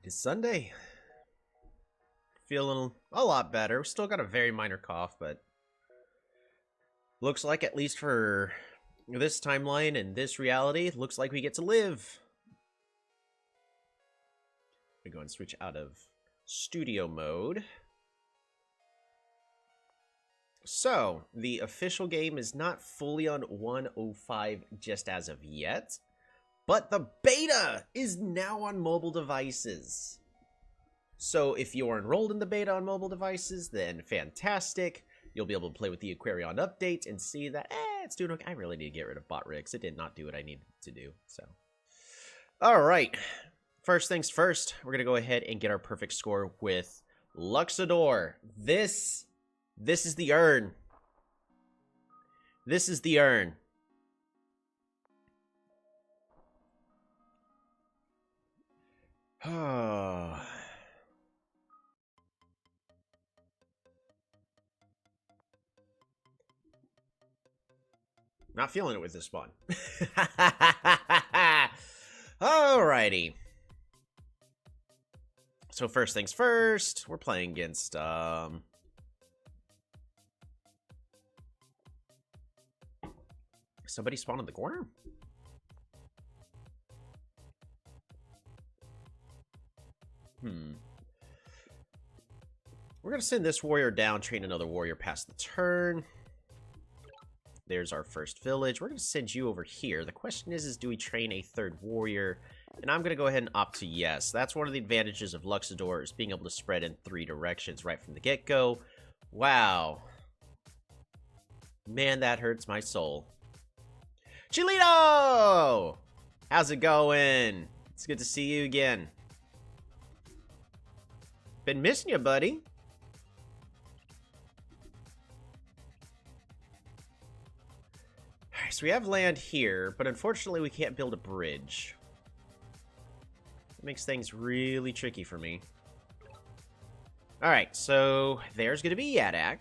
It's Sunday. Feeling a lot better. Still got a very minor cough, but looks like, at least for this timeline and this reality, looks like we get to live. We go and switch out of studio mode. So, the official game is not fully on 105 just as of yet, but the beta is now on mobile devices. So if you're enrolled in the beta on mobile devices, then fantastic. You'll be able to play with the Aquarion update and see that, it's doing okay. I really need to get rid of bot rigs. It did not do what I needed to do, so. All right. First things first, we're going to go ahead and get our perfect score with Luxador. This is the urn. This is the urn. Not feeling it with this one. Alrighty. So first things first, we're playing against somebody spawned in the corner? We're going to send this warrior down, train another warrior past the turn. There's our first village. We're going to send you over here. The question is do we train a third warrior? And I'm going to go ahead and opt to yes. That's one of the advantages of Luxador, is being able to spread in 3 directions right from the get-go. Wow. Man, that hurts my soul. Chilito! How's it going? It's good to see you again. Been missing you, buddy. Alright, so we have land here, but unfortunately we can't build a bridge. It makes things really tricky for me. Alright, so there's going to be Yadak.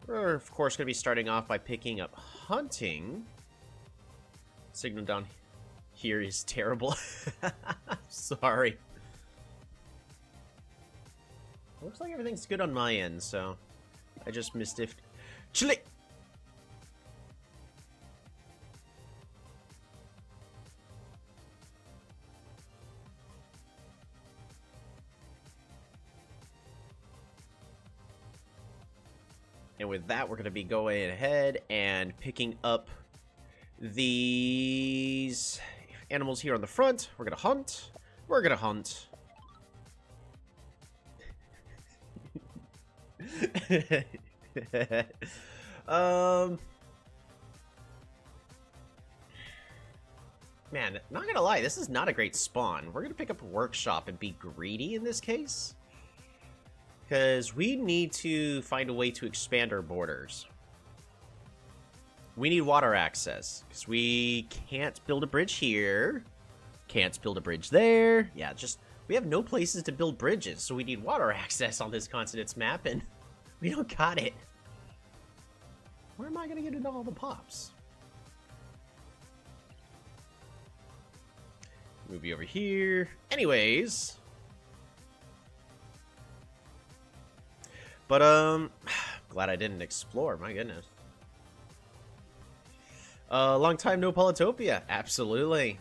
We're, of course, going to be starting off by picking up hunting. Signal down here is terrible. Sorry. Looks like everything's good on my end, so I just missed it. Chili! And with that, we're going to be going ahead and picking up these animals here on the front. We're going to hunt. We're going to hunt. Man, not gonna lie, this is not a great spawn. We're gonna pick up a workshop and be greedy in this case, because we need to find a way to expand our borders. We need water access, because we can't build a bridge here, can't build a bridge there. Yeah, just we have no places to build bridges, so we need water access on this continent's map, and we don't got it. Where am I going to get into all the pops? Move you over here. Anyways. But, glad I didn't explore, my goodness. Long time no Polytopia. Absolutely.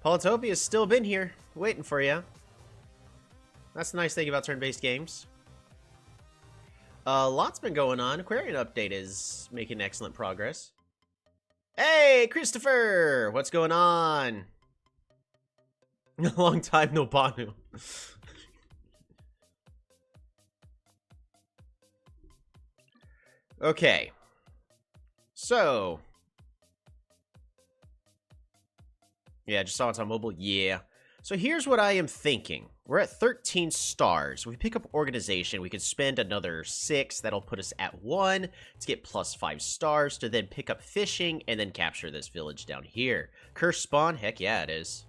Polytopia's still been here, waiting for you. That's the nice thing about turn-based games. Lots been going on. Aquarion update is making excellent progress. Hey, Christopher! What's going on? Long time no Banu. Okay. So. Yeah, just saw it's on mobile. Yeah. So here's what I am thinking. We're at 13 stars. If we pick up organization, we could spend another 6. That'll put us at 1 to get plus 5 stars to then pick up fishing and then capture this village down here. Curse spawn? Heck yeah, it is.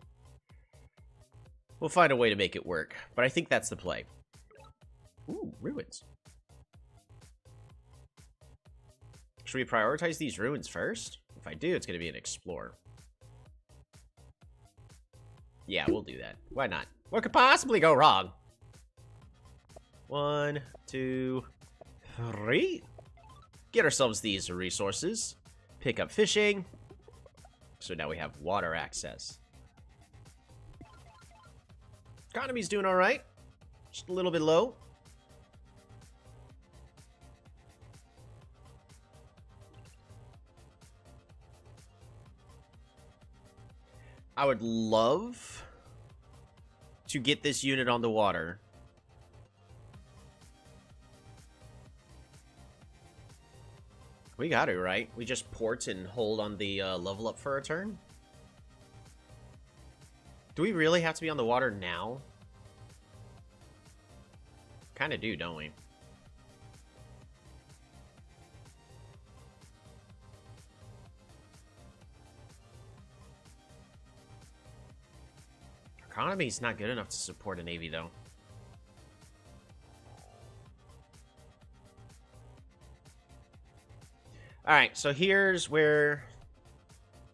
We'll find a way to make it work, but I think that's the play. Ooh, ruins. Should we prioritize these ruins first? If I do, it's going to be an explore. Yeah, we'll do that. Why not? What could possibly go wrong? 1, 2, 3. Get ourselves these resources. Pick up fishing. So now we have water access. Economy's doing alright. Just a little bit low. I would love to get this unit on the water. We got it, right? We just port and hold on the level up for a turn? Do we really have to be on the water now? Kind of do, don't we? Economy's not good enough to support a navy, though. Alright, so here's where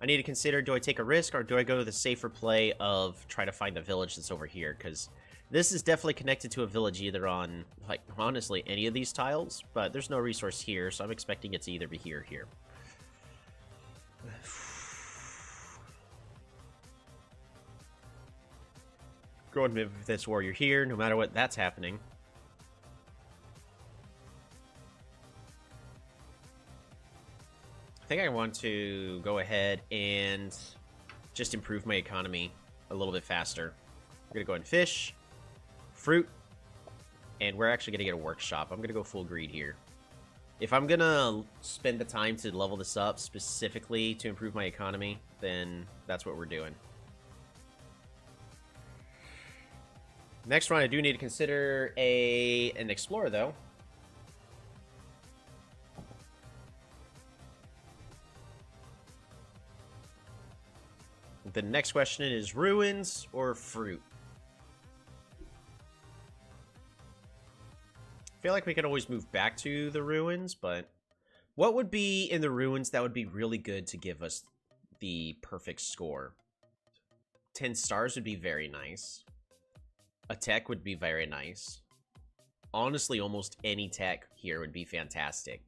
I need to consider, do I take a risk or do I go to the safer play of try to find the village that's over here? Because this is definitely connected to a village either on, like, honestly, any of these tiles, but there's no resource here, so I'm expecting it to either be here or here. Go and move this warrior here, no matter what that's happening. I think I want to go ahead and just improve my economy a little bit faster. We're going to go and fish, fruit, and we're actually going to get a workshop. I'm going to go full greed here. If I'm going to spend the time to level this up specifically to improve my economy, then that's what we're doing. Next one, I do need to consider an explorer, though. The next question is ruins or fruit? I feel like we could always move back to the ruins, but what would be in the ruins that would be really good to give us the perfect score? 10 stars would be very nice. A tech would be very nice. Honestly, almost any tech here would be fantastic.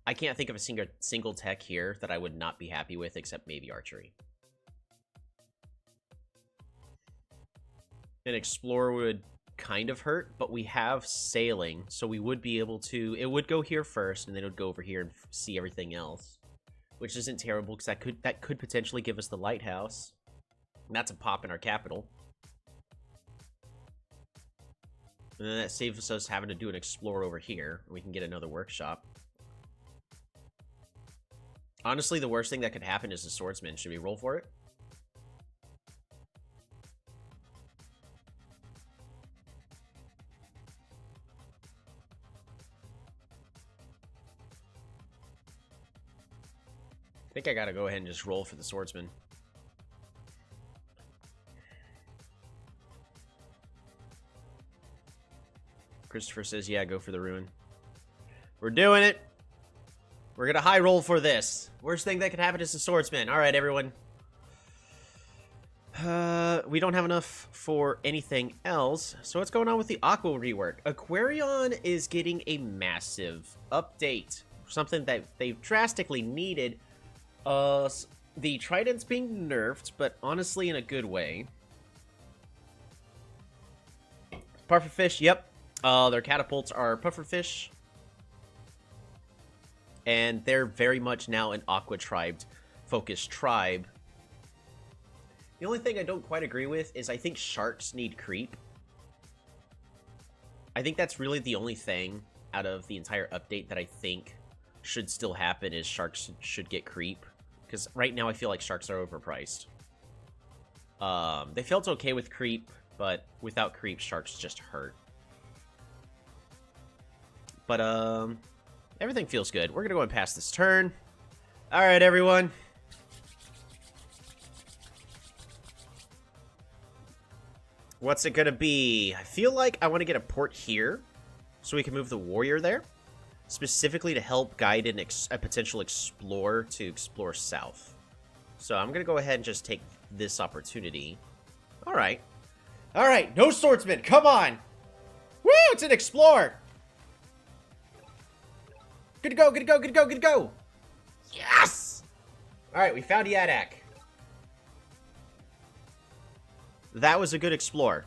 I can't think of a single tech here that I would not be happy with, except maybe archery. An explorer would kind of hurt, but we have sailing, so we would be able to... It would go here first, and then it would go over here and see everything else, which isn't terrible, because that could potentially give us the lighthouse. And that's a pop in our capital. And then that saves us having to do an explorer over here. We can get another workshop. Honestly, the worst thing that could happen is a swordsman. Should we roll for it? I think I gotta go ahead and just roll for the swordsman. Christopher says, yeah, go for the ruin. We're doing it. We're gonna high roll for this. Worst thing that could happen is the swordsman. Alright, everyone. We don't have enough for anything else. So what's going on with the Aqua rework? Aquarion is getting a massive update. Something that they've drastically needed. The trident's being nerfed, but honestly in a good way. Pufferfish, yep. Their catapults are pufferfish. And they're very much now an aqua tribe focused tribe. The only thing I don't quite agree with is I think sharks need creep. I think that's really the only thing out of the entire update that I think should still happen is sharks should get creep. Because right now I feel like sharks are overpriced. They felt okay with creep, but without creep, sharks just hurt. But, everything feels good. We're gonna go and pass this turn. Alright, everyone. What's it gonna be? I feel like I want to get a port here, so we can move the warrior there. specifically to help guide a potential explorer to explore south. So I'm going to go ahead and just take this opportunity. All right. All right, no swordsman, come on. Woo, it's an explorer. Good to go, good to go, good to go, good to go. Yes! All right, we found Yadak. That was a good explorer.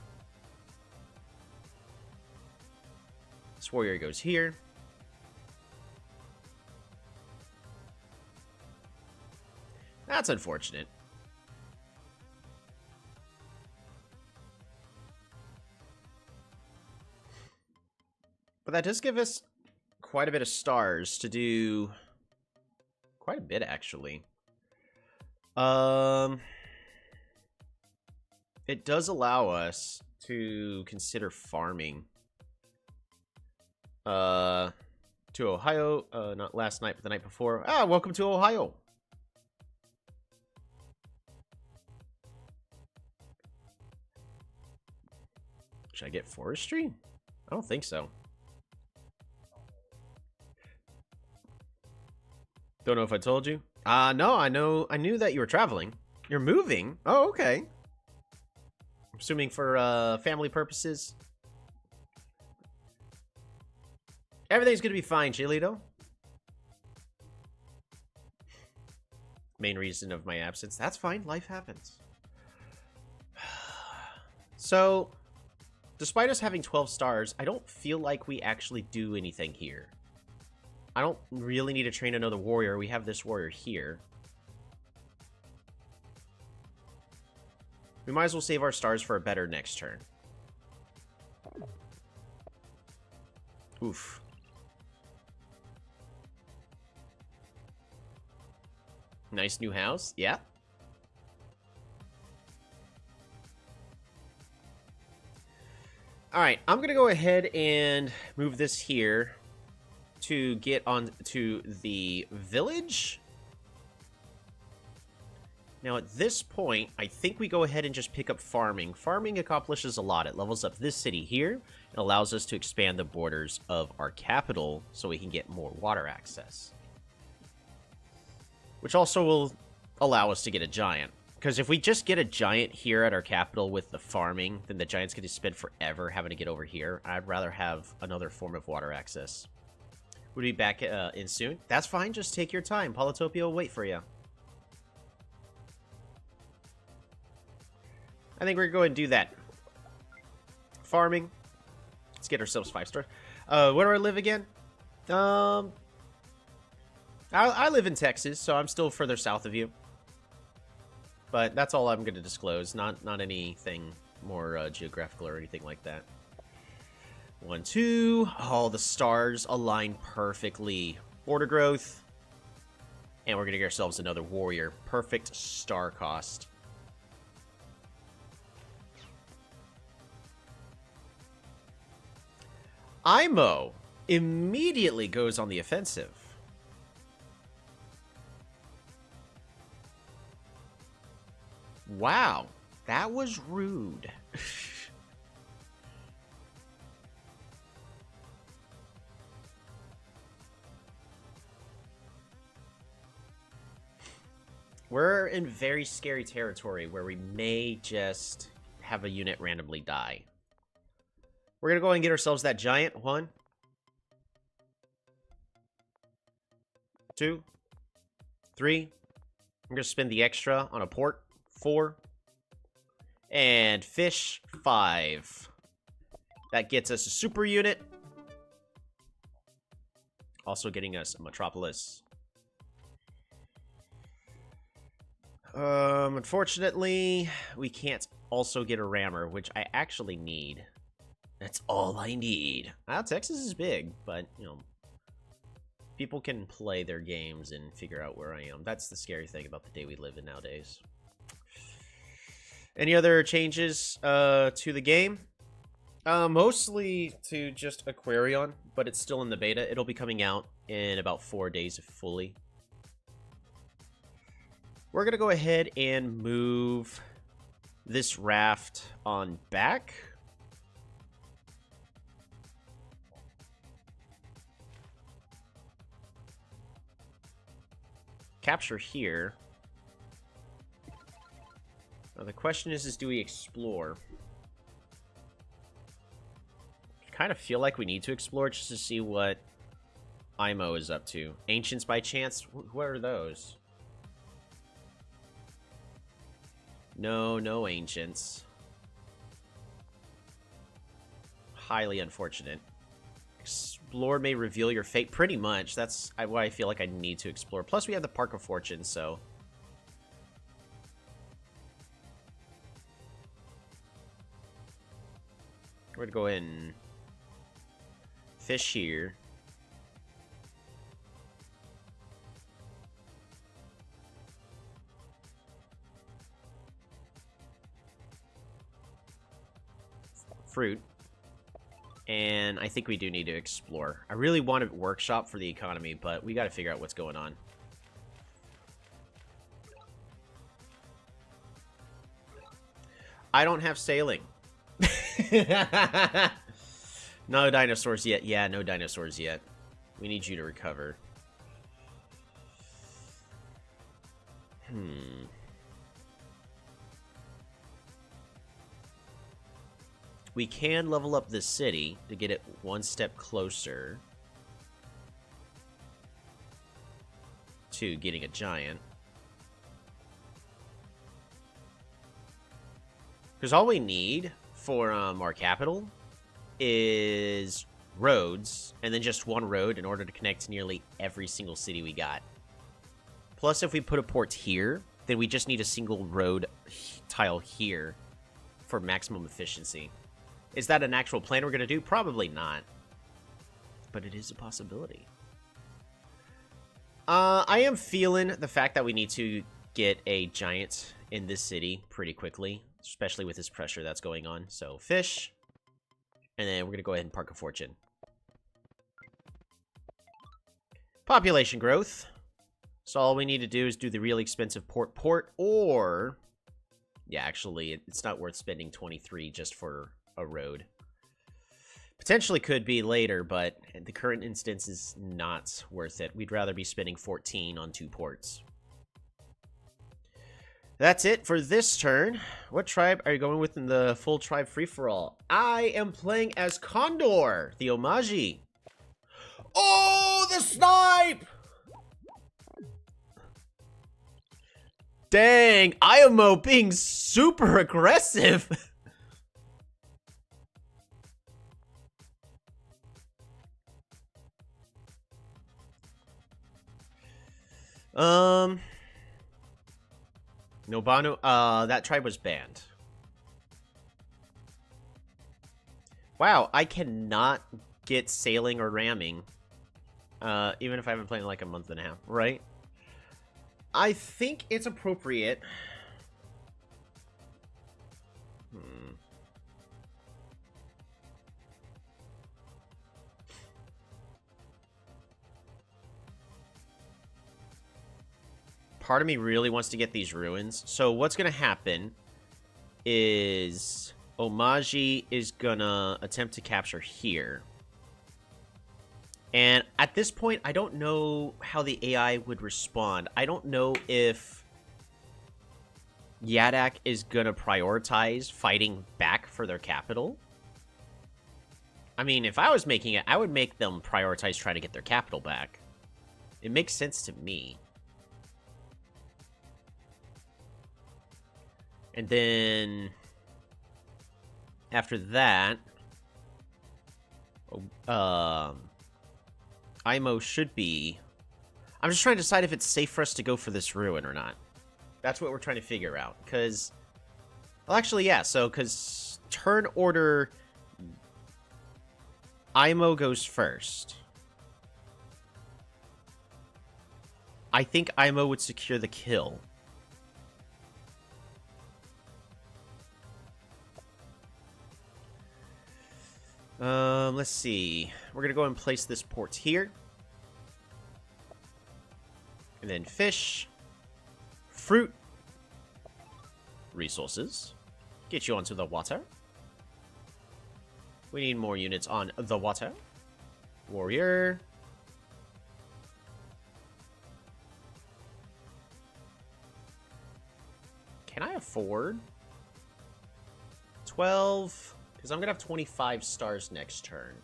This warrior goes here. That's unfortunate. But that does give us quite a bit of stars to do. Quite a bit, actually. It does allow us to consider farming. To Ohio. Not last night, but the night before. Ah, welcome to Ohio. Should I get forestry? I don't think so. Don't know if I told you. No, I knew that you were traveling. You're moving? Oh, okay. I'm assuming for family purposes. Everything's gonna be fine, Chilito. Main reason of my absence. That's fine, life happens. So, despite us having 12 stars, I don't feel like we actually do anything here. I don't really need to train another warrior. We have this warrior here. We might as well save our stars for a better next turn. Oof. Nice new house. Yeah. Alright, I'm going to go ahead and move this here to get on to the village. Now at this point, I think we go ahead and just pick up farming. Farming accomplishes a lot. It levels up this city here and allows us to expand the borders of our capital so we can get more water access. Which also will allow us to get a giant. Because if we just get a giant here at our capital with the farming, then the giant's going to spend forever having to get over here. I'd rather have another form of water access. We'll be back in soon. That's fine. Just take your time. Polytopia will wait for you. I think we're going to go ahead and do that. Farming. Let's get ourselves 5 stars. Where do I live again? I live in Texas, so I'm still further south of you. But that's all I'm going to disclose. Not anything more geographical or anything like that. 1, 2. Oh, the stars align perfectly. Border growth. And we're going to get ourselves another warrior. Perfect star cost. Imo immediately goes on the offensive. Wow, that was rude. We're in very scary territory where we may just have a unit randomly die. We're going to go and get ourselves that giant. 1, 2, 3. I'm going to spend the extra on a port. 4. And fish. 5. That gets us a super unit. Also getting us a metropolis. Unfortunately, we can't also get a rammer, which I actually need. That's all I need. Well, Texas is big, but, you know, people can play their games and figure out where I am. That's the scary thing about the day we live in nowadays. Any other changes to the game? Mostly to just Aquarion, but it's still in the beta. It'll be coming out in about 4 days fully. We're going to go ahead and move this raft on back. capture here. Now the question is do we explore? I kind of feel like we need to explore just to see what IMO is up to. Ancients by chance? What are those? No, no ancients. Highly unfortunate. Explore may reveal your fate. Pretty much. That's why I feel like I need to explore. Plus, we have the Park of Fortune, so... we're gonna go ahead and fish here. Fruit. And I think we do need to explore. I really want to workshop for the economy, but we got to figure out what's going on. I don't have sailing. No dinosaurs yet. Yeah, no dinosaurs yet. We need you to recover. We can level up the city to get it one step closer to getting a giant. Because all we need for our capital is roads, and then just one road in order to connect to nearly every single city we got. Plus, if we put a port here, then we just need a single road tile here for maximum efficiency. Is that an actual plan we're going to do? Probably not. But it is a possibility. I am feeling the fact that we need to get a giant in this city pretty quickly, especially with this pressure that's going on. So, fish. And then we're going to go ahead and Park of Fortune. Population growth. So all we need to do is do the really expensive port, or... yeah, actually, it's not worth spending 23 just for a road. Potentially could be later, but the current instance is not worth it. We'd rather be spending 14 on 2 ports. That's it for this turn. What tribe are you going with in the full tribe free-for-all? I am playing as Condor, the Omaji. Oh, the snipe! Dang, IMO being super aggressive. Nobano, that tribe was banned. Wow, I cannot get sailing or ramming. Even if I haven't played in like a month and a half, right? I think it's appropriate. Part of me really wants to get these ruins. So what's going to happen is Omaji is going to attempt to capture here. And at this point, I don't know how the AI would respond. I don't know if Yadak is going to prioritize fighting back for their capital. I mean, if I was making it, I would make them prioritize trying to get their capital back. It makes sense to me. And then after that, IMO should be... I'm just trying to decide if it's safe for us to go for this ruin or not. That's what we're trying to figure out. Because... well, actually, yeah. So, because turn order... IMO goes first. I think IMO would secure the kill. Let's see. We're gonna go and place this port here. And then fish. Fruit. Resources. Get you onto the water. We need more units on the water. Warrior. Can I afford 12? Because I'm going to have 25 stars next turn.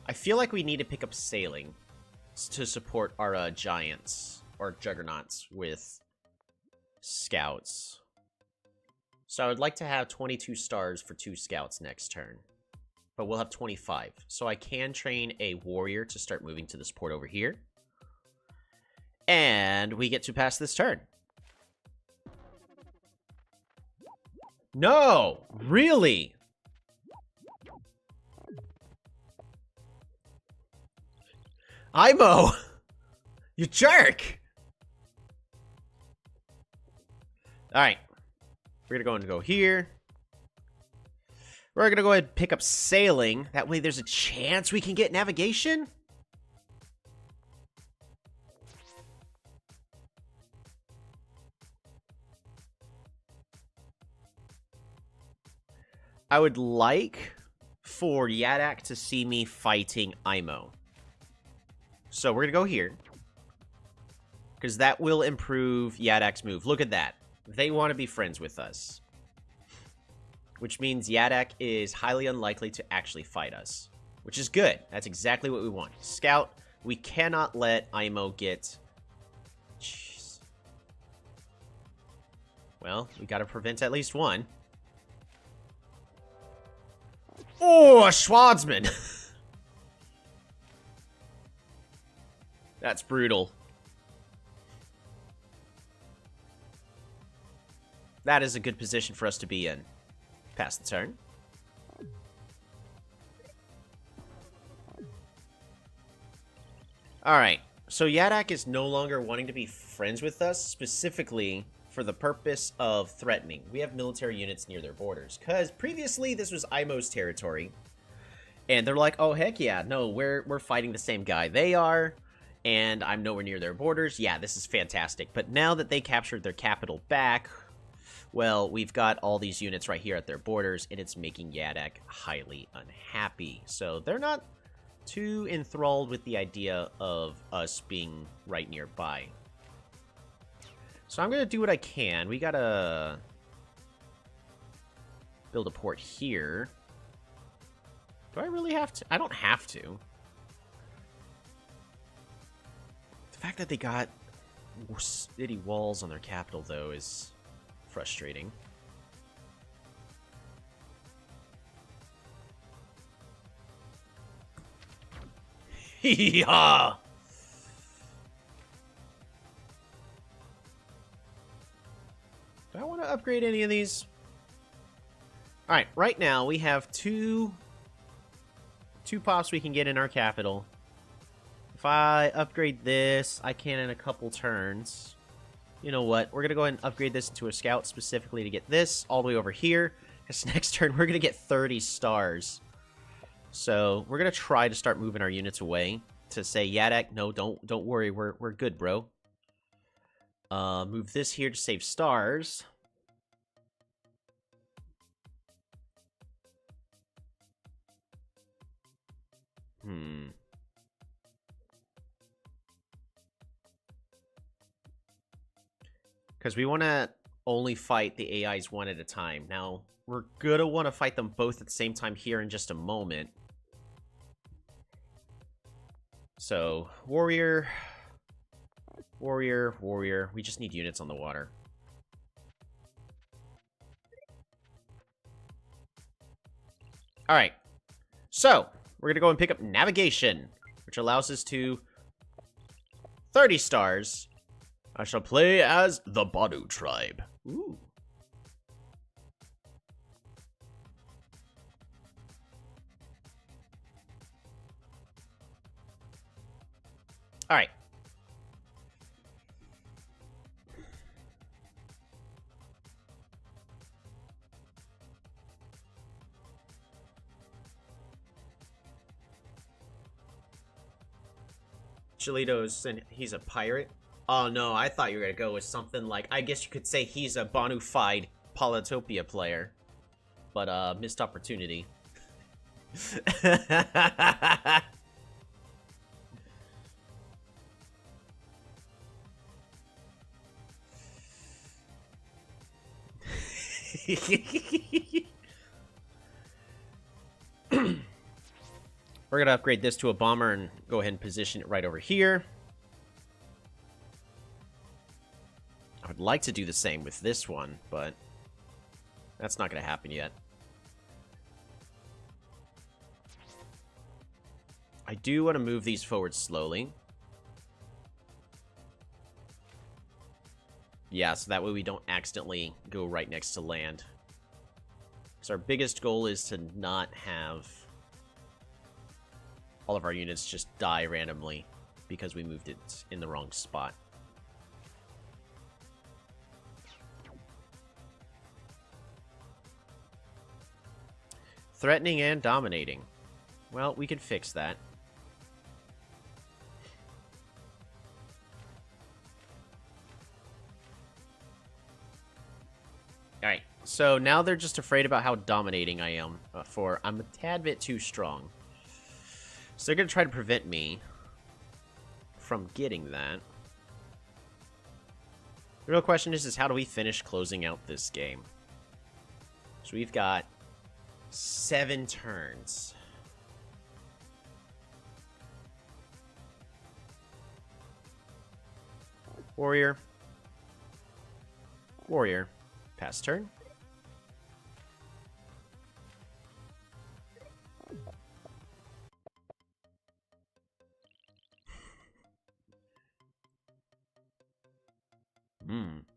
I feel like we need to pick up sailing to support our giants or juggernauts with scouts. So I would like to have 22 stars for 2 scouts next turn. But we'll have 25. So I can train a warrior to start moving to this port over here. And we get to pass this turn. No! Really? Imo! You jerk! Alright. We're gonna go here. We're gonna go ahead and pick up sailing. That way there's a chance we can get navigation. I would like for Yadak to see me fighting Imo. So we're gonna go here. Because that will improve Yadak's move. Look at that. They want to be friends with us. Which means Yadak is highly unlikely to actually fight us. Which is good. That's exactly what we want. Scout, we cannot let Imo get... Jeez. Well, we gotta prevent at least one. Oh, a Schwarzman! That's brutal. That is a good position for us to be in. Pass the turn. Alright, so Yadak is no longer wanting to be friends with us, specifically for the purpose of threatening. We have military units near their borders, because previously this was Imo's territory. And they're like, oh, heck yeah, no, we're fighting the same guy they are, and I'm nowhere near their borders. Yeah, this is fantastic. But now that they captured their capital back... Well, we've got all these units right here at their borders, and it's making Yadak highly unhappy. So they're not too enthralled with the idea of us being right nearby. So I'm going to do what I can. We got to build a port here. Do I really have to? I don't have to. The fact that they got city walls on their capital, though, is... frustrating. Hee-haw! Do I want to upgrade any of these? Alright, right now we have two pops we can get in our capital. If I upgrade this, I can in a couple turns. You know what? We're going to go ahead and upgrade this into a scout specifically to get this all the way over here. Because next turn, we're going to get 30 stars. So, we're going to try to start moving our units away. To say, Yadak, no, don't worry. We're good, bro. Move this here to save stars. Because we want to only fight the AIs one at a time. Now, we're going to want to fight them both at the same time here in just a moment. So, warrior, warrior, warrior. We just need units on the water. Alright. So, we're going to go and pick up navigation, which allows us to 30 stars. I shall play as the Badu tribe. Ooh. Alright. Chilitos, and he's a pirate? Oh no, I thought you were gonna go with something like, I guess you could say he's a bona fide Polytopia player. But, missed opportunity. We're gonna upgrade this to a bomber and go ahead and position it right over here. I would like to do the same with this one, but that's not gonna happen yet. I do want to move these forward slowly. Yeah, so that way we don't accidentally go right next to land. So our biggest goal is to not have all of our units just die randomly because we moved it in the wrong spot. Threatening and dominating. Well, we can fix that. Alright, so now they're just afraid about how dominating I am. I'm a tad bit too strong. So they're going to try to prevent me from getting that. The real question is how do we finish closing out this game? So we've got 7 turns. Warrior. Warrior. Pass turn.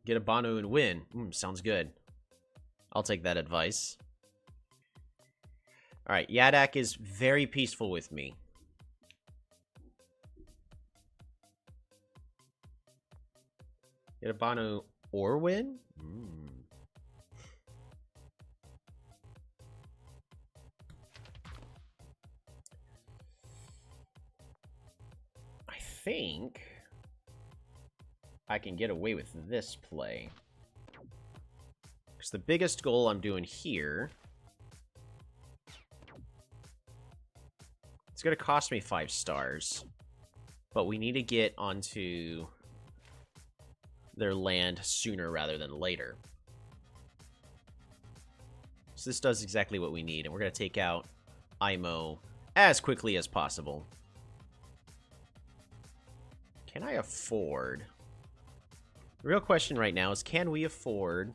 Get a Banu and win. Sounds good. I'll take that advice. Alright, Yadak is very peaceful with me. Get a Banu or win? I think I can get away with this play. Because the biggest goal I'm doing here... It's going to cost me 5 stars. But we need to get onto their land sooner rather than later. So this does exactly what we need. And we're going to take out IMO as quickly as possible. Can I afford... The real question right now is, can we afford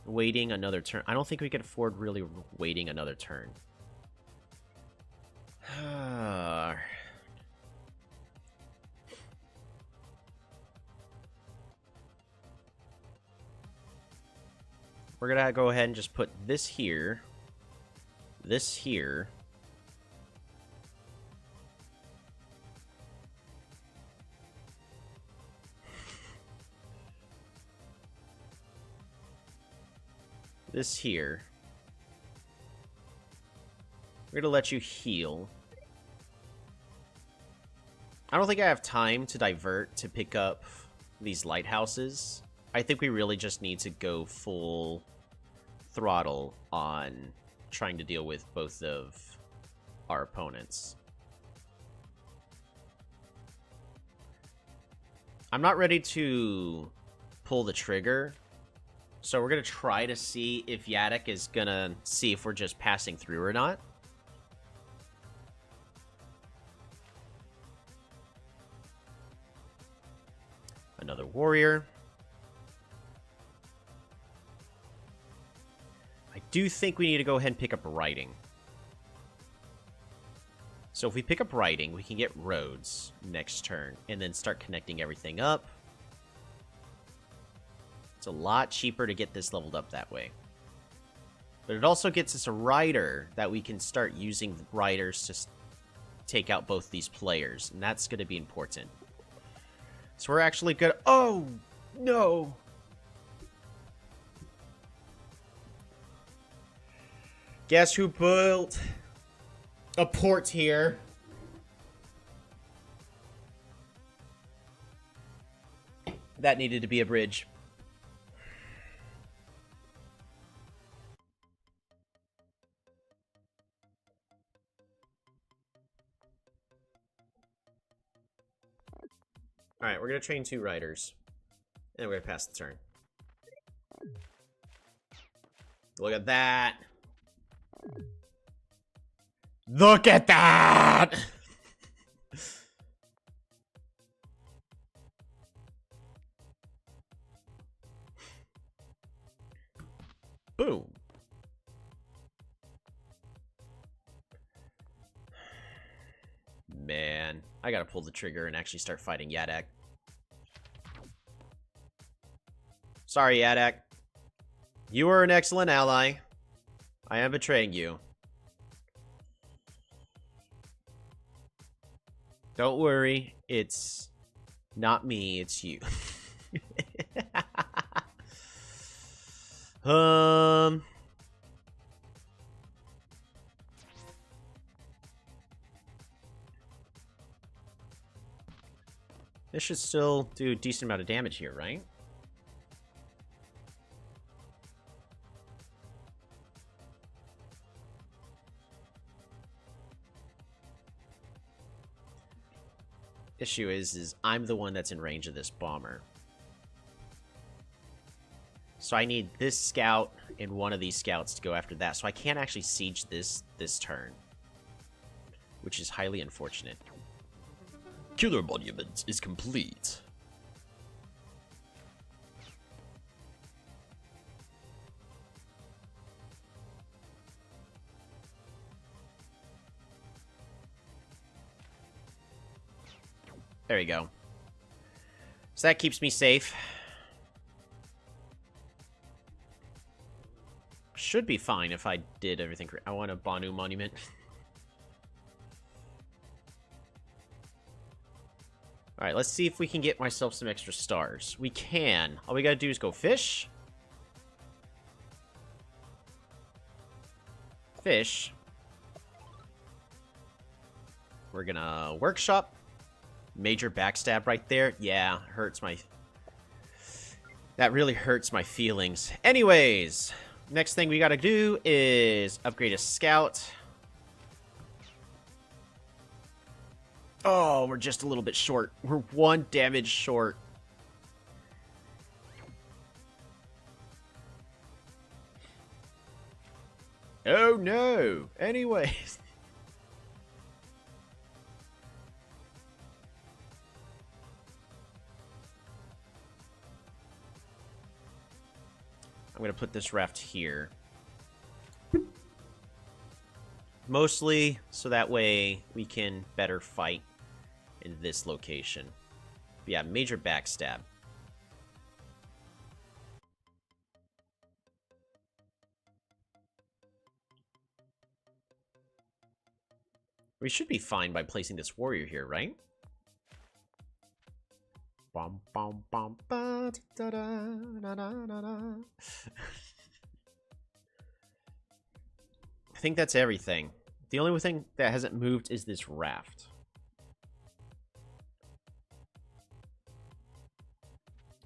waiting another turn? I don't think we could afford really waiting another turn. We're going to go ahead and just put this here, this here, this here. We're going to let you heal. I don't think I have time to divert to pick up these lighthouses. I think we really just need to go full throttle on trying to deal with both of our opponents. I'm not ready to pull the trigger. So we're going to try to see if Yadak is going to see if we're just passing through or not. Another warrior. I do think we need to go ahead and pick up writing. So if we pick up writing, we can get roads next turn and then start connecting everything up. It's a lot cheaper to get this leveled up that way. But it also gets us a rider that we can start using riders to take out both these players. And that's going to be important. So we're actually good. Oh, no. Guess who built a port here? That needed to be a bridge. Alright, we're going to train 2 riders. And we're going to pass the turn. Look at that. Look at that! Boom. Man, I gotta pull the trigger and actually start fighting Yadak. Sorry, Yadak. You are an excellent ally. I am betraying you. Don't worry, it's not me, it's you. This should still do a decent amount of damage here, right? Issue is I'm the one that's in range of this bomber. So I need this scout and one of these scouts to go after that. So I can't actually siege this turn, which is highly unfortunate. Killer Monument is complete. There you go. So that keeps me safe. Should be fine if I did everything correct. I want a Banu Monument. Alright, let's see if we can get myself some extra stars. We can. All we gotta do is go fish. Fish. We're gonna workshop. Major backstab right there. Yeah, hurts my... That really hurts my feelings. Anyways, next thing we gotta do is upgrade a scout. Oh, we're just a little bit short. We're 1 damage short. Oh no! Anyways. I'm going to put this raft here. Mostly so that way we can better fight in this location. But yeah, major backstab. We should be fine by placing this warrior here, right? Bum, bum, bum, ba, da, da, da, da, da, da. I think that's everything. The only thing that hasn't moved is this raft.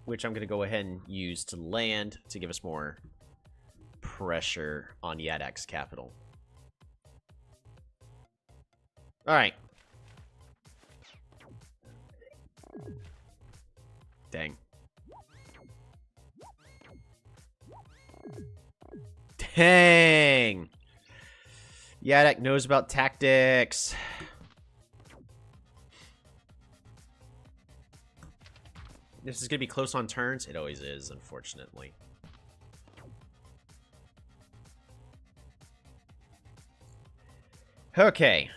Which I'm going to go ahead and use to land to give us more pressure on Yadak's capital. Alright. Dang. Dang! Yadak knows about tactics. This is going to be close on turns. It always is, unfortunately. Okay.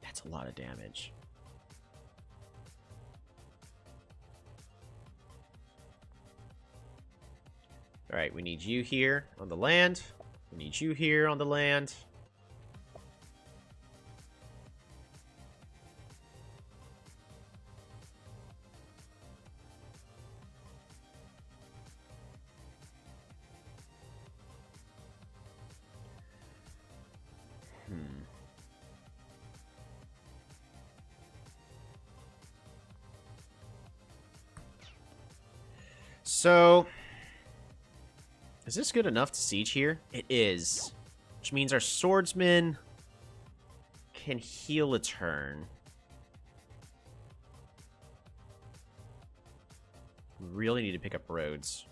That's a lot of damage. Alright, we need you here on the land. We need you here on the land. So, is this good enough to siege here? It is. Which means our swordsman can heal a turn. Really need to pick up roads.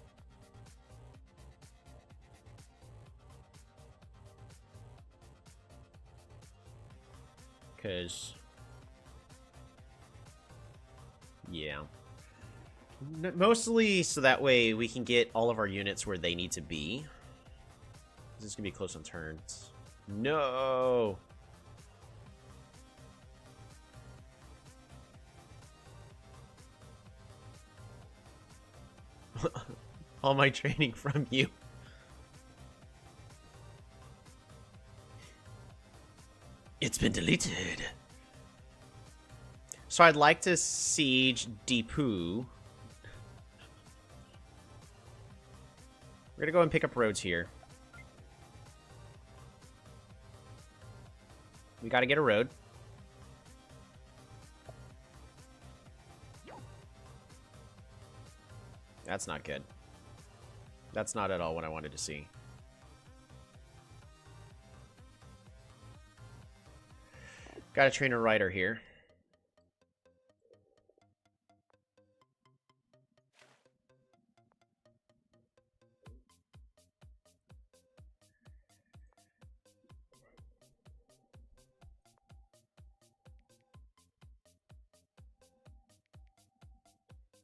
Because... yeah. Mostly so that way we can get all of our units where they need to be. This is going to be close on turns. No! All my training from you. It's been deleted. So I'd like to siege Deepu. We're gonna go and pick up roads here. We gotta get a road. That's not good. That's not at all what I wanted to see. Gotta train a rider here.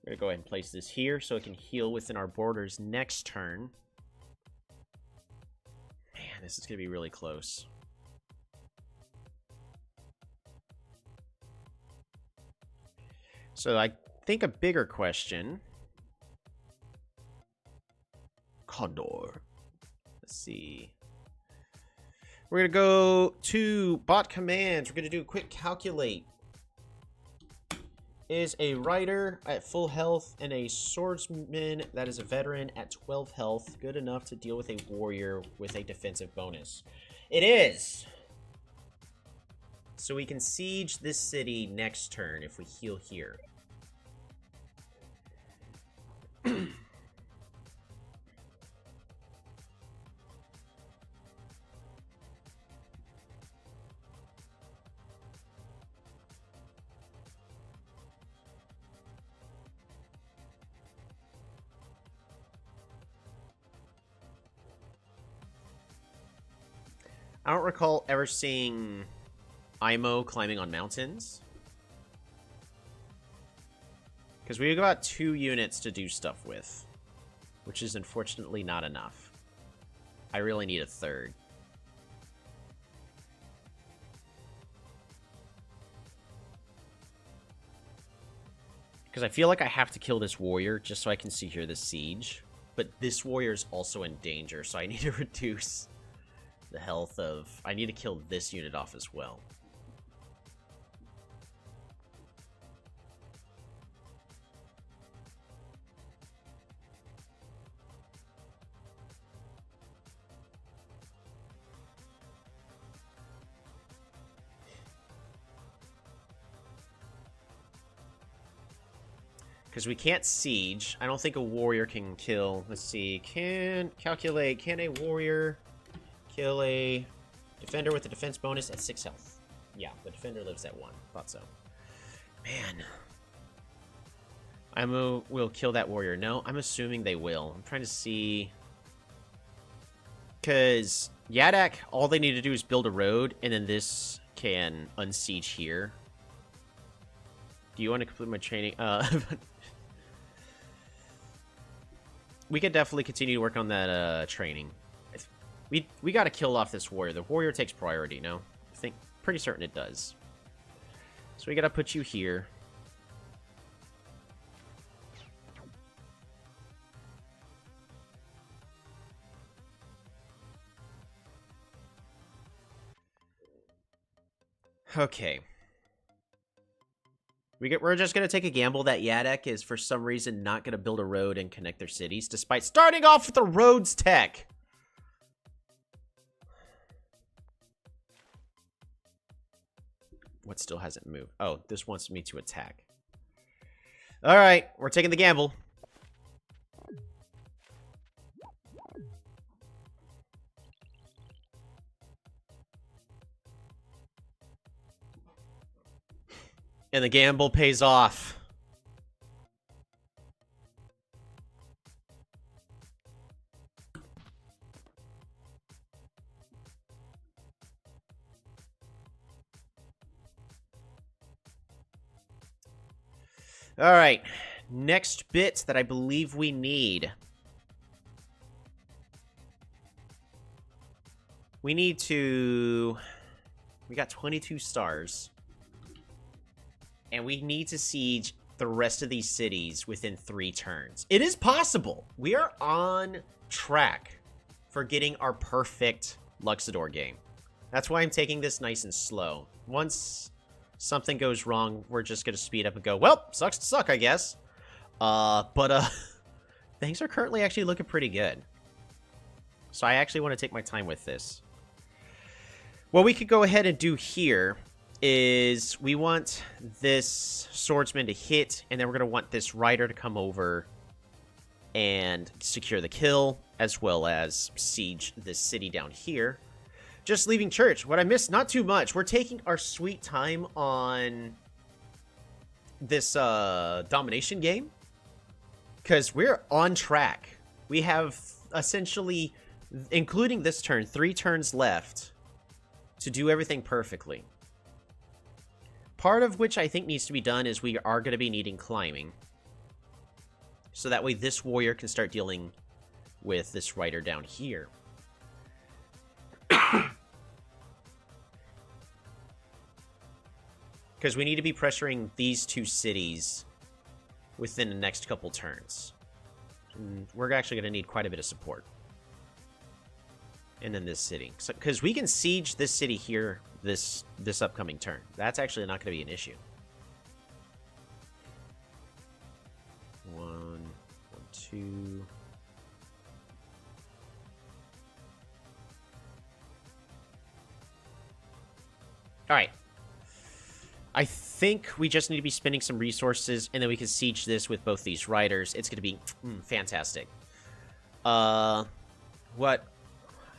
We're gonna go ahead and place this here so it can heal within our borders next turn. Man, this is gonna be really close. So I think a bigger question. Condor. Let's see. We're gonna go to bot commands. We're gonna do a quick calculate. Is a rider at full health and a swordsman that is a veteran at 12 health good enough to deal with a warrior with a defensive bonus? It is. So we can siege this city next turn if we heal here. I don't recall ever seeing IMO climbing on mountains. Because we've got 2 units to do stuff with. Which is unfortunately not enough. I really need a 3rd. Because I feel like I have to kill this warrior just so I can secure this siege. But this warrior is also in danger, so I need to reduce the health of... I need to kill this unit off as well. Because we can't siege. I don't think a warrior can kill... Let's see. Can a warrior kill a defender with a defense bonus at 6 health? Yeah, the defender lives at 1. Thought so. Man. Will kill that warrior. No, I'm assuming they will. I'm trying to see... Because Yadak, all they need to do is build a road, and then this can unsiege here. Do you want to complete my training? We could definitely continue to work on that training. We got to kill off this warrior. The warrior takes priority, no? I think pretty certain it does. So we got to put you here. Okay. We're just going to take a gamble that Yadak is, for some reason, not going to build a road and connect their cities, despite starting off with the roads tech. What still hasn't moved? Oh, this wants me to attack. All right, we're taking the gamble. And the gamble pays off. Alright. Next bit that I believe we need. We need to... We got 22 stars. And we need to siege the rest of these cities within 3 turns. It is possible. We are on track for getting our perfect Luxador game. That's why I'm taking this nice and slow. Once something goes wrong, we're just going to speed up and go, well, sucks to suck, I guess. Things are currently actually looking pretty good. So I actually want to take my time with this. What we could go ahead and do here is we want this swordsman to hit, and then we're going to want this rider to come over and secure the kill, as well as siege this city down here. Just leaving church. What I missed, not too much. We're taking our sweet time on this domination game, because we're on track. We have essentially, including this turn, 3 turns left to do everything perfectly. Part of which I think needs to be done is we are going to be needing climbing. So that way this warrior can start dealing with this rider down here. Because we need to be pressuring these 2 cities within the next couple turns. And we're actually going to need quite a bit of support. And then this city. Because we can siege this city here this upcoming turn. That's actually not going to be an issue. 1, 2... Alright. I think we just need to be spending some resources, and then we can siege this with both these riders. It's going to be fantastic. What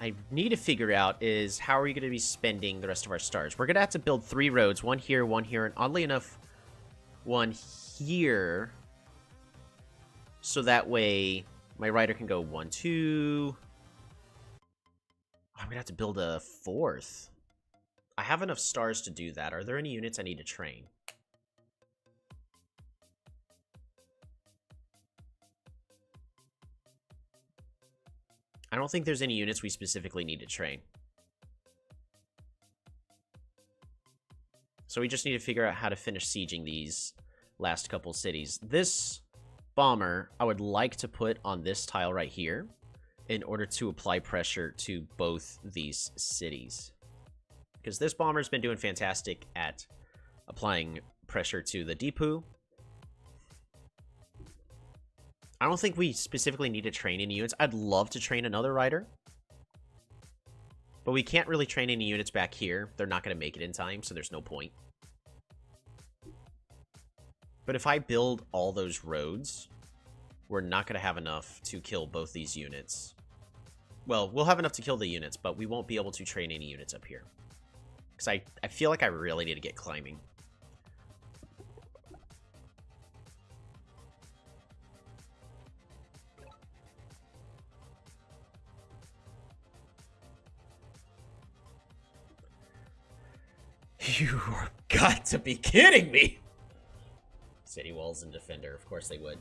I need to figure out is how are we going to be spending the rest of our stars. We're going to have to build 3 roads, one here, and oddly enough, one here. So that way, my rider can go 1, 2... I'm going to have to build a 4th. I have enough stars to do that. Are there any units I need to train? I don't think there's any units we specifically need to train. So we just need to figure out how to finish sieging these last couple cities. This bomber, I would like to put on this tile right here in order to apply pressure to both these cities. Because this bomber's been doing fantastic at applying pressure to the Deepu. I don't think we specifically need to train any units. I'd love to train another rider. But we can't really train any units back here. They're not going to make it in time, so there's no point. But if I build all those roads, we're not going to have enough to kill both these units. Well, we'll have enough to kill the units, but we won't be able to train any units up here. Because I feel like I really need to get climbing. You got to be kidding me! City walls and defender, of course they would.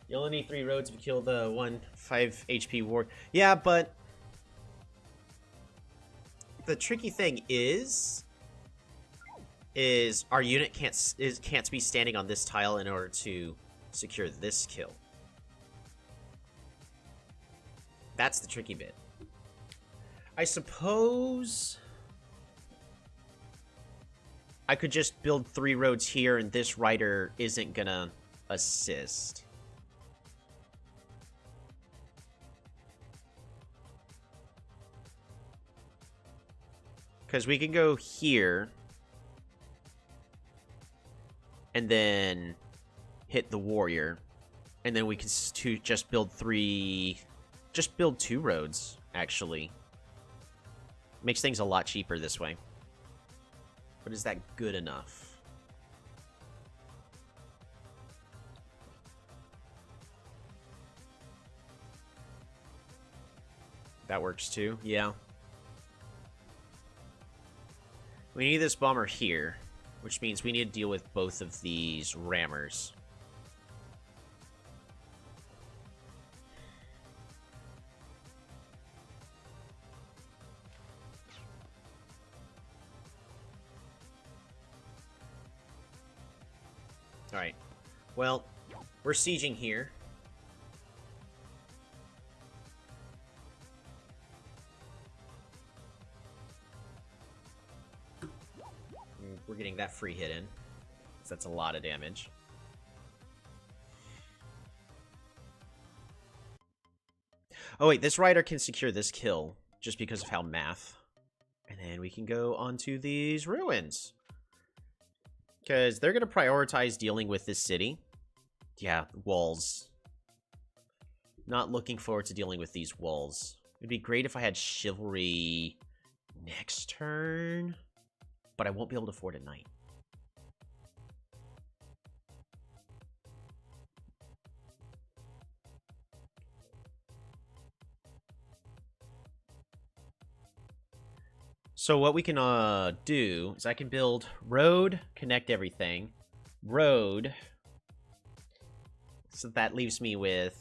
You only need 3 roads to kill the 5 HP ward. Yeah, but the tricky thing is our unit can't be standing on this tile in order to secure this kill. That's the tricky bit. I suppose I could just build 3 roads here and this rider isn't gonna assist. Because we can go here and then hit the warrior, and then we can just build 2 roads, actually. Makes things a lot cheaper this way. But is that good enough? That works too, yeah. We need this bomber here, which means we need to deal with both of these rammers. Alright. Well, we're sieging here. We're getting that free hit in. So that's a lot of damage. Oh wait, this rider can secure this kill just because of how math. And then we can go onto these ruins. Because they're going to prioritize dealing with this city. Yeah, walls. Not looking forward to dealing with these walls. It'd be great if I had chivalry next turn. But I won't be able to afford a knight. So what we can do is I can build road, connect everything. Road. So that leaves me with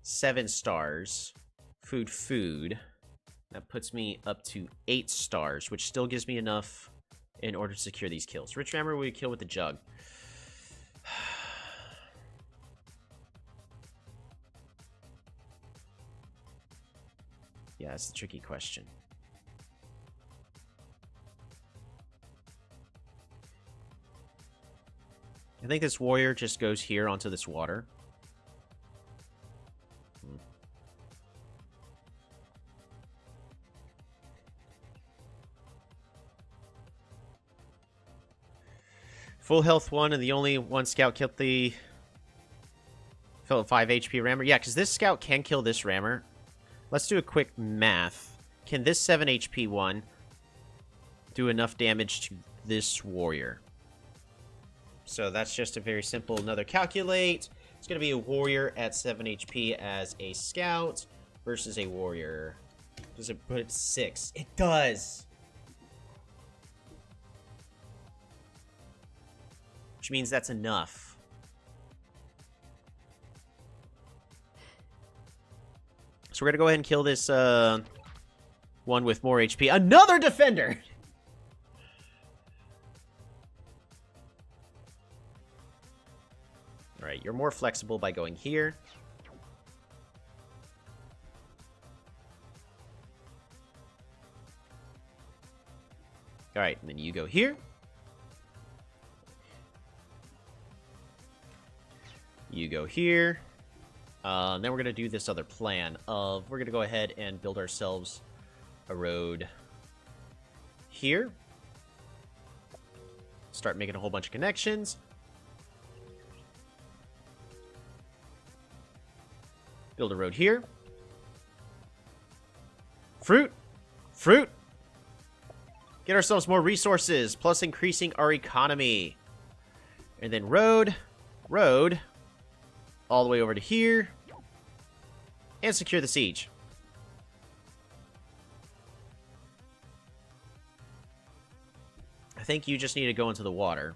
7 stars. Food. That puts me up to 8 stars, which still gives me enough in order to secure these kills. Rich Rammer we kill with the jug. Yeah, that's the tricky question. I think this warrior just goes here onto this water. Full health 1, and the only one scout killed the 5 HP rammer. Yeah, because this scout can kill this rammer. Let's do a quick math. Can this 7 HP one do enough damage to this warrior? So that's just a very simple another calculate. It's going to be a warrior at 7 HP as a scout versus a warrior. Does it put it 6? It does! Which means that's enough. So we're going to go ahead and kill this one with more HP. Another defender! Alright, you're more flexible by going here. Alright, and then you go here. You go here. Then we're going to do this other plan of... We're going to go ahead and build ourselves a road here. Start making a whole bunch of connections. Build a road here. Fruit. Get ourselves more resources, plus increasing our economy. And then road. All the way over to here. And secure the siege. I think you just need to go into the water.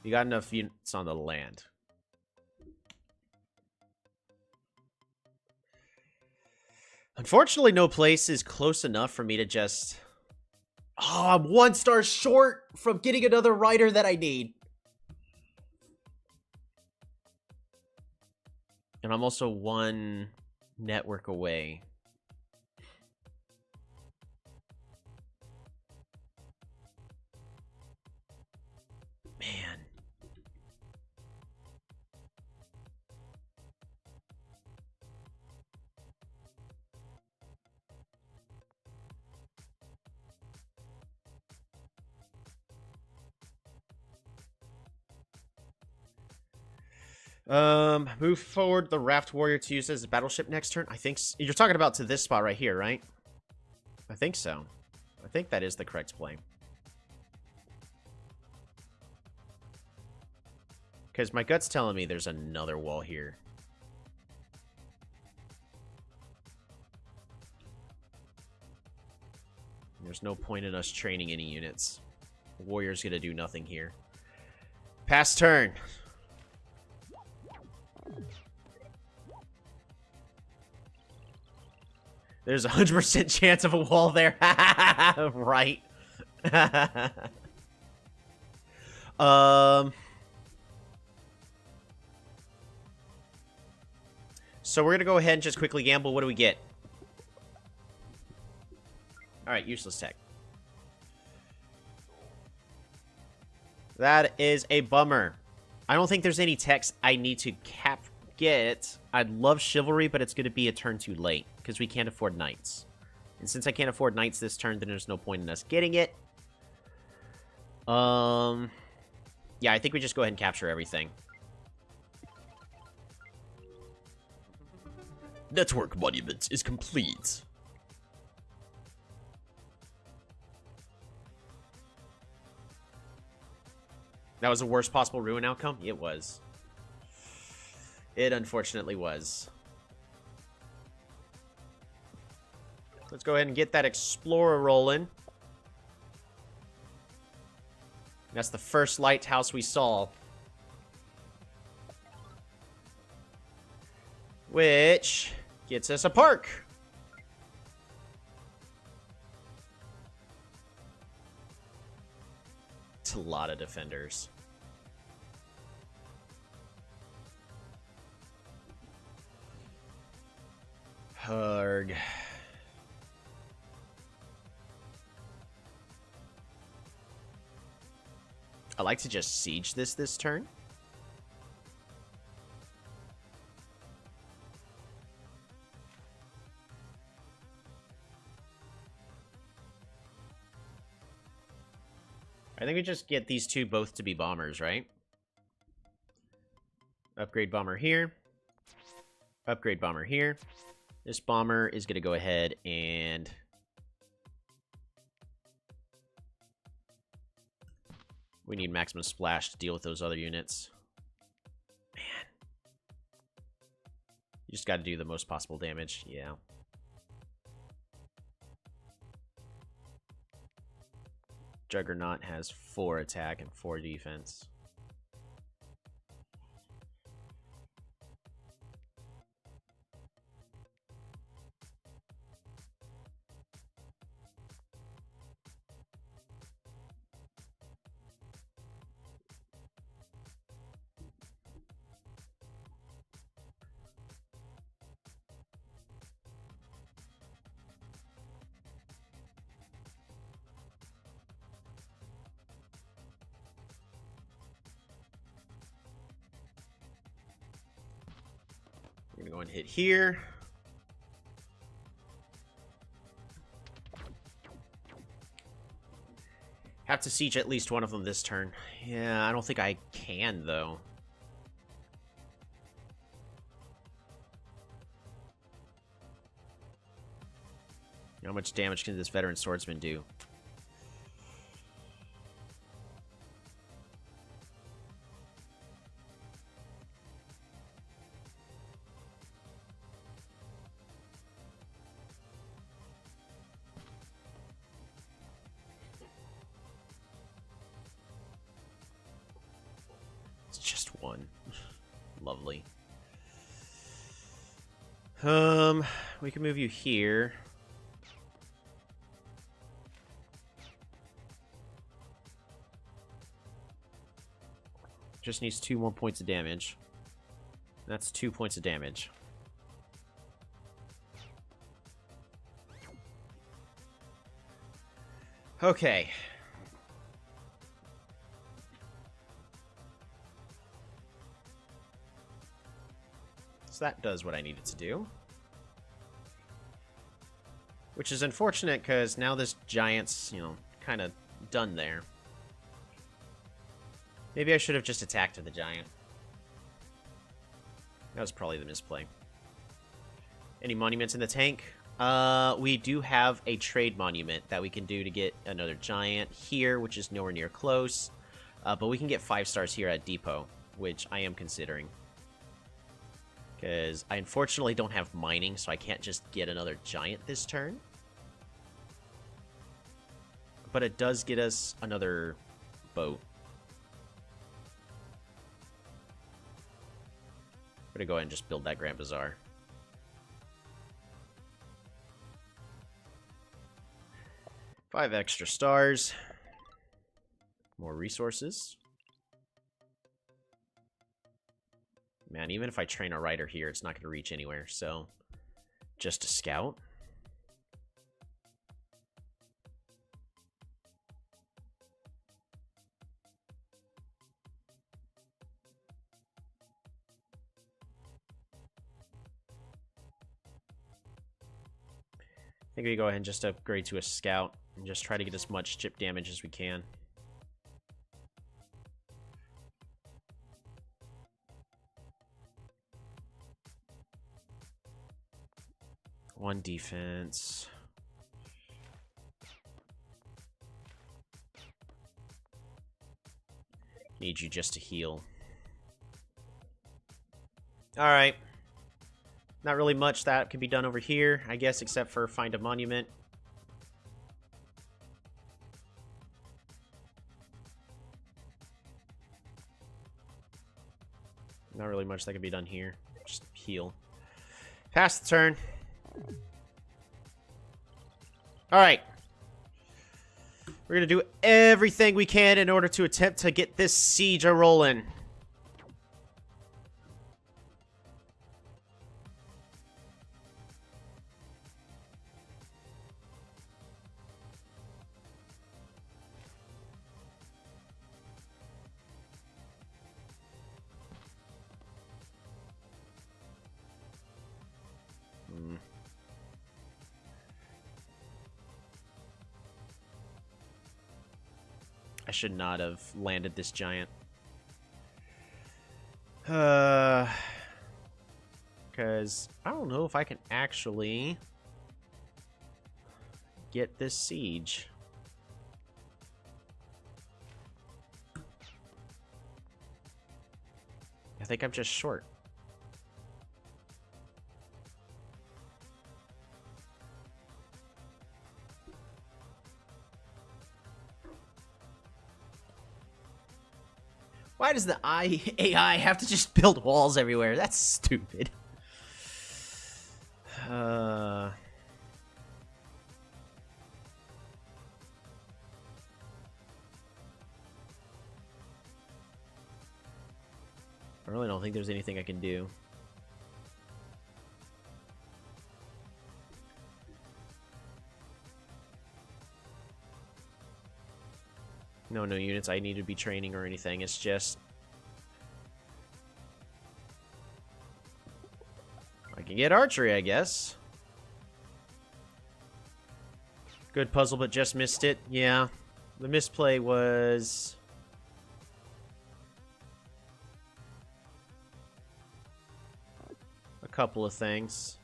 You got enough units on the land. Unfortunately, no place is close enough for me to just... Oh, I'm 1 star short from getting another rider that I need. And I'm also 1 network away. Man. Move forward the Raft Warrior to use as a battleship next turn. I think you're talking about to this spot right here, right? I think so. I think that is the correct play. Because my gut's telling me there's another wall here. There's no point in us training any units. The warrior's gonna do nothing here. Pass turn. There's a 100% chance of a wall there. Right. So we're gonna go ahead and just quickly gamble. What do we get? Alright, useless tech. That is a bummer. I don't think there's any techs I need to get. I'd love chivalry, but it's gonna be a turn too late, because we can't afford knights. And since I can't afford knights this turn, then there's no point in us getting it. Yeah, I think we just go ahead and capture everything. Network monument is complete. That was the worst possible ruin outcome? It was. It unfortunately was. Let's go ahead and get that Explorer rolling. That's the first lighthouse we saw. Which gets us a park. It's a lot of defenders. Hurg. I like to just siege this turn. I think we just get these two both to be bombers, right? Upgrade bomber here. Upgrade bomber here. This bomber is going to go ahead and... we need maximum splash to deal with those other units. Man. You just got to do the most possible damage. Yeah. Juggernaut has 4 attack and 4 defense. We're gonna go and hit here. Have to siege at least one of them this turn. Yeah, I don't think I can, though. How much damage can this veteran swordsman do? It's just one. Lovely. We can move you here. Just needs 2 more points of damage. That's 2 points of damage. Okay. So that does what I needed to do. Which is unfortunate, because now this giant's, you know, kind of done there. Maybe I should have just attacked the giant. That was probably the misplay. Any monuments in the tank? We do have a trade monument that we can do to get another giant here, which is nowhere near close. But we can get 5 stars here at Depot, which I am considering. Because I unfortunately don't have mining, so I can't just get another giant this turn. But it does get us another boat. I'm going to go ahead and just build that Grand Bazaar. Five extra stars. More resources. Man, even if I train a rider here, it's not going to reach anywhere, so just a scout. I think we go ahead and just upgrade to a scout and just try to get as much chip damage as we can. One defense. Need you just to heal. Alright. Not really much that can be done over here, I guess, except for find a monument. Not really much that can be done here. Just heal. Pass the turn. Alright. We're going to do everything we can in order to attempt to get this siege a-rolling. I should not have landed this giant. Because I don't know if I can actually get this siege. I think I'm just short. Why does the AI have to just build walls everywhere? That's stupid. I really don't think there's anything I can do. No units I need to be training or anything. It's just I can get archery, I guess. Good puzzle, but just missed it. Yeah. The misplay was a couple of things.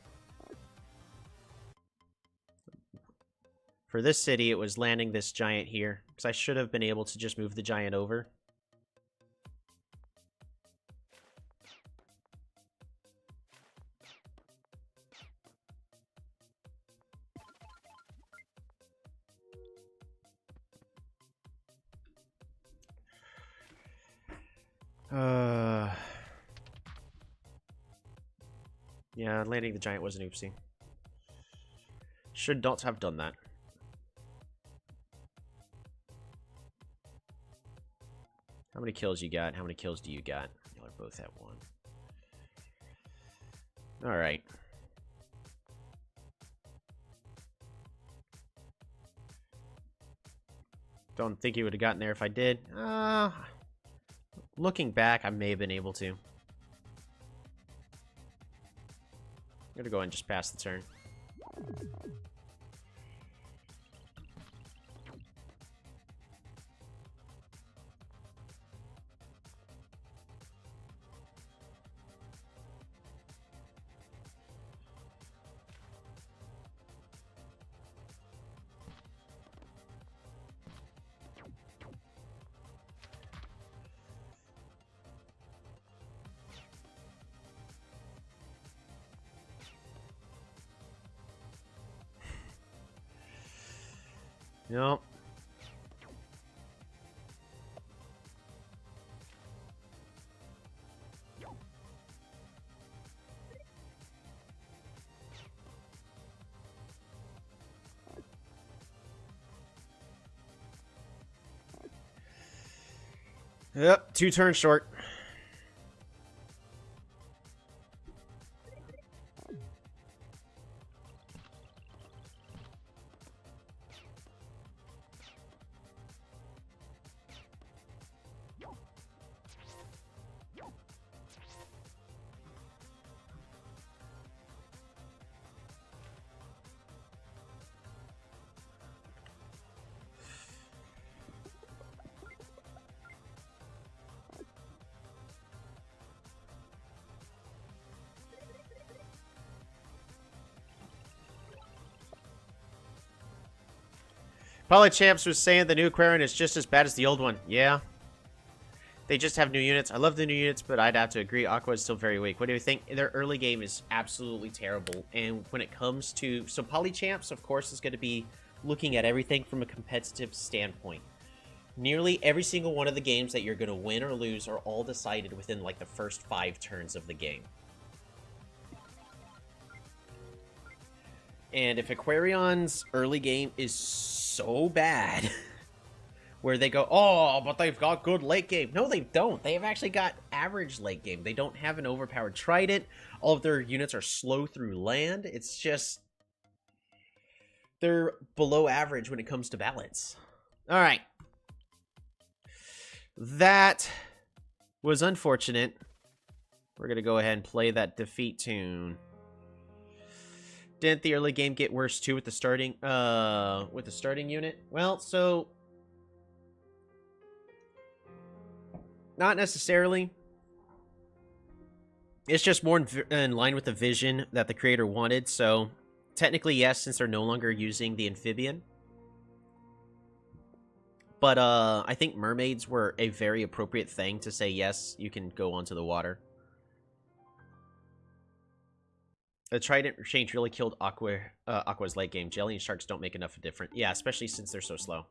For this city, it was landing this giant here, because I should have been able to just move the giant over. Yeah, landing the giant was an oopsie. Should not have done that. How many kills you got? How many kills do you got? Y'all are both at 1. Alright. Don't think you would have gotten there if I did. Looking back, I may have been able to. I'm gonna go ahead and just pass the turn. Nope. Yep, 2 turns short. Polychamps was saying the new Aquarian is just as bad as the old one. Yeah. They just have new units. I love the new units, but I'd have to agree. Aqua is still very weak. What do you think? Their early game is absolutely terrible. And when it comes to... So Polychamps, of course, is going to be looking at everything from a competitive standpoint. Nearly every single one of the games that you're going to win or lose are all decided within, like, the first 5 turns of the game. And if Aquarion's early game is so bad... where they go, oh, but they've got good late game. No, they don't. They have actually got average late game. They don't have an overpowered trident. All of their units are slow through land. It's just... they're below average when it comes to balance. All right. That was unfortunate. We're going to go ahead and play that defeat tune. Didn't the early game get worse too with the starting unit? Well, so... not necessarily. It's just more in line with the vision that the creator wanted. So, technically, yes, since they're no longer using the amphibian. But, I think mermaids were a very appropriate thing to say, yes, you can go onto the water. The trident change really killed Aqua's late game. Jelly and sharks don't make enough of a difference. Yeah, especially since they're so slow.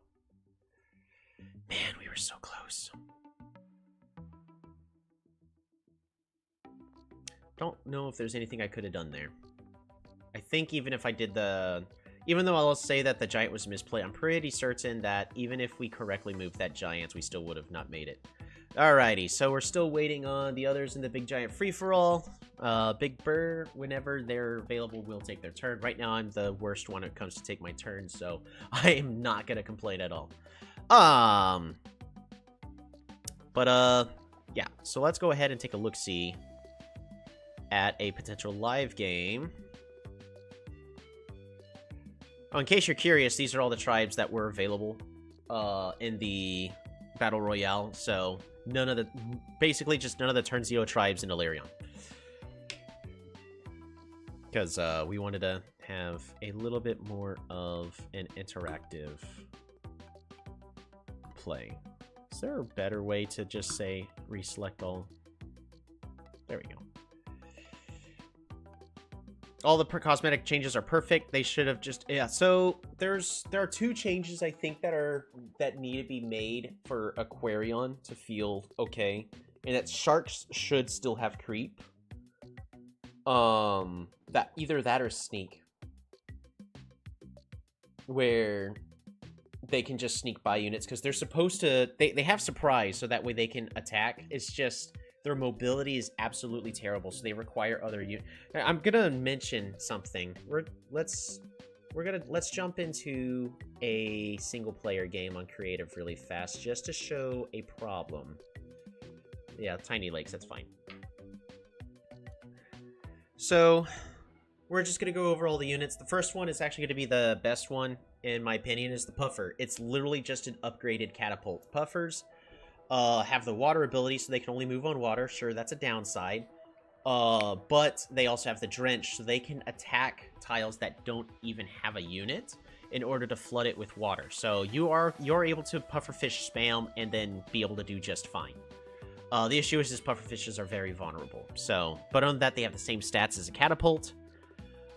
Man, we were so close. Don't know if there's anything I could have done there. I think even if I did the... even though I'll say that the giant was misplayed, I'm pretty certain that even if we correctly moved that giant, we still would have not made it. Alrighty, so we're still waiting on the others in the big giant free-for-all. Big Burr, whenever they're available, will take their turn. Right now, I'm the worst one when it comes to take my turn, so I am not going to complain at all. Yeah, so let's go ahead and take a look-see at a potential live game. Oh, in case you're curious, these are all the tribes that were available in the Battle Royale. So none of the, basically just none of the Turn 0 tribes in Illyrion. Because we wanted to have a little bit more of an interactive play. Is there a better way to just say reselect all? There we go. All the cosmetic changes are perfect. They should have just... yeah, so there are 2 changes I think that need to be made for Aquarion to feel okay. And that sharks should still have creep. That either that or sneak. Where they can just sneak by units because they're supposed to... They have surprise so that way they can attack. It's just... their mobility is absolutely terrible, so they require other units. I'm gonna mention something. Let's jump into a single player game on creative really fast, just to show a problem. Yeah, tiny lakes, that's fine. So we're just gonna go over all the units. The first one is actually gonna be the best one, in my opinion, is the Puffer. It's literally just an upgraded catapult. Puffers have the water ability, so they can only move on water. Sure, that's a downside. But they also have the drench, so they can attack tiles that don't even have a unit in order to flood it with water. So you're able to pufferfish spam and then be able to do just fine. The issue is just pufferfishes are very vulnerable. So, but on that, they have the same stats as a catapult.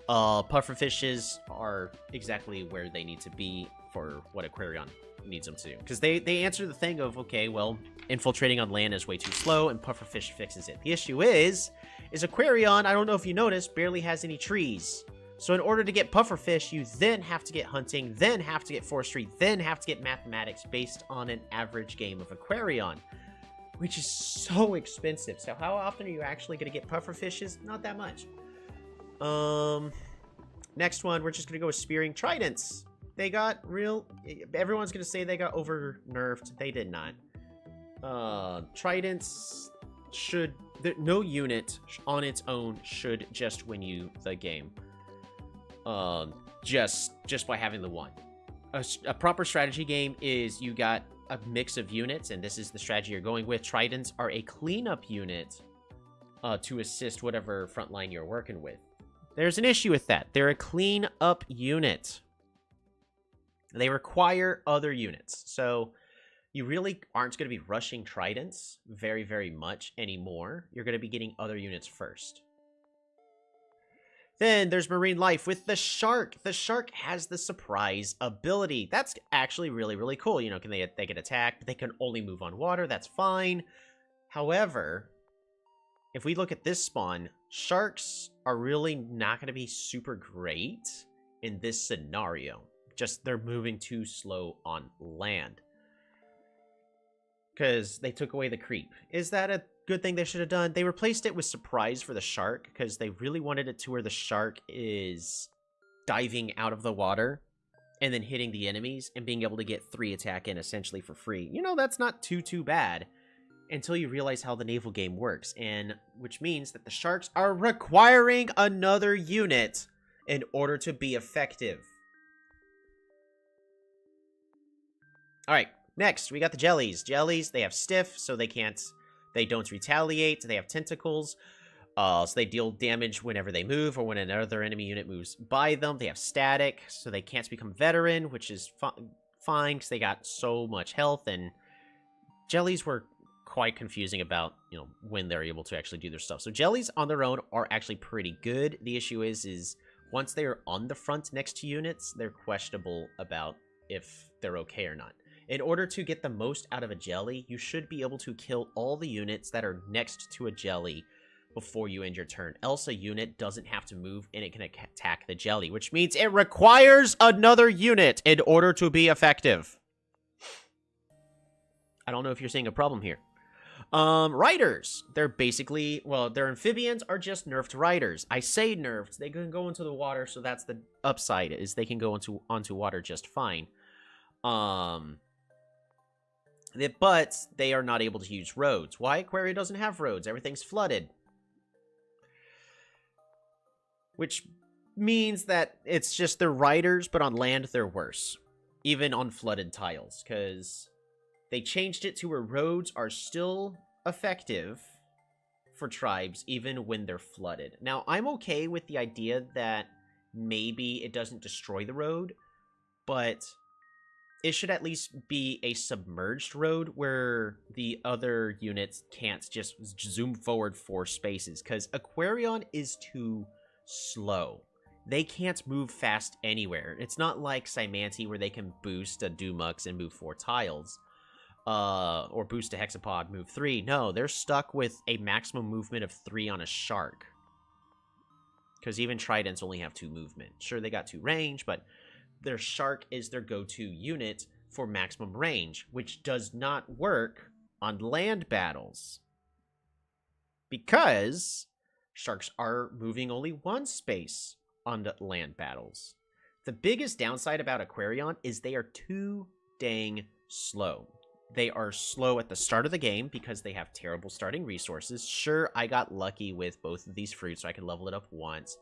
Pufferfishes are exactly where they need to be for what Aquarion needs them to do, because they answer the thing of, okay, well, infiltrating on land is way too slow and pufferfish fixes it. The issue is Aquarion, I don't know if you noticed, barely has any trees. So in order to get pufferfish, you then have to get hunting, then have to get forestry, then have to get mathematics based on an average game of Aquarion, which is so expensive. So how often are you actually going to get pufferfishes? Not that much. Next one, we're just going to go with spearing tridents. They got real... everyone's going to say they got over-nerfed. They did not. Tridents should... no unit on its own should just win you the game. Just by having the one. A proper strategy game is you got a mix of units, and this is the strategy you're going with. Tridents are a cleanup unit to assist whatever front line you're working with. There's an issue with that. They're a clean-up unit. They require other units. So you really aren't going to be rushing tridents very, very much anymore. You're going to be getting other units first. Then there's marine life with the shark. The shark has the surprise ability. That's actually really, really cool. You know, they can attack, but they can only move on water. That's fine. However, if we look at this spawn, sharks are really not going to be super great in this scenario. Just they're moving too slow on land. Because they took away the creep. Is that a good thing they should have done? They replaced it with surprise for the shark because they really wanted it to where the shark is diving out of the water and then hitting the enemies and being able to get 3 attack in essentially for free. You know, that's not too bad until you realize how the naval game works, and which means that the sharks are requiring another unit in order to be effective. All right. Next, we got the jellies. Jellies, they have stiff, so they don't retaliate. They have tentacles, so they deal damage whenever they move or when another enemy unit moves by them. They have static, so they can't become veteran, which is fine because they got so much health. And jellies were quite confusing about, you know, when they're able to actually do their stuff. So jellies on their own are actually pretty good. The issue is once they are on the front next to units, they're questionable about if they're okay or not. In order to get the most out of a jelly, you should be able to kill all the units that are next to a jelly before you end your turn. Else a unit doesn't have to move and it can attack the jelly, which means it requires another unit in order to be effective. I don't know if you're seeing a problem here. Riders. They're basically, well, their amphibians are just nerfed riders. I say nerfed. They can go into the water, so that's the upside, is they can go onto water just fine. But they are not able to use roads. Why? Aquaria doesn't have roads. Everything's flooded. Which means that it's just they're riders, but on land they're worse. Even on flooded tiles. Because they changed it to where roads are still effective for tribes, even when they're flooded. Now, I'm okay with the idea that maybe it doesn't destroy the road, but it should at least be a submerged road where the other units can't just zoom forward 4 spaces, because Aquarion is too slow. They can't move fast anywhere. It's not like Cymanti where they can boost a Dumux and move 4 tiles. Or boost a Hexapod, move 3. No, they're stuck with a maximum movement of 3 on a shark. Because even Tridents only have 2 movement. Sure, they got 2 range, but their shark is their go-to unit for maximum range, which does not work on land battles. Because sharks are moving only 1 space on the land battles. The biggest downside about Aquarion is they are too dang slow. They are slow at the start of the game because they have terrible starting resources. Sure, I got lucky with both of these fruits, so I can level it up once.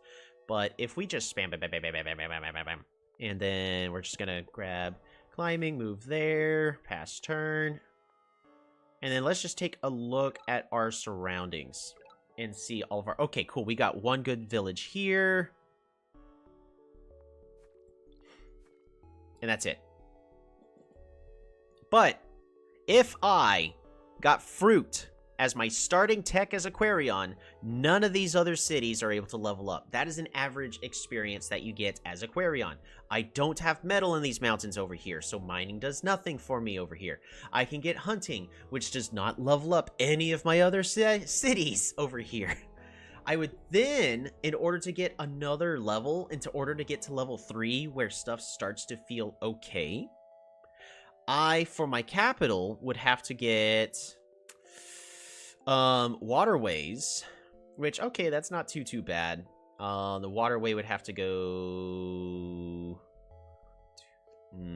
But if we just spam bam, bam, bam, bam, bam, bam, bam, bam, bam, bam, and then we're just gonna grab climbing, move there, pass turn. And then let's just take a look at our surroundings and see all of our... Okay, cool. We got 1 good village here. And that's it. But if I got fruit as my starting tech as Aquarion, none of these other cities are able to level up. That is an average experience that you get as Aquarion. I don't have metal in these mountains over here, so mining does nothing for me over here. I can get hunting, which does not level up any of my other cities over here. I would then, in order to get another level, in order to get to level 3 where stuff starts to feel okay, for my capital, would have to get waterways, which, okay, that's not too bad. The waterway would have to go...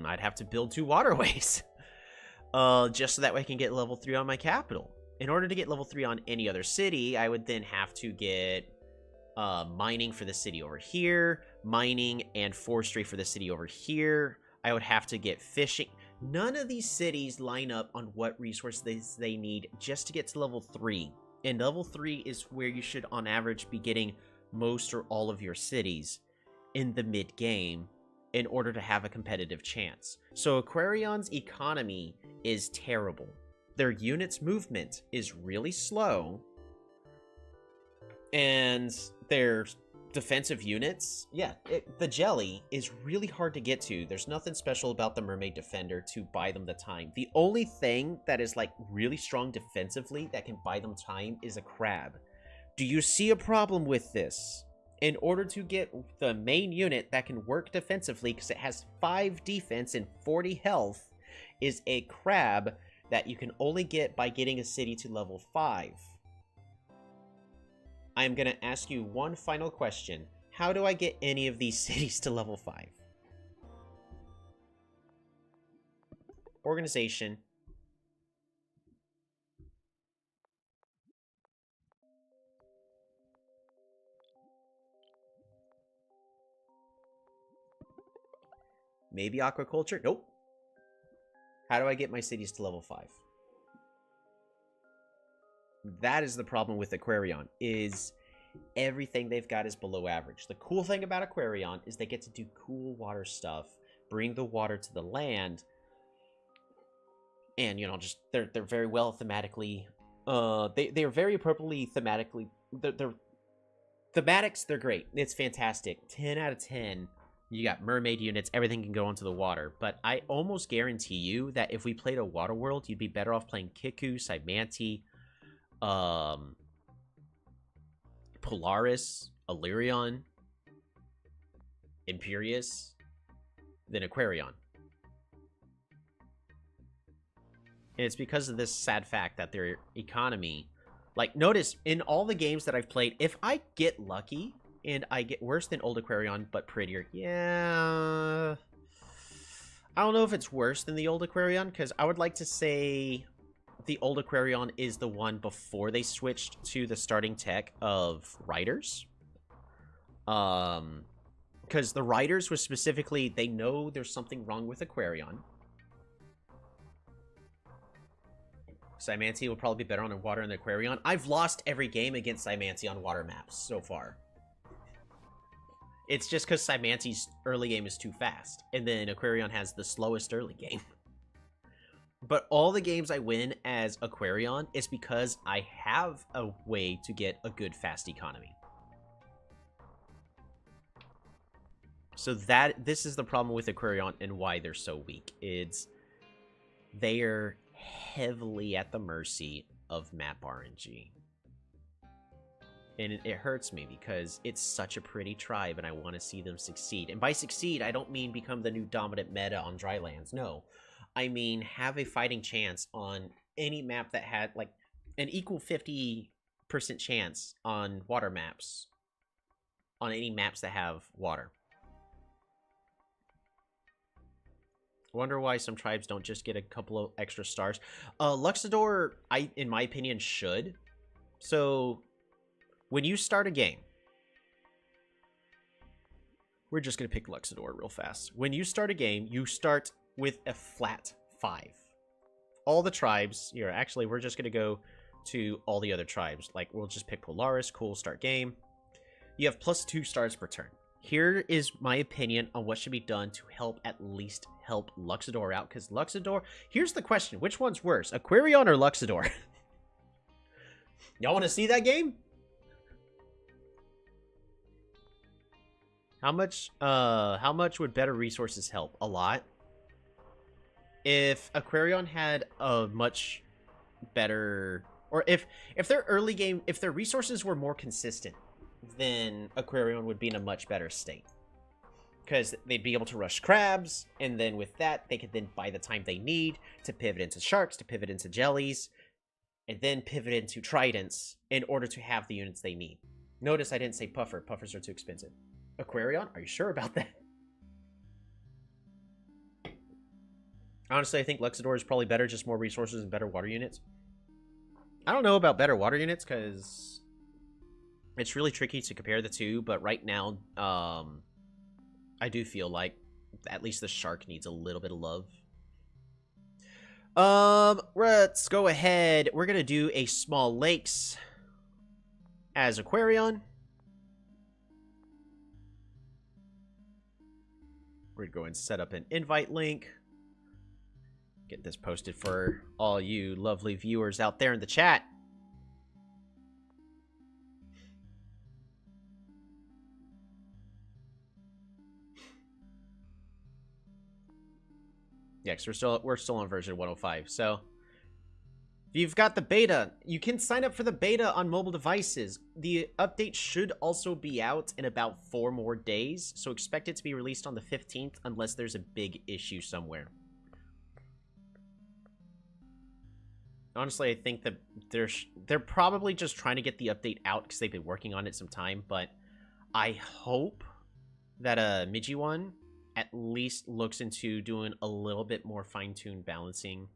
I'd have to build 2 waterways. Just so that way I can get level 3 on my capital. In order to get level 3 on any other city, I would then have to get mining for the city over here, mining and forestry for the city over here. I would have to get fishing. None of these cities line up on what resources they need just to get to level 3. And level 3 is where you should, on average, be getting most or all of your cities in the mid-game in order to have a competitive chance. So Aquarion's economy is terrible. Their unit's movement is really slow. And their defensive units, yeah, the jelly is really hard to get to. There's nothing special about the Mermaid Defender to buy them the time. The only thing that is like really strong defensively that can buy them time is a crab. Do you see a problem with this? In order to get the main unit that can work defensively, because it has 5 defense and 40 health, is a crab that you can only get by getting a city to level 5. I'm going to ask you one final question. How do I get any of these cities to level 5? Organization. Maybe aquaculture? Nope. How do I get my cities to level 5? That is the problem with Aquarion, is everything they've got is below average. The cool thing about Aquarion is they get to do cool water stuff, bring the water to the land, and, you know, just, they're very well thematically, they're very appropriately thematically, they're thematics, they're great. It's fantastic. 10 out of 10. You got mermaid units, everything can go into the water. But I almost guarantee you that if we played a water world, you'd be better off playing Kiku, Cymanti, Polaris, Illyrion, Imperius, than Aquarion. And it's because of this sad fact that their economy... Like, notice, in all the games that I've played, if I get lucky and I get worse than old Aquarion, but prettier, yeah... I don't know if it's worse than the old Aquarion, because I would like to say the old Aquarion is the one before they switched to the starting tech of Riders. Because the Riders was specifically, they know there's something wrong with Aquarion. Cymanti will probably be better on water than Aquarion. I've lost every game against Cymanti on water maps so far. It's just because Cymanti's early game is too fast. And then Aquarion has the slowest early game. But all the games I win as Aquarion is because I have a way to get a good fast economy. So this is the problem with Aquarion and why they're so weak. It's they're heavily at the mercy of map RNG. And it hurts me because it's such a pretty tribe and I want to see them succeed. And by succeed, I don't mean become the new dominant meta on Drylands. No. I mean have a fighting chance on any map that had like an equal 50% chance on water maps. On any maps that have water. I wonder why some tribes don't just get a couple of extra stars. Luxador, in my opinion, should. So, when you start a game, we're just going to pick Luxador real fast. When you start a game, you start with a flat 5. All the tribes, here, actually, we're just going to go to all the other tribes. Like, we'll just pick Polaris, cool, start game. You have plus 2 stars per turn. Here is my opinion on what should be done to help at least help Luxador out. Because Luxador... Here's the question. Which one's worse? Aquarion or Luxador? Y'all want to see that game? How much would better resources help? A lot. If Aquarion had a much better... Or if their early game... If their resources were more consistent, then Aquarion would be in a much better state. Because they'd be able to rush crabs, and then with that, they could then buy the time they need to pivot into sharks, to pivot into jellies, and then pivot into tridents in order to have the units they need. Notice I didn't say puffer. Puffers are too expensive. Aquarion? Are you sure about that? Honestly, I think Luxador is probably better, just more resources and better water units. I don't know about better water units, because it's really tricky to compare the two, but right now, I do feel like at least the shark needs a little bit of love. Let's go ahead. We're gonna do a small lakes as Aquarion. We're going to go and set up an invite link. Get this posted for all you lovely viewers out there in the chat. Yeah, because we're still on version 105. So if you've got the beta, you can sign up for the beta on mobile devices. The update should also be out in about 4 more days, so expect it to be released on the 15th unless there's a big issue somewhere. Honestly, I think that they're probably just trying to get the update out because they've been working on it some time, but I hope that Mijiwan at least looks into doing a little bit more fine-tuned balancing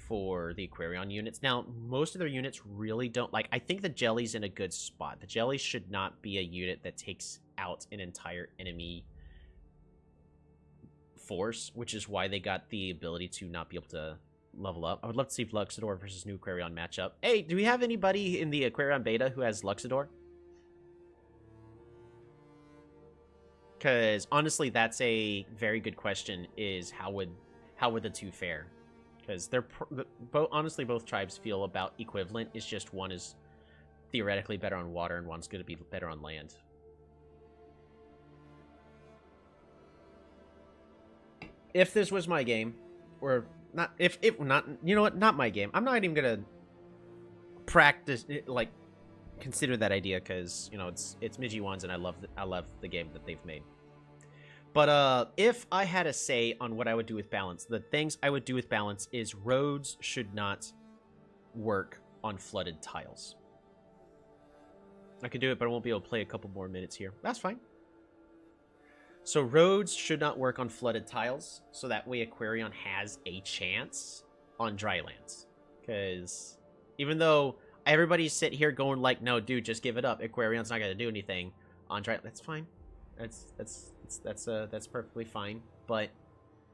for the Aquarion units. Now, most of their units really don't like... I think the Jelly's in a good spot. The Jelly should not be a unit that takes out an entire enemy force, which is why they got the ability to not be able to level up. I would love to see Luxador versus new Aquarion matchup. Hey, do we have anybody in the Aquarion beta who has Luxador? Because honestly, that's a very good question, is how would the two fare? Because they're honestly, both tribes feel about equivalent. It's just one is theoretically better on water and one's going to be better on land. If this was my game, or not, if not, you know what, not my game. I'm not even going to practice, like, consider that idea because, you know, it's Mijiwan's and I love the game that they've made. But if I had a say on what I would do with balance, the things I would do with balance is roads should not work on flooded tiles. I could do it, but I won't be able to play a couple more minutes here. That's fine. So roads should not work on flooded tiles, so that way Aquarion has a chance on dry lands. Because even though everybody's sit here going like, no, dude, just give it up. Aquarion's not going to do anything on dry. That's fine. That's perfectly fine. But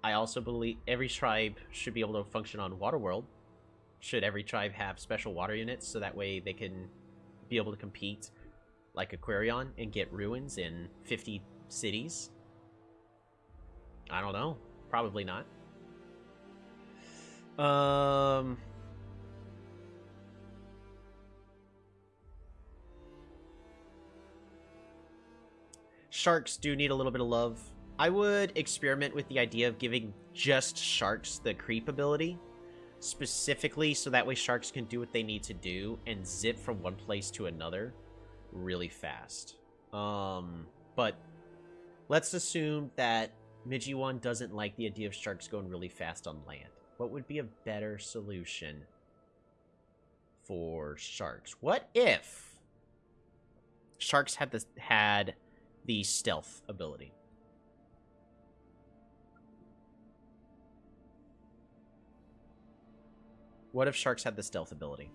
I also believe every tribe should be able to function on Waterworld. Should every tribe have special water units so that way they can be able to compete like Aquarion and get ruins in 50 cities? I don't know. Probably not. Sharks do need a little bit of love. I would experiment with the idea of giving just sharks the creep ability, specifically so that way sharks can do what they need to do and zip from one place to another really fast. But let's assume that Mijiwan doesn't like the idea of sharks going really fast on land. What would be a better solution for sharks? What if sharks had the stealth ability? What if sharks had the stealth ability?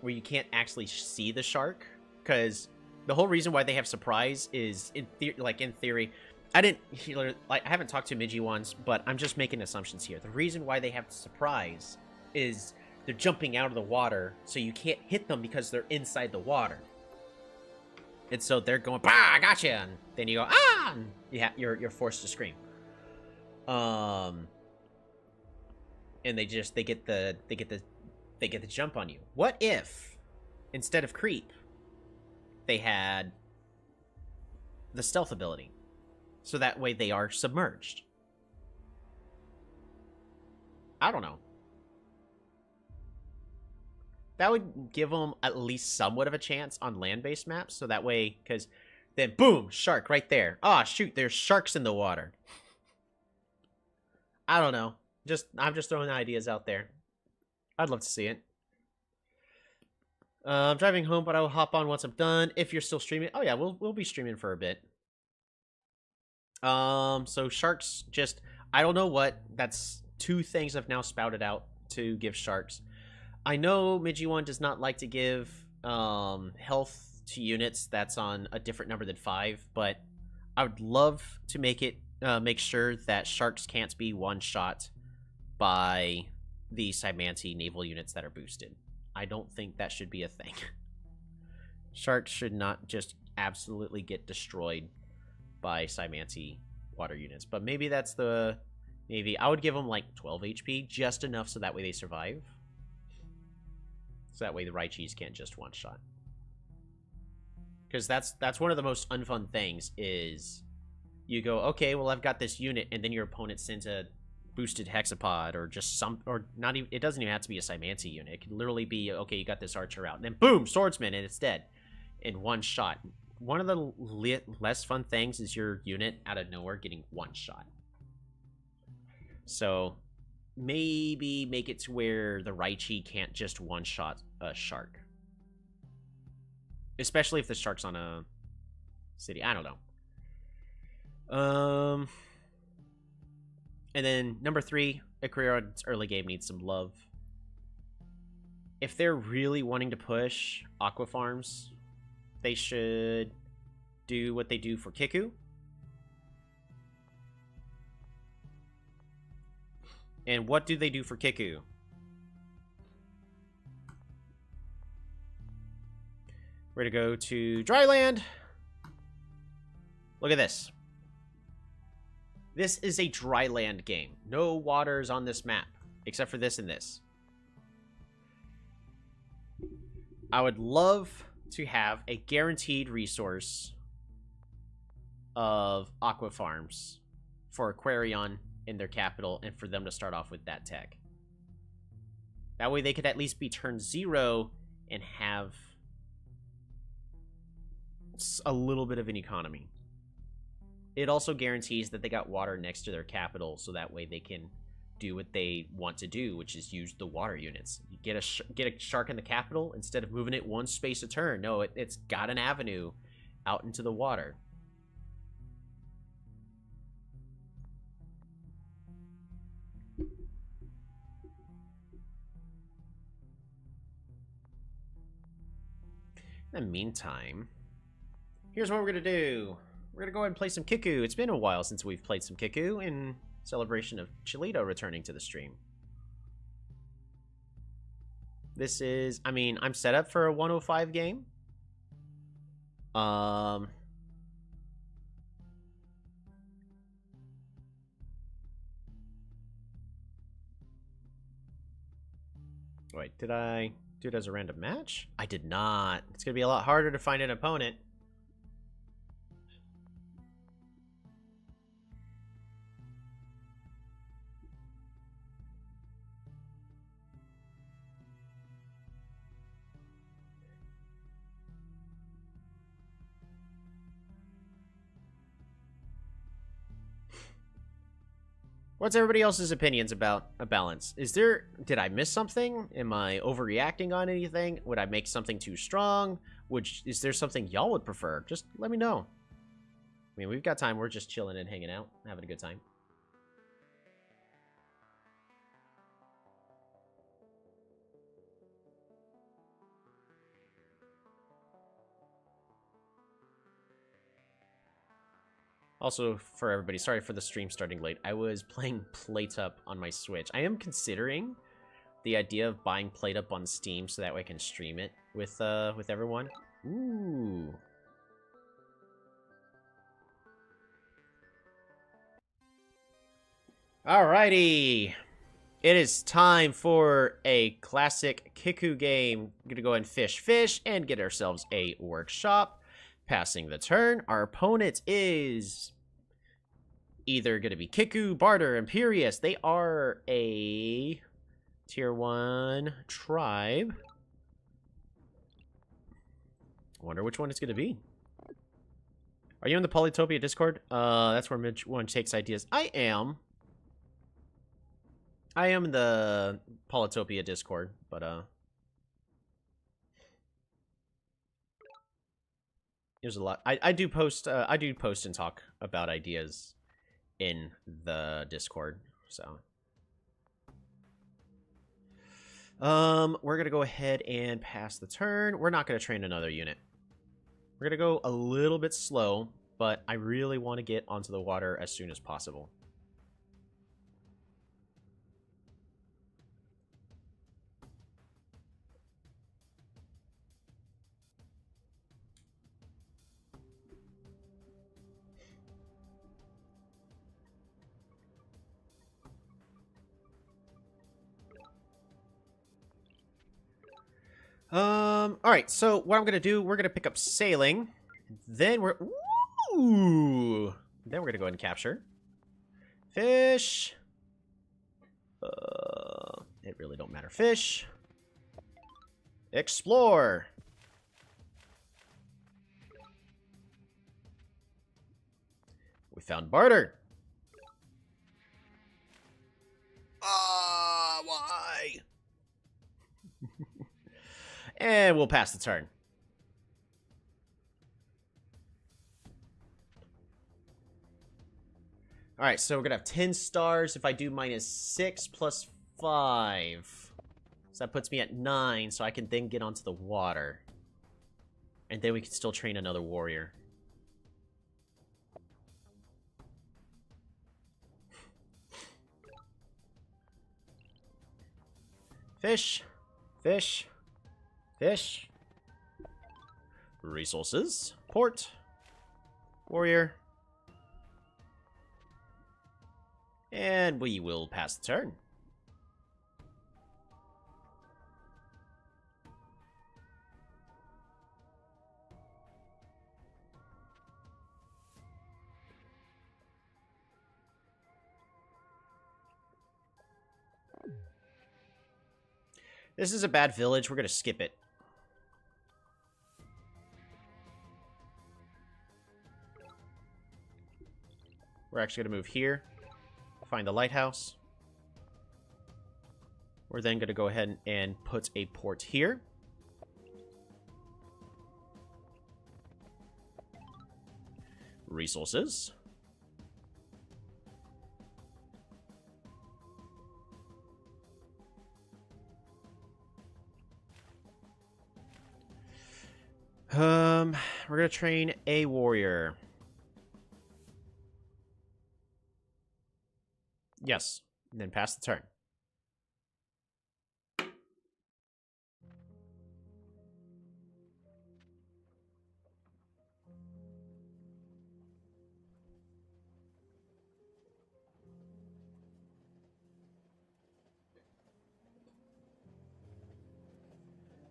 Where you can't actually see the shark, because the whole reason why they have surprise is in theory, I haven't talked to Mijiwans, but I'm just making assumptions here. The reason why they have surprise is they're jumping out of the water, so you can't hit them because they're inside the water. And so they're going, bah, I gotcha, and then you go, ah, and you're forced to scream. And they get the jump on you. What if instead of creep they had the stealth ability, so that way they are submerged? I don't know. That would give them at least somewhat of a chance on land-based maps, so that way, because then boom, shark right there. Ah, shoot, there's sharks in the water. I don't know. I'm just throwing ideas out there. I'd love to see it. I'm driving home, but I will hop on once I'm done. If you're still streaming, oh yeah, we'll be streaming for a bit. So sharks, just I don't know what. That's 2 things I've now spouted out to give sharks. I know Mijiwan does not like to give health to units that's on a different number than 5, but I would love to make sure that sharks can't be one-shot by the Cymanti naval units that are boosted. I don't think that should be a thing. Sharks should not just absolutely get destroyed by Cymanti water units. But maybe that's the Navy. I would give them like 12 HP, just enough so that way they survive. So that way the Raichis can't just one-shot. Because that's one of the most unfun things is you go, okay, well, I've got this unit, and then your opponent sends a boosted hexapod or just some, or not even, it doesn't even have to be a Cymanti unit. It could literally be, okay, you got this archer out, and then boom, swordsman, and it's dead in one shot. One of the less fun things is your unit out of nowhere getting one shot. So maybe make it to where the Raichi can't just one shot a shark. Especially if the shark's on a city. I don't know. And then number 3, Aquariod's early game needs some love. If they're really wanting to push aqua farms, they should do what they do for Kiku. And what do they do for Kiku? We're going to go to Dryland. Look at this. This is a Dryland game. No waters on this map, except for this and this. I would love to have a guaranteed resource of aqua farms for Aquarion in their capital and for them to start off with that tech. That way they could at least be turn 0 and have a little bit of an economy. It also guarantees that they got water next to their capital, so that way they can do what they want to do, which is use the water units. You get a shark in the capital, instead of moving it one space a turn, no, it's got an avenue out into the water. In the meantime, here's what we're going to do. We're going to go ahead and play some Kiku. It's been a while since we've played some Kiku in celebration of Chilito returning to the stream. This is, I mean, I'm set up for a 105 game. Wait, did I do it as a random match? I did not. It's going to be a lot harder to find an opponent. What's everybody else's opinions about a balance? Did I miss something? Am I overreacting on anything? Would I make something too strong? Is there something y'all would prefer? Just let me know. I mean, we've got time. We're just chilling and hanging out, having a good time. Also, for everybody, sorry for the stream starting late. I was playing PlayTop on my Switch. I am considering the idea of buying PlayTop on Steam so that way I can stream it with everyone. Ooh. Alrighty. It is time for a classic Kiku game. We're gonna go ahead and fish and get ourselves a workshop. Passing the turn, our opponent is either going to be Kiku, Barter, Imperius. They are a tier 1 tribe. I wonder which one it's going to be. Are you in the Polytopia Discord? That's where Mitch one takes ideas. I am in the Polytopia Discord, but there's a lot. I do post and talk about ideas in the Discord, so we're gonna go ahead and pass the turn. We're not gonna train another unit. We're gonna go a little bit slow, but I really want to get onto the water as soon as possible. Alright, so what I'm gonna do, we're gonna pick up sailing. Then we're... Ooh! Then we're gonna go ahead and capture. Fish! It really don't matter. Fish! Explore! We found barter! Why? And we'll pass the turn. Alright, so we're gonna have 10 stars if I do -6 plus 5. So that puts me at 9, so I can then get onto the water. And then we can still train another warrior. Fish. Fish. Fish. Resources. Port. Warrior. And we will pass the turn. This is a bad village. We're going to skip it. We're actually going to move here. Find the lighthouse. We're then going to go ahead and put a port here. Resources. We're going to train a warrior. Yes, and then pass the turn.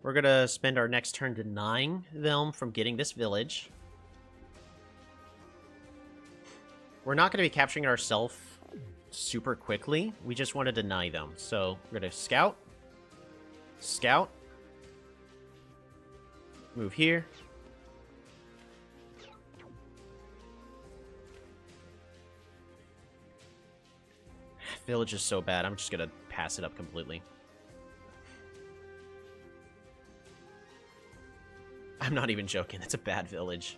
We're going to spend our next turn denying them from getting this village. We're not going to be capturing it ourselves super quickly. We just want to deny them. So we're going to scout. Scout. Move here. Village is so bad. I'm just going to pass it up completely. I'm not even joking. It's a bad village.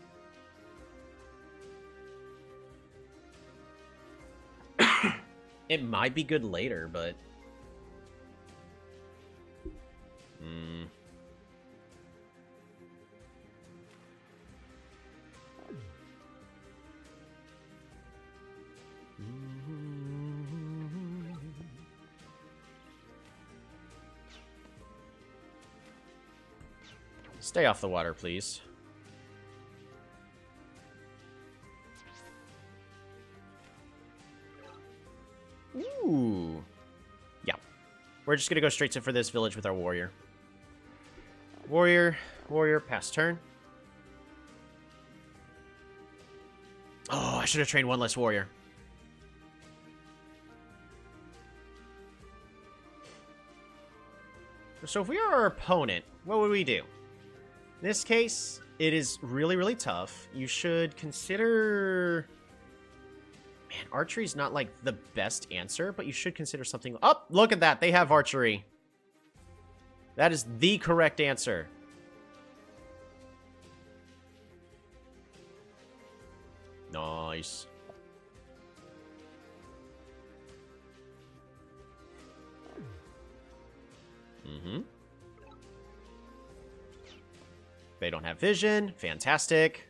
It might be good later, but... Stay off the water, please. Ooh. Yeah. We're just gonna go straight for this village with our warrior. Warrior, pass turn. Oh, I should have trained one less warrior. So if we are our opponent, what would we do? In this case, it is really, really tough. You should consider... Man, archery is not, like, the best answer, but you should consider something... Oh, look at that! They have archery. That is the correct answer. Nice. They don't have vision. Fantastic.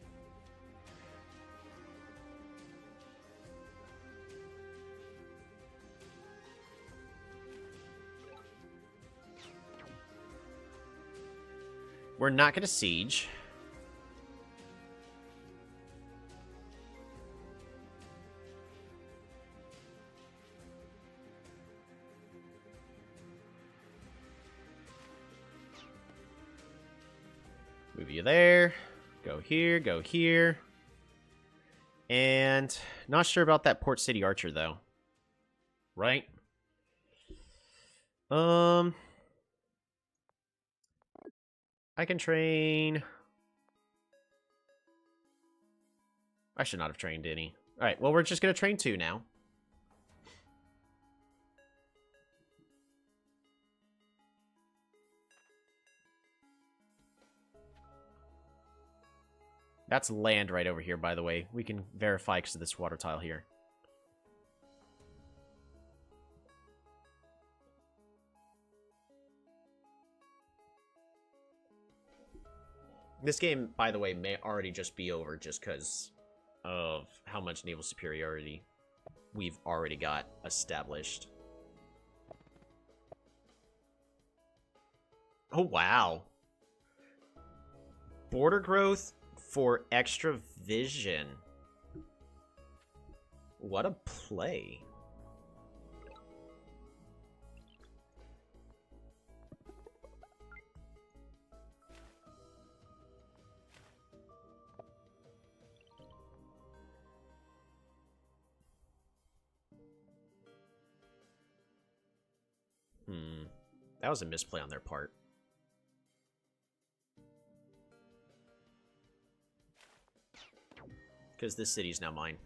We're not going to siege. Move you there. Go here, go here. And not sure about that Port City Archer, though. Right? I can train... I should not have trained any. Alright, well, we're just going to train 2 now. That's land right over here, by the way. We can verify because of this water tile here. This game, by the way, may already just be over just because of how much naval superiority we've already got established. Oh, wow. Border growth for extra vision. What a play. That was a misplay on their part. Because this city's now mine.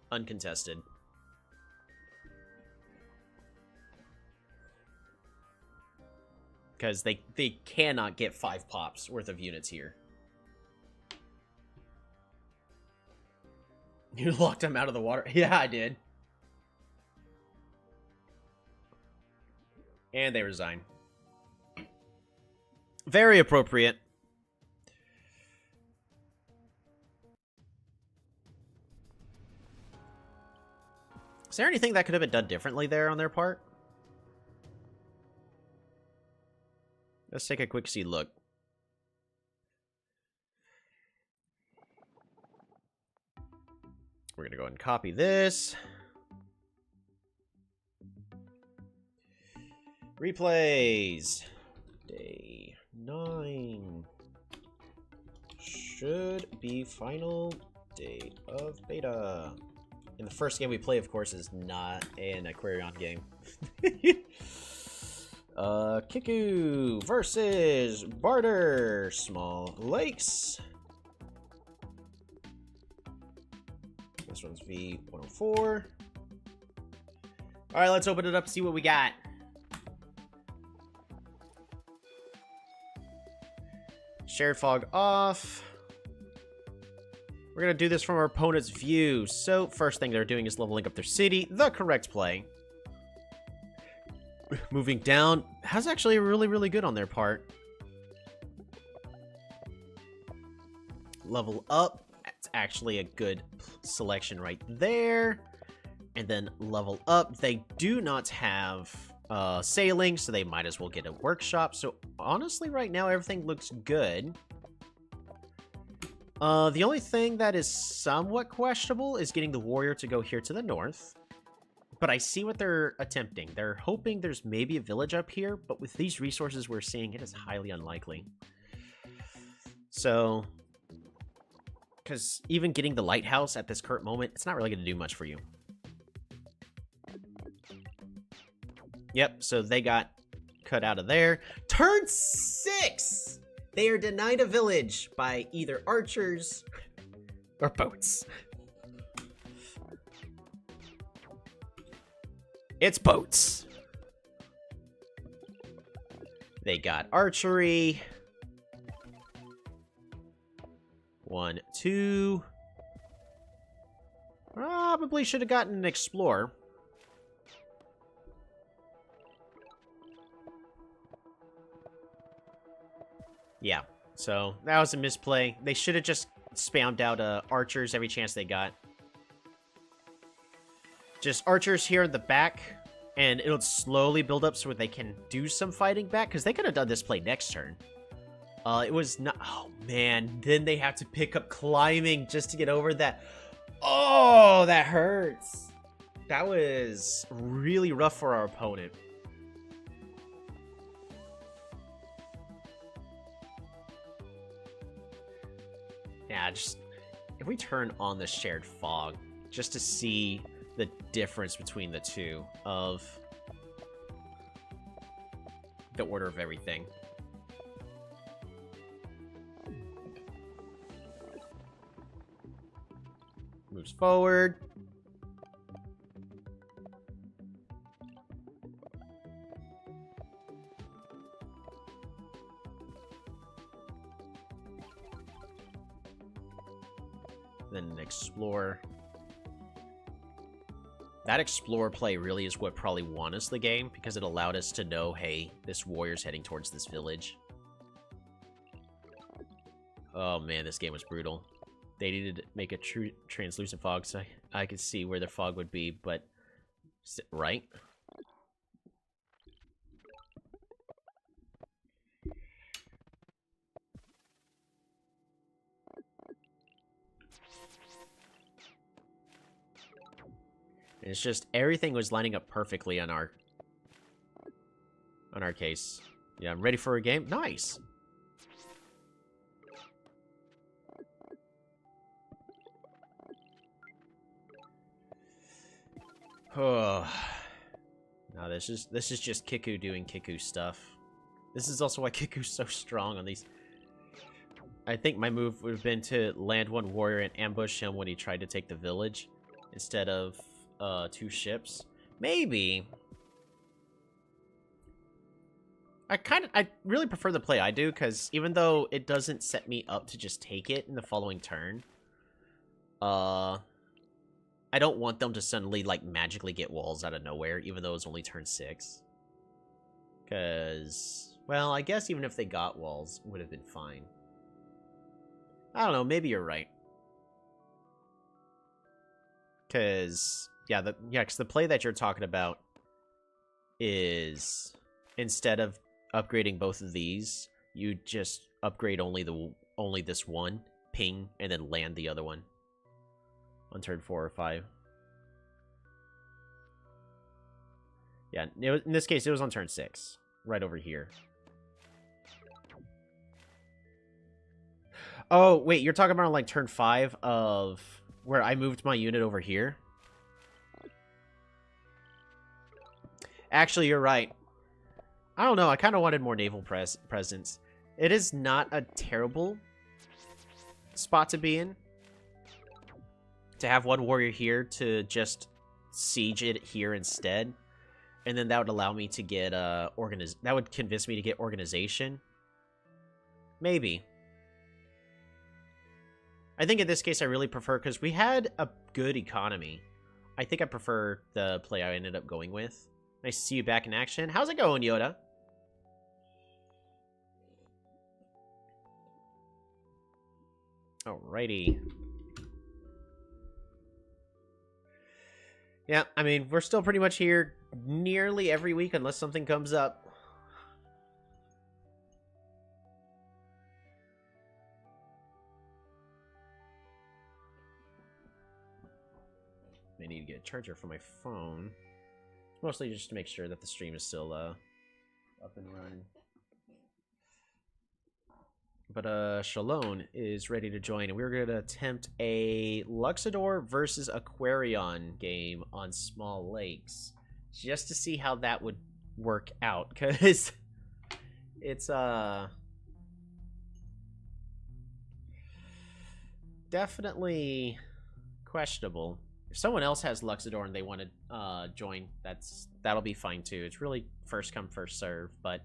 Uncontested. Because they cannot get 5 pops worth of units here. You locked them out of the water? Yeah, I did. And they resign. Very appropriate. Is there anything that could have been done differently there on their part? Let's take a quick see look. We're going to go ahead and copy this. Replays. Day 9. Should be final date of beta. And the first game we play, of course, is not an Aquarion game. Kiku versus Barter. Small Lakes. This one's V104. Alright, let's open it up, see what we got. Shared fog off. We're going to do this from our opponent's view. So, first thing they're doing is leveling up their city. The correct play. Moving down. That's actually really, really good on their part. Level up. That's actually a good selection right there. And then level up. They do not have sailing, so they might as well get a workshop. So, honestly, right now, everything looks good. The only thing that is somewhat questionable is getting the warrior to go here to the north. But I see what they're attempting. They're hoping there's maybe a village up here, but with these resources we're seeing, it is highly unlikely. So, because even getting the lighthouse at this current moment, it's not really going to do much for you. Yep, so they got cut out of there. Turn 6! They are denied a village by either archers or boats. It's boats. They got archery. 1, 2. Probably should have gotten an explorer. Yeah, so that was a misplay. They should have just spammed out archers every chance they got. Just archers here in the back, and it'll slowly build up so they can do some fighting back, because they could have done this play next turn. It was not... Oh, man. Then they have to pick up climbing just to get over that. Oh, that hurts. That was really rough for our opponent. Yeah, just if we turn on the shared fog, just to see the difference between the two of the order of everything. Moves forward. Then explore. That explore play really is what probably won us the game, because it allowed us to know, hey, this warrior's heading towards this village. Oh man, this game was brutal. They needed to make a true translucent fog so I could see where the fog would be, but... Right? It's just everything was lining up perfectly on our case. Yeah, I'm ready for a game. Nice. Oh. No, this is just Kiku doing Kiku stuff. This is also why Kiku's so strong on these. I think my move would have been to land one warrior and ambush him when he tried to take the village instead of 2 ships. Maybe. I really prefer the play I do, because even though it doesn't set me up to just take it in the following turn, I don't want them to suddenly, like, magically get walls out of nowhere, even though it's only turn 6. Because, well, I guess even if they got walls, it would have been fine. I don't know, maybe you're right. Because... Yeah, because the play that you're talking about is, instead of upgrading both of these, you just upgrade only this one, ping, and then land the other one on turn 4 or 5. Yeah, in this case, it was on turn 6, right over here. Oh, wait, you're talking about like turn 5 of where I moved my unit over here? Actually, you're right. I don't know. I kind of wanted more naval presence. It is not a terrible spot to be in. To have one warrior here to just siege it here instead. And then that would allow me to get that would convince me to get organization. Maybe. I think in this case I really prefer, because we had a good economy. I think I prefer the play I ended up going with. Nice to see you back in action. How's it going, Yoda? Alrighty. Yeah, I mean, we're still pretty much here nearly every week unless something comes up. I need to get a charger for my phone. Mostly just to make sure that the stream is still up and running. But Shalone is ready to join, and we're going to attempt a Luxador versus Aquarion game on small lakes, just to see how that would work out, because it's definitely questionable. If someone else has Luxador and they want to join, that'll be fine too. It's really first come, first serve, but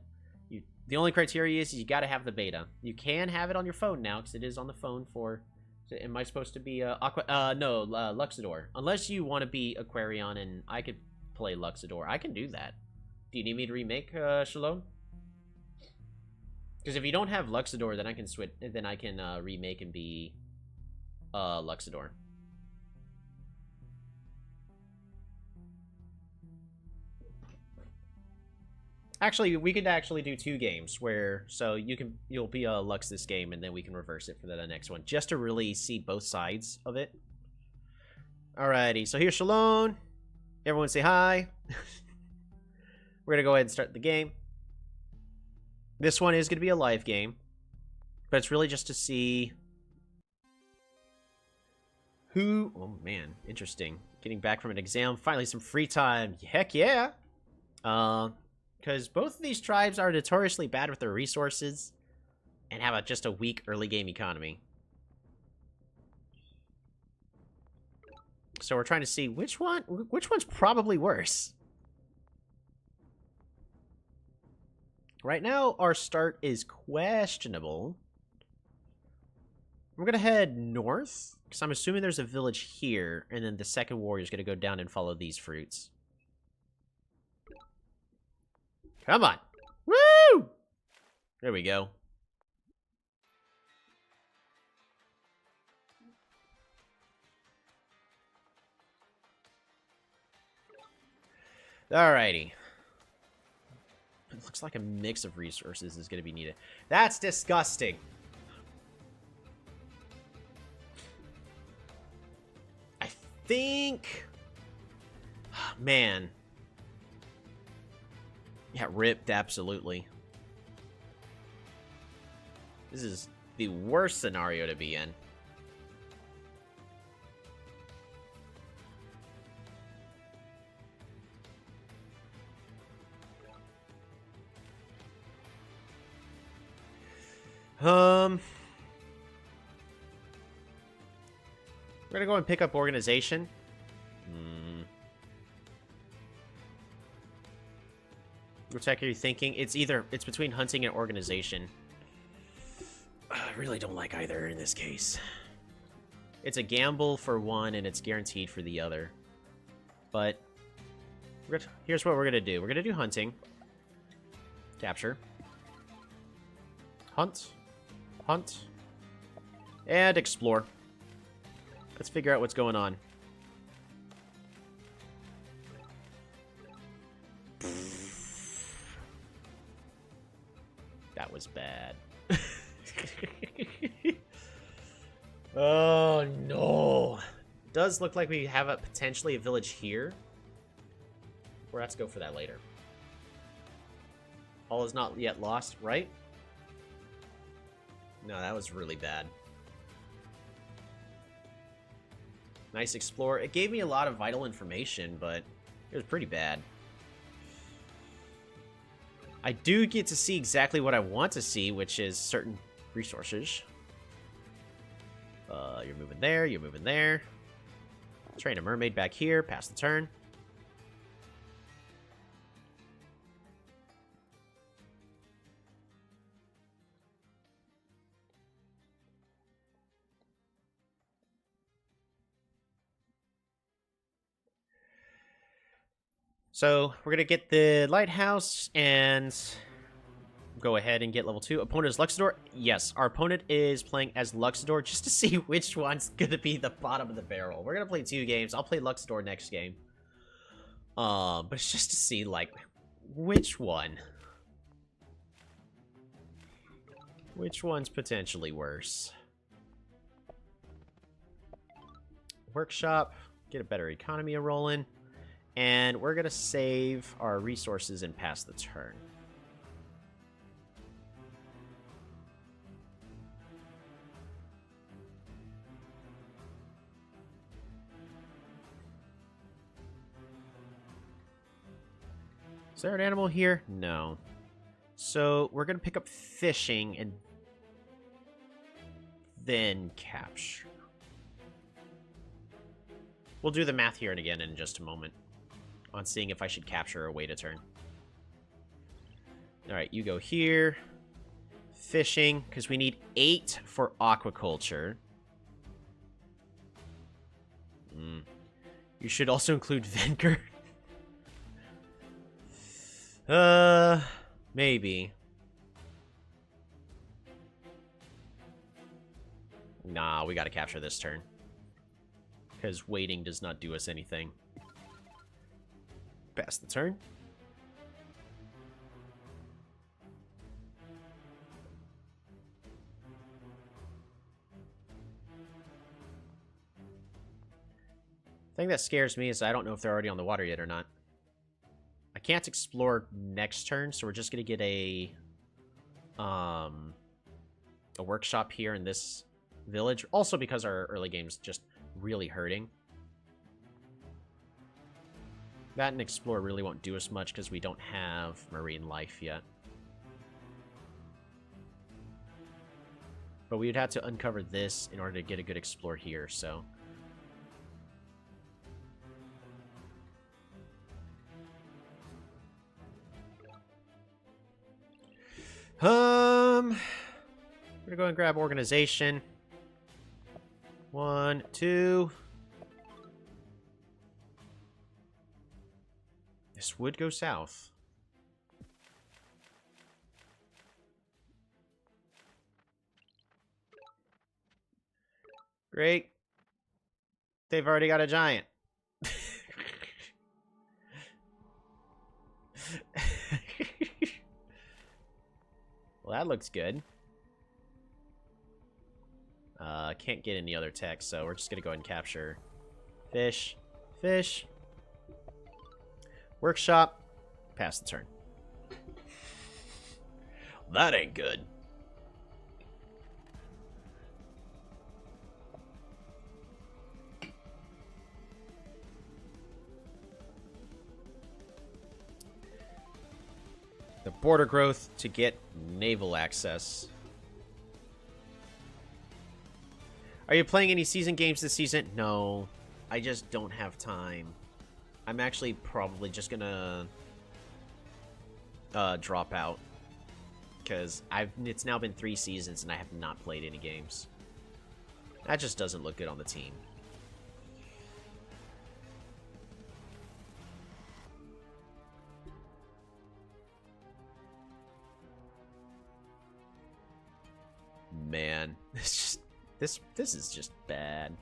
the only criteria is you got to have the beta. You can have it on your phone now, because it is on the phone for... Am I supposed to be Luxador? Unless you want to be Aquarion and I could play Luxador. I can do that. Do you need me to remake Shalom? Because if you don't have Luxador, then I can switch. Then I can remake and be Luxador. Actually, we could actually do 2 games where, so you'll be a Lux this game, and then we can reverse it for the next one, just to really see both sides of it. Alrighty, so here's Shalone. Everyone say hi. We're going to go ahead and start the game. This one is going to be a live game, but it's really just to see who... Oh, man. Interesting. Getting back from an exam. Finally, some free time. Heck yeah. Because both of these tribes are notoriously bad with their resources and have just a weak early game economy. So we're trying to see which one's probably worse. Right now, our start is questionable. We're going to head north, because I'm assuming there's a village here, and then the second warrior is going to go down and follow these fruits. Come on. Woo! There we go. Alrighty. It looks like a mix of resources is going to be needed. That's disgusting. I think... Man. Yeah, ripped, absolutely. This is the worst scenario to be in. We're gonna go and pick up organization. What tech are you thinking? It's between hunting and organization. I really don't like either in this case. It's a gamble for one, and it's guaranteed for the other. But here's what we're gonna do. We're gonna do hunting. Capture. Hunt. Hunt. And explore. Let's figure out what's going on. That was bad. Oh, no. Does look like we have potentially a village here. We'll have to go for that later. All is not yet lost, right? No, that was really bad. Nice explore. It gave me a lot of vital information, but it was pretty bad. I do get to see exactly what I want to see, which is certain resources. You're moving there, you're moving there. Train a mermaid back here, pass the turn. So, we're going to get the lighthouse and go ahead and get level 2. Opponent is Luxador. Yes, our opponent is playing as Luxador just to see which one's going to be the bottom of the barrel. We're going to play 2 games. I'll play Luxador next game. But it's just to see, like, which one? Which one's potentially worse? Workshop. Get a better economy rolling. And we're going to save our resources and pass the turn. Is there an animal here? No. So we're going to pick up fishing and then capture. We'll do the math here and again in just a moment on seeing if I should capture or wait a turn. Alright, you go here. Fishing, because we need 8 for aquaculture. You should also include Venker. Maybe. Nah, we gotta capture this turn. Because waiting does not do us anything. Pass the turn. thing that scares me is I don't know if they're already on the water yet or not. I can't explore next turn, so we're just gonna get a workshop here in this village. Also because our early game's just really hurting. That and explore really won't do us much because we don't have marine life yet. But we would have to uncover this in order to get a good explore here, so... I'm gonna go and grab organization. 1, 2. This would go south. Great. They've already got a giant. Well, that looks good. Can't get any other text, so we're just gonna go ahead and capture fish. Fish. Workshop. Pass the turn. That ain't good. The border growth to get naval access. Are you playing any season games this season? No. I just don't have time. I'm actually probably just gonna drop out. Because it's now been 3 seasons and I have not played any games. That just doesn't look good on the team. Man, this is just bad.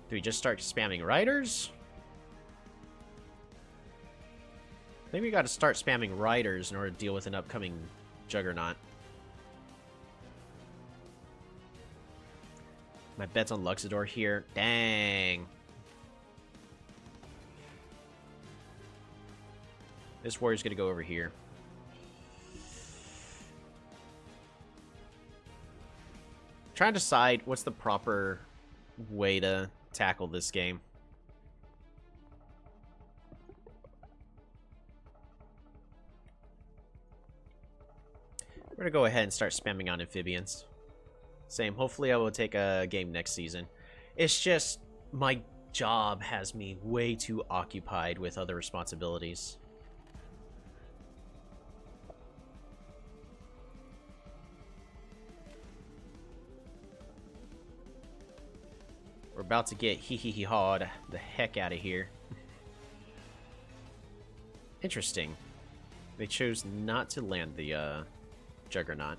Do we just start spamming writers? I think we got to start spamming writers in order to deal with an upcoming juggernaut. My bet's on Luxador here. Dang. This warrior's gonna go over here. Trying to decide what's the proper way to tackle this game. We're gonna go ahead and start spamming on amphibians. Same. Hopefully I will take a game next season. It's just my job has me way too occupied with other responsibilities. We're about to get hee-hee-hee-hawed the heck out of here. Interesting. They chose not to land the juggernaut.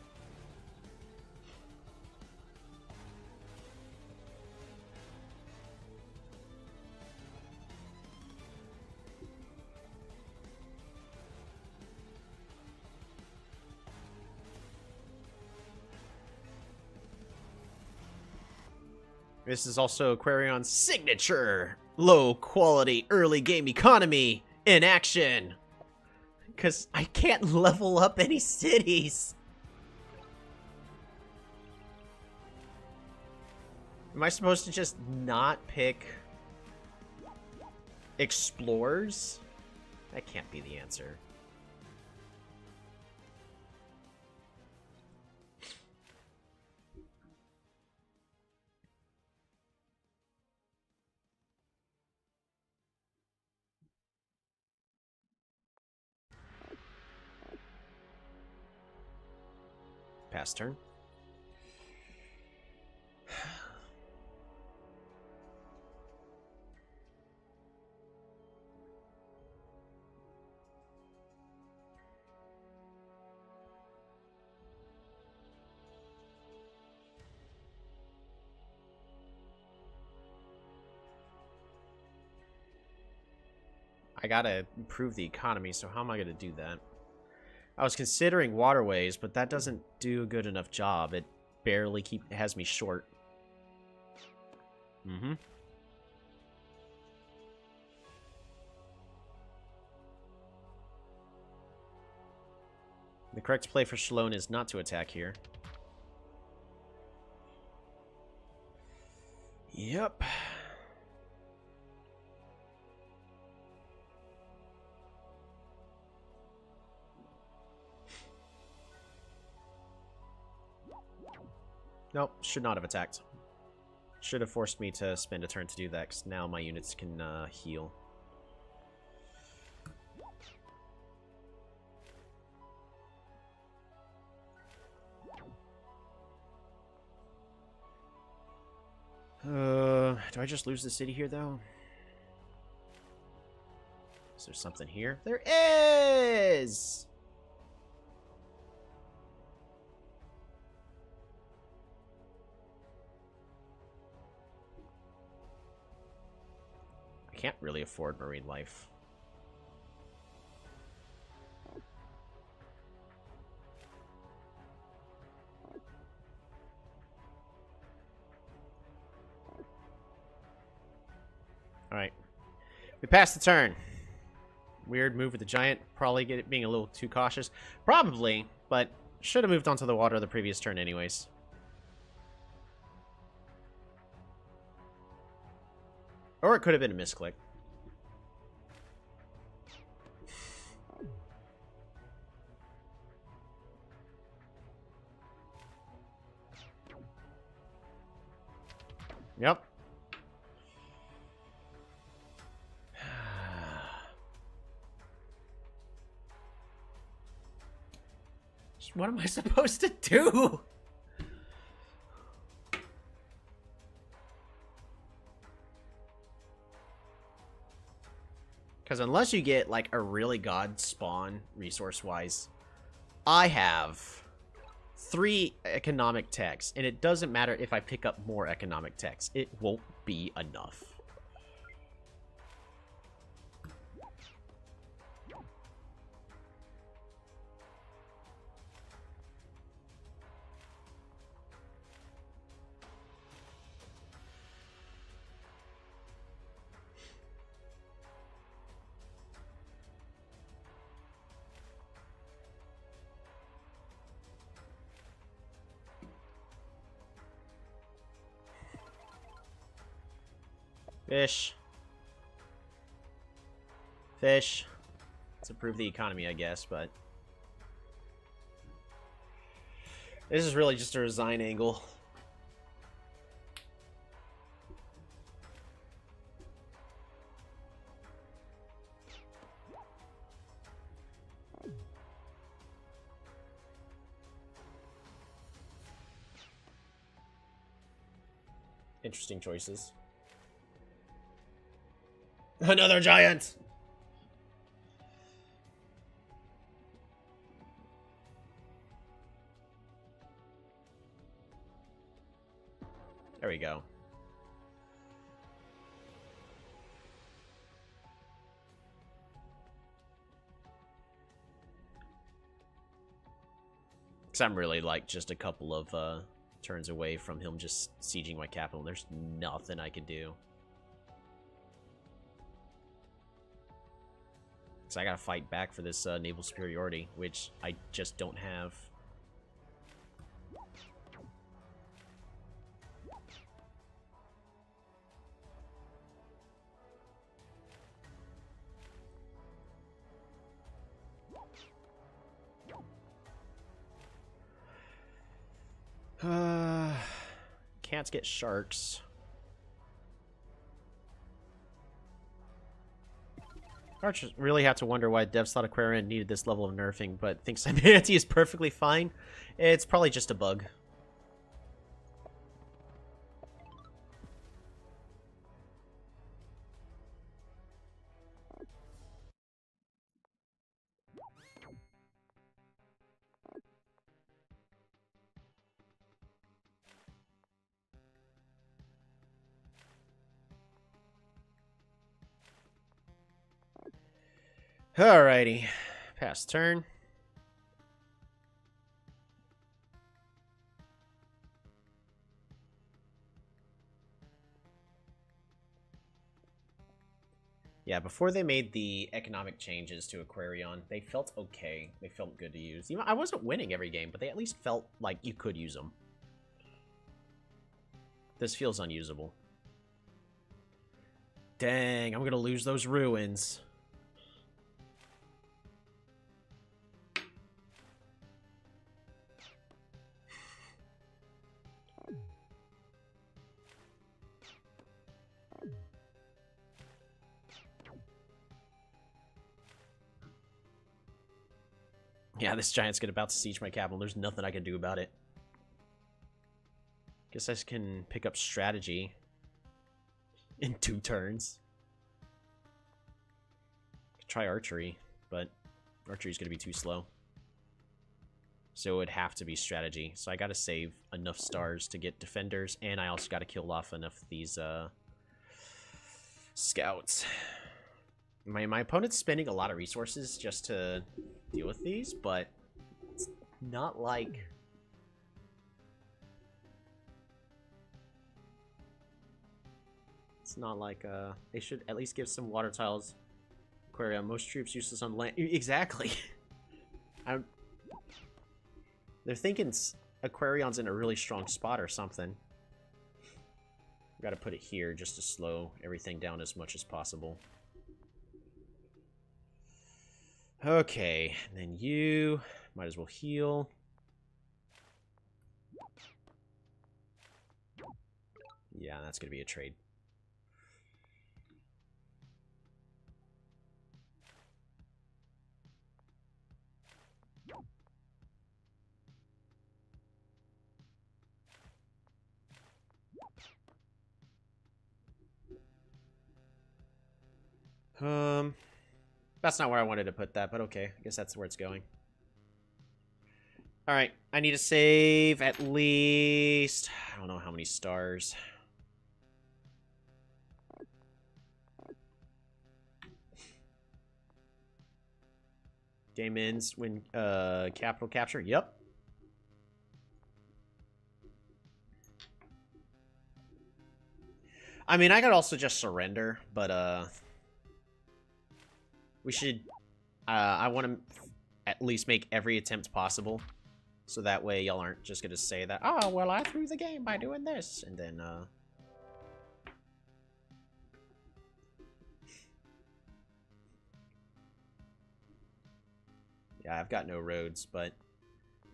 This is also Aquarion's signature low-quality early game economy in action. Because I can't level up any cities. Am I supposed to just not pick explorers? That can't be the answer. Pass turn. I gotta improve the economy, so how am I gonna do that? I was considering waterways, but that doesn't do a good enough job. It barely has me short. Mm-hmm. The correct play for Shalone is not to attack here. Yep. Nope, should not have attacked. Should have forced me to spend a turn to do that, because now my units can heal. Do I just lose the city here, though? Is there something here? There is! I can't really afford marine life. Alright. We passed the turn. Weird move with the giant. Probably being a little too cautious. Probably, but should have moved onto the water the previous turn anyways. Or it could have been a misclick. Yep. What am I supposed to do? Because unless you get, like, a really god spawn, resource-wise, I have 3 economic techs, and it doesn't matter if I pick up more economic techs. It won't be enough. Fish. Fish. Let's improve the economy, I guess, but... this is really just a resign angle. Interesting choices. Another giant! There we go. Because I'm really, like, just a couple of turns away from him just sieging my capital. There's nothing I can do. Because I gotta fight back for this naval superiority, which I just don't have. Can't get sharks. Archers really have to wonder why devs thought Aquarian needed this level of nerfing, but thinks Manatee is perfectly fine. It's probably just a bug. Alrighty. Pass turn. Yeah, before they made the economic changes to Aquarion, they felt okay. They felt good to use. I wasn't winning every game, but they at least felt like you could use them. This feels unusable. Dang, I'm gonna lose those ruins. Yeah, this giant's about to siege my capital. There's nothing I can do about it. Guess I can pick up strategy in 2 turns. Try archery, but archery's gonna be too slow. So it would have to be strategy. So I gotta save enough stars to get defenders, and I also gotta kill off enough of these scouts. My opponent's spending a lot of resources just to deal with these, but it's not like... It's not like, they should at least give some water tiles. Aquarium, most troops useless on land. Exactly. They're thinking Aquarion's in a really strong spot or something. Gotta put it here just to slow everything down as much as possible. Okay, and then you might as well heal. Yeah, that's gonna be a trade. That's not where I wanted to put that, but okay. I guess that's where it's going. Alright, I need to save at least... I don't know how many stars. Game ends when capital capture. Yep. I mean, I could also just surrender, but we should... I want to at least make every attempt possible. So that way y'all aren't just going to say that, oh, well, I threw the game by doing this. And then, yeah, I've got no roads, but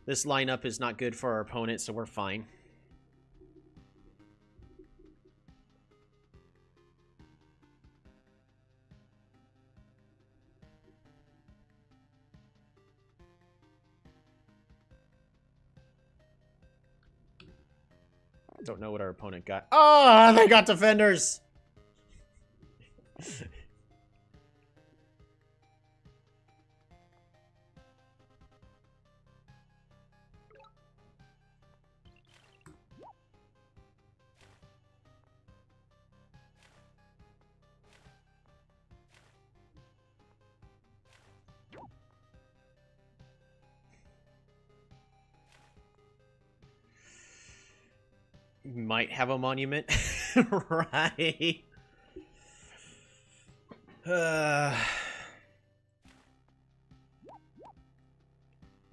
this lineup is not good for our opponent, so we're fine. Don't know what our opponent got. Oh, they got defenders! Might have a monument. Right.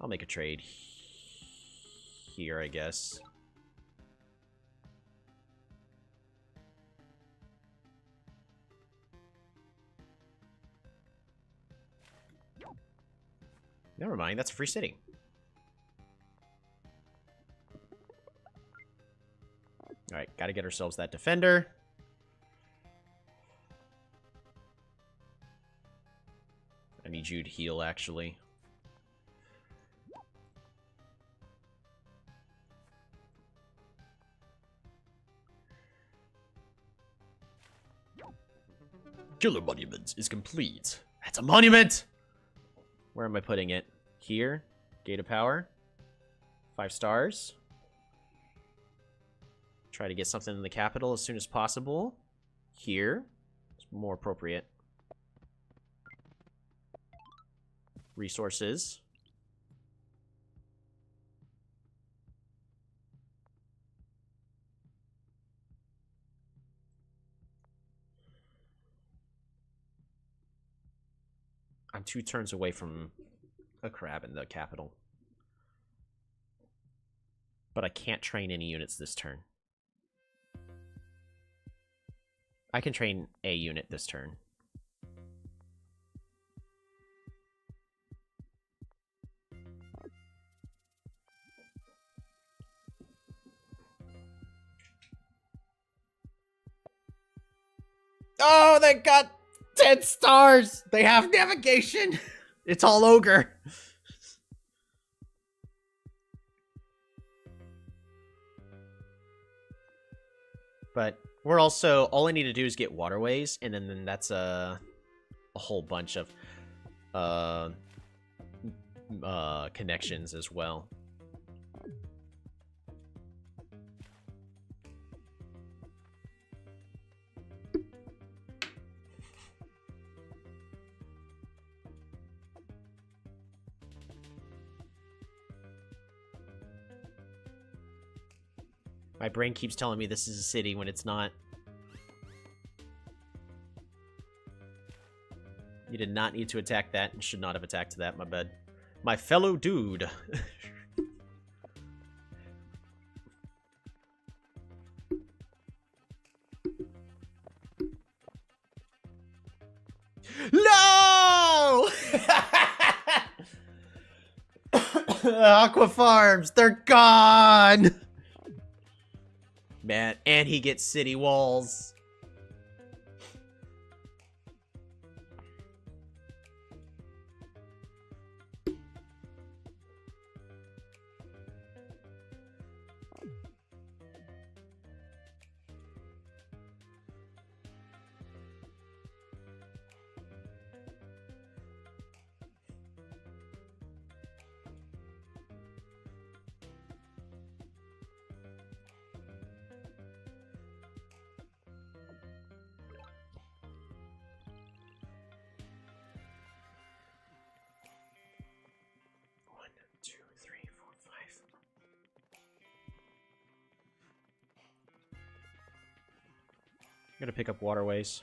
I'll make a trade here, I guess. Never mind, that's a free city. Alright, gotta get ourselves that defender. I need you to heal, actually. Killer Monument is complete. That's a monument! Where am I putting it? Here. Gate of Power. 5 stars. Try to get something in the capital as soon as possible. Here. It's more appropriate. Resources. I'm 2 turns away from a crab in the capital. But I can't train any units this turn. I can train a unit this turn. Oh, they got 10 stars! They have navigation! It's all ogre! But we're also... All I need to do is get waterways, and then that's a whole bunch of connections as well. My brain keeps telling me this is a city when it's not. You did not need to attack that and should not have attacked that, my bad. My fellow dude. No! Aqua Farms, they're gone! Man, and he gets city walls. I'm gonna pick up waterways.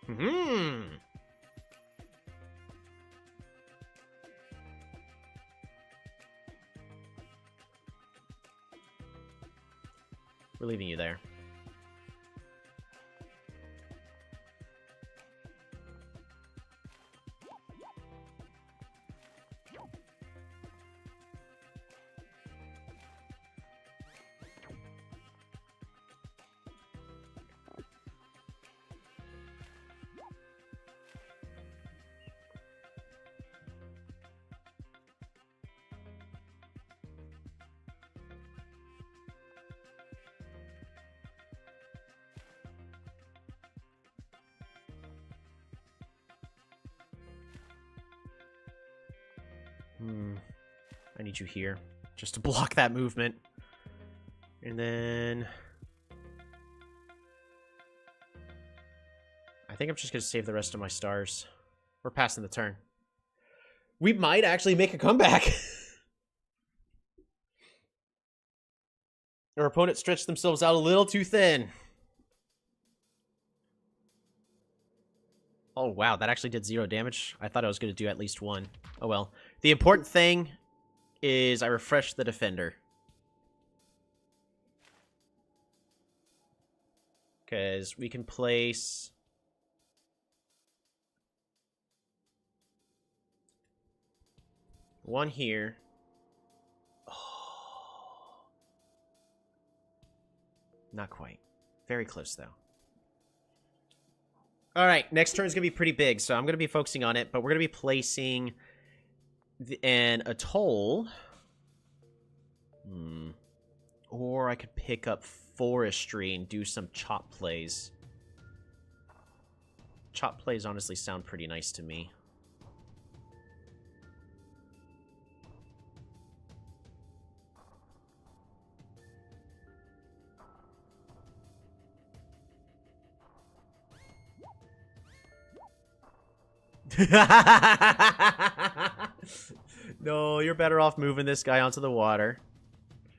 Hmm. We're leaving you there. I need you here just to block that movement. And then I think I'm just going to save the rest of my stars. We're passing the turn. We might actually make a comeback. Our opponent stretched themselves out a little too thin. Oh, wow. That actually did 0 damage. I thought I was going to do at least 1. Oh, well. The important thing is I refreshed the defender. Because we can place... one here. Oh. Not quite. Very close, though. Alright, next turn is going to be pretty big, so I'm going to be focusing on it, but we're going to be placing an atoll. Or I could pick up forestry and do some chop plays. Chop plays honestly sound pretty nice to me. No, you're better off moving this guy onto the water.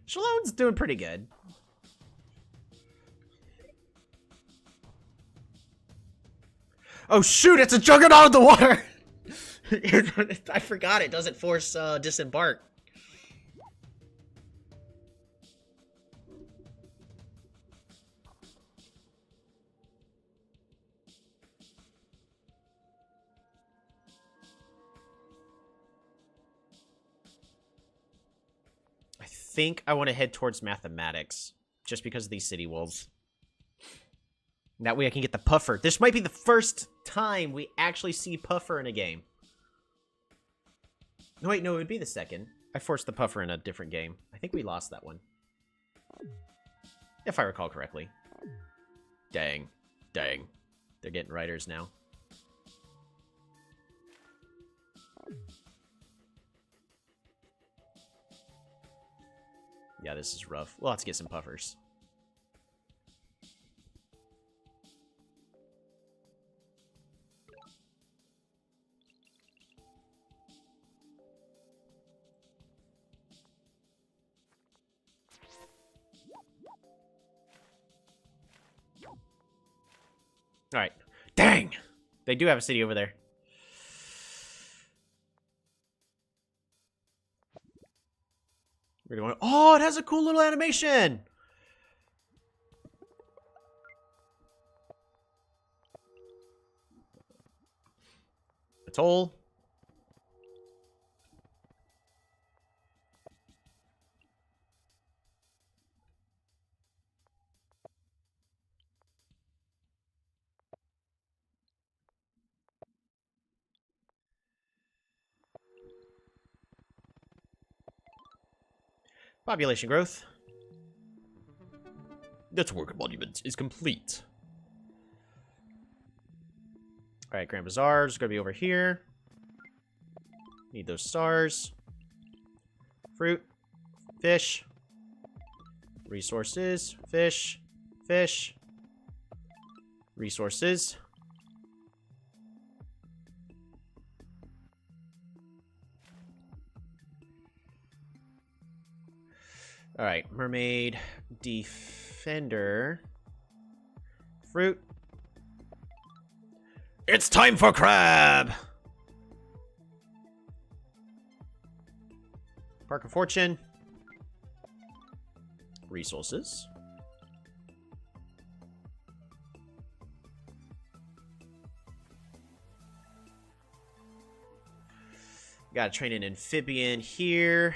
Shalom's doing pretty good. Oh shoot, it's a juggernaut in the water! I forgot it doesn't force disembark. I think I want to head towards mathematics, just because of these city wolves. That way I can get the puffer. This might be the first time we actually see puffer in a game. No, wait, no, it would be the second. I forced the puffer in a different game. I think we lost that one. If I recall correctly. Dang. Dang. They're getting writers now. Yeah, this is rough. We'll have to get some puffers. Alright. Dang! They do have a city over there. We're going. Oh, it has a cool little animation! Atoll. Population growth. Network monument is complete. Alright, Grand Bazaar is going to be over here. Need those stars. Fruit. Fish. Resources. Fish. Fish. Resources. Alright, mermaid, defender, fruit. It's time for crab! Park of Fortune. Resources. Gotta train an amphibian here.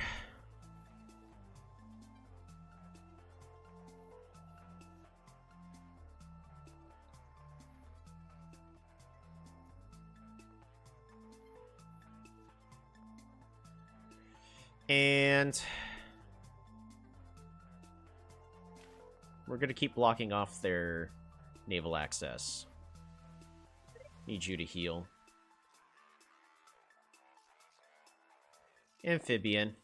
And we're going to keep blocking off their naval access. Need you to heal. Amphibian.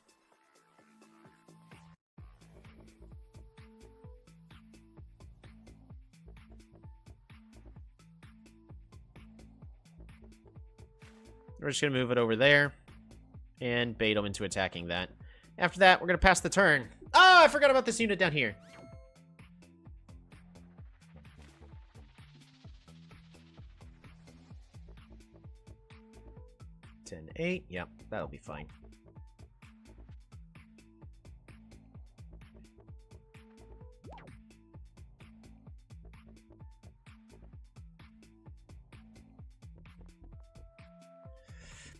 We're just going to move it over there. And bait them into attacking that. After that, we're going to pass the turn. Oh, I forgot about this unit down here. $10-8. Yep, that'll be fine.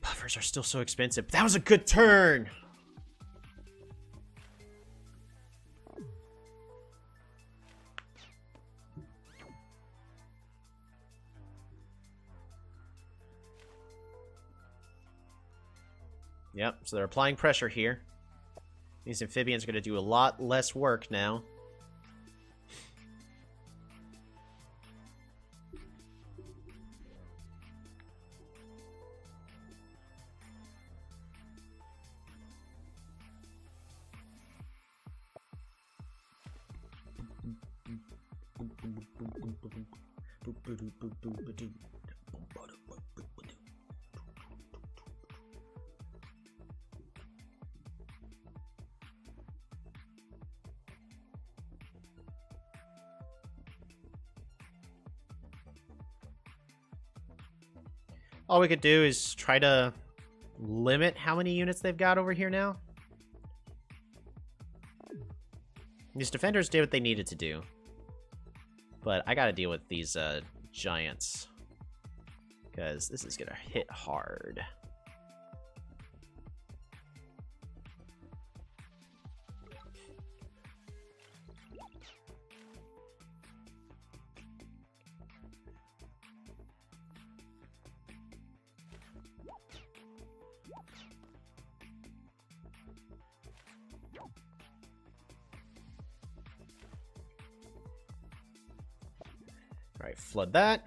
Buffers are still so expensive. But that was a good turn. Yep, so they're applying pressure here. These amphibians are going to do a lot less work now. All we could do is try to limit how many units they've got over here now. These defenders did what they needed to do. But I gotta deal with these giants. Because this is gonna hit hard. Alright, flood that.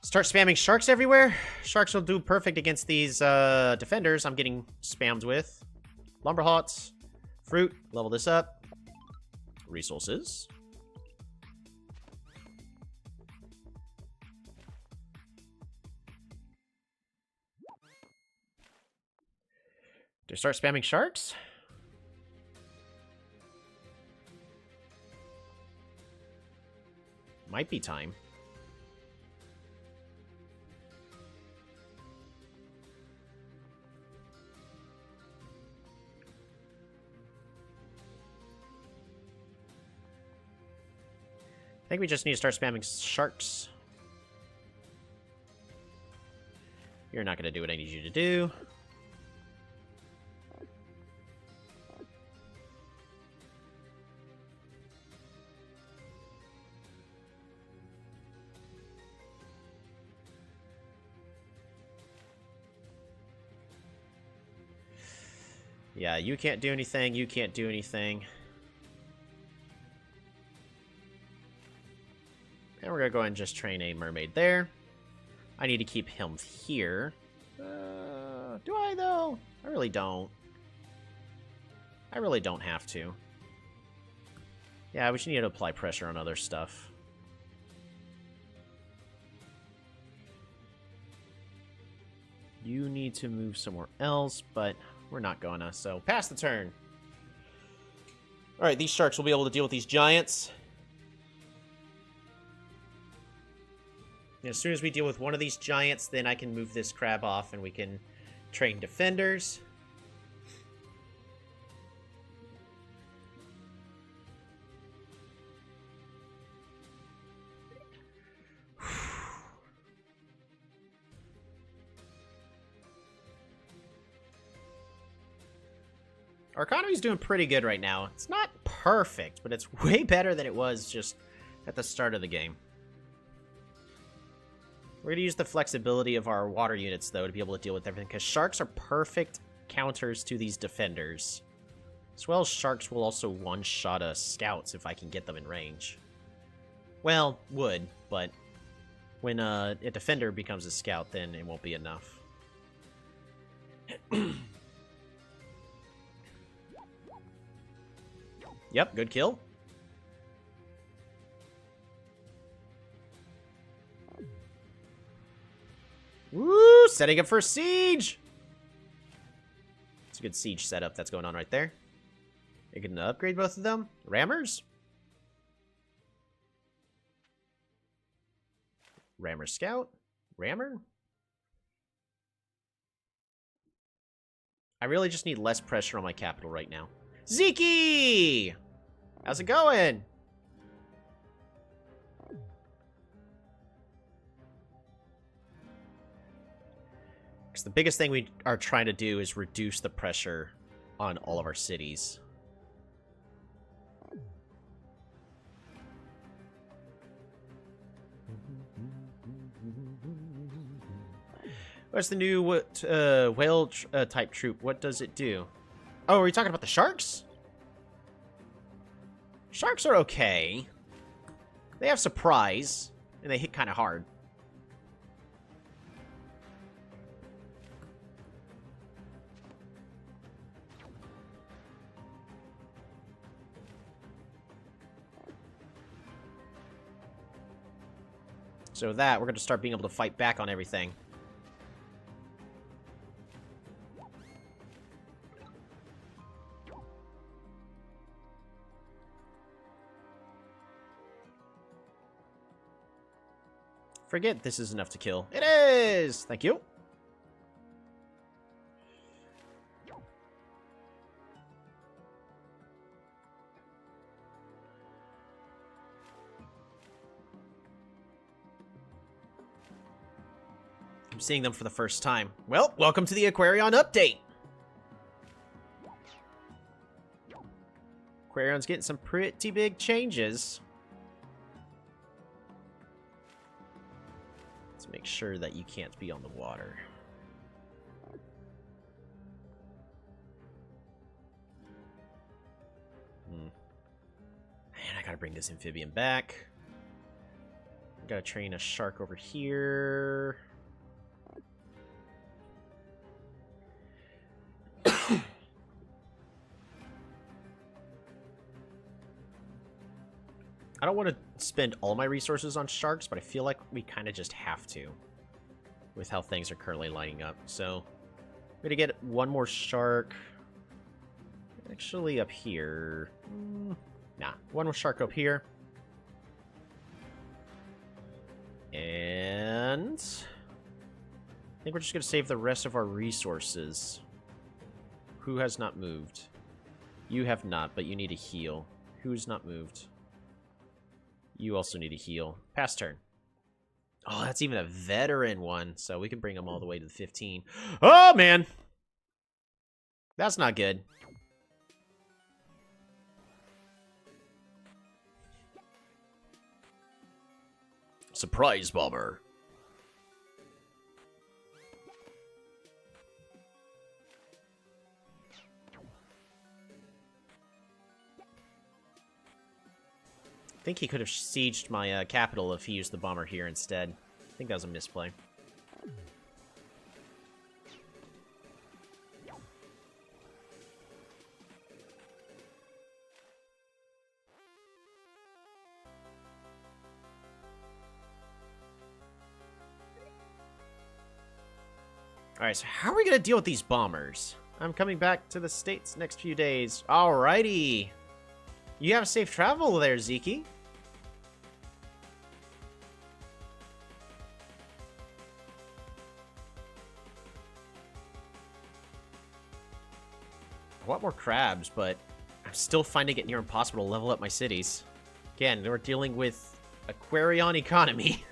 Start spamming sharks everywhere. Sharks will do perfect against these defenders I'm getting spammed with. Lumber hots. Fruit. Level this up. Resources. Do I start spamming sharks? Might be time. I think we just need to start spamming sharks. You're not going to do what I need you to do. Yeah, you can't do anything, you can't do anything. And we're gonna go ahead and just train a mermaid there. I need to keep him here. Do I, though? I really don't. I really don't have to. Yeah, we should need to apply pressure on other stuff. You need to move somewhere else, but we're not gonna, so pass the turn. Alright, these sharks will be able to deal with these giants. And as soon as we deal with one of these giants, then I can move this crab off and we can train defenders. Our economy's doing pretty good right now. It's not perfect, but it's way better than it was just at the start of the game. We're going to use the flexibility of our water units, though, to be able to deal with everything, because sharks are perfect counters to these defenders. As well as sharks will also one-shot us scouts if I can get them in range. Well, would, but when a defender becomes a scout, then it won't be enough. Yep, good kill. Woo! Setting up for siege! It's a good siege setup that's going on right there. You can upgrade both of them. Rammers? Rammer Scout? Rammer? I really just need less pressure on my capital right now. Zeke! How's it going? Because the biggest thing we are trying to do is reduce the pressure on all of our cities. What's the new whale type troop? What does it do? Oh, are we talking about the sharks? Sharks are okay. They have surprise, and they hit kind of hard. So with that, we're going to start being able to fight back on everything. forget this is enough to kill. It is! Thank you. I'm seeing them for the first time. Well, welcome to the Aquarion update! Aquarion's getting some pretty big changes. Let's make sure that you can't be on the water. Man, I gotta bring this amphibian back. Gotta train a shark over here. I don't want to spend all my resources on sharks, but I feel like we kind of just have to with how things are currently lining up. So I'm going to get one more shark. Actually, up here. Nah, one more shark up here. And I think we're just going to save the rest of our resources. Who has not moved? You have not, but you need a heal. Who's not moved? You also need a heal. Pass turn. Oh, that's even a veteran one, so we can bring them all the way to the 15. Oh, man! That's not good. Surprise bomber. I think he could have sieged my capital if he used the bomber here instead. I think that was a misplay. Alright, so how are we going to deal with these bombers? I'm coming back to the States next few days. Alrighty. You have safe travel there, Zeke. I want more crabs, but I'm still finding it near impossible to level up my cities. Again, we're dealing with Aquarion economy.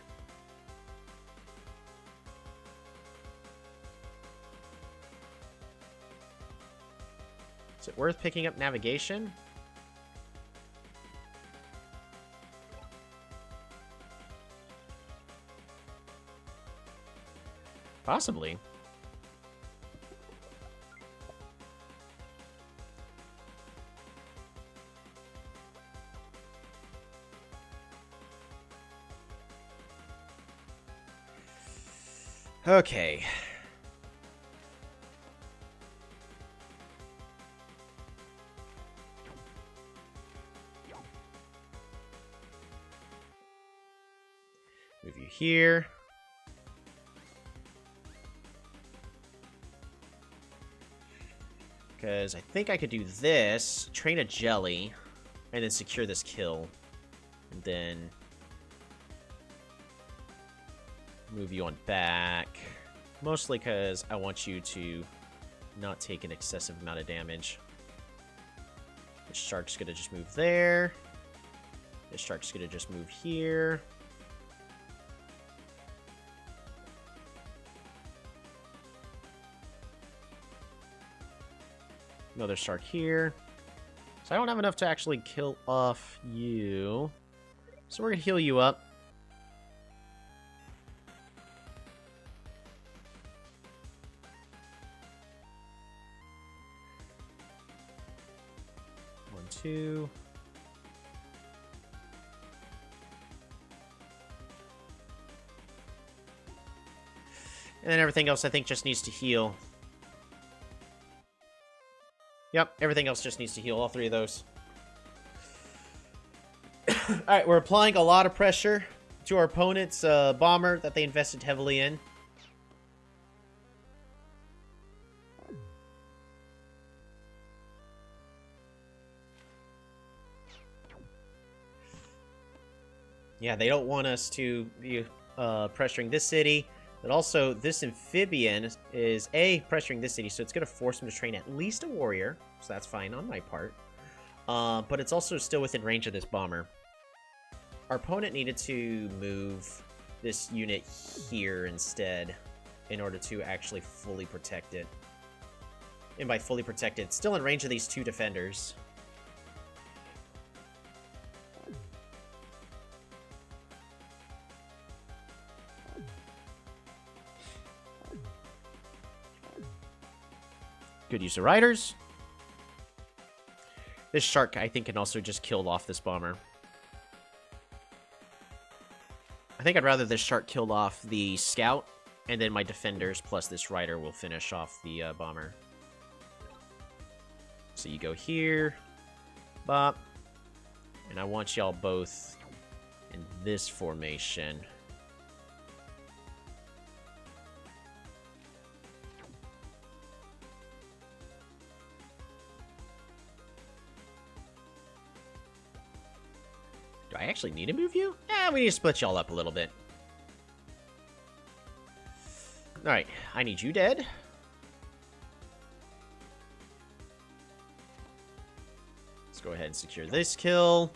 Is it worth picking up navigation? Possibly. Okay. Move you here. Because I think I could do this, train a jelly, and then secure this kill. And then move you on back. Mostly because I want you to not take an excessive amount of damage. This shark's gonna just move there. This shark's gonna just move here. Another shark here. So I don't have enough to actually kill off you. So we're gonna heal you up. One, two. And then everything else I think just needs to heal. Yep, everything else just needs to heal, all three of those. Alright, we're applying a lot of pressure to our opponent's bomber that they invested heavily in. Yeah, they don't want us to be pressuring this city. But also, this amphibian is, A, pressuring this city, so it's going to force him to train at least a warrior. So that's fine on my part. But it's also still within range of this bomber. Our opponent needed to move this unit here instead in order to actually fully protect it. And by fully protect it, still in range of these two defenders. Good use of riders. This shark, I think, can also just kill off this bomber. I think I'd rather this shark kill off the scout, and then my defenders plus this rider will finish off the bomber. So you go here, bop, and I want y'all both in this formation. Do I actually need to move you? We need to split y'all up a little bit. Alright, I need you dead. Let's go ahead and secure this kill.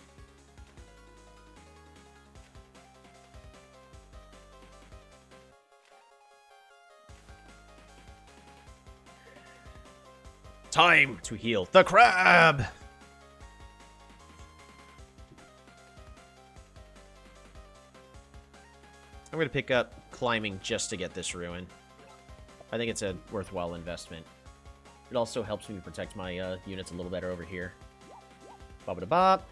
Time to heal the crab! I'm going to pick up climbing just to get this ruin. I think it's a worthwhile investment. It also helps me protect my units a little better over here. Bop-a-da-bop.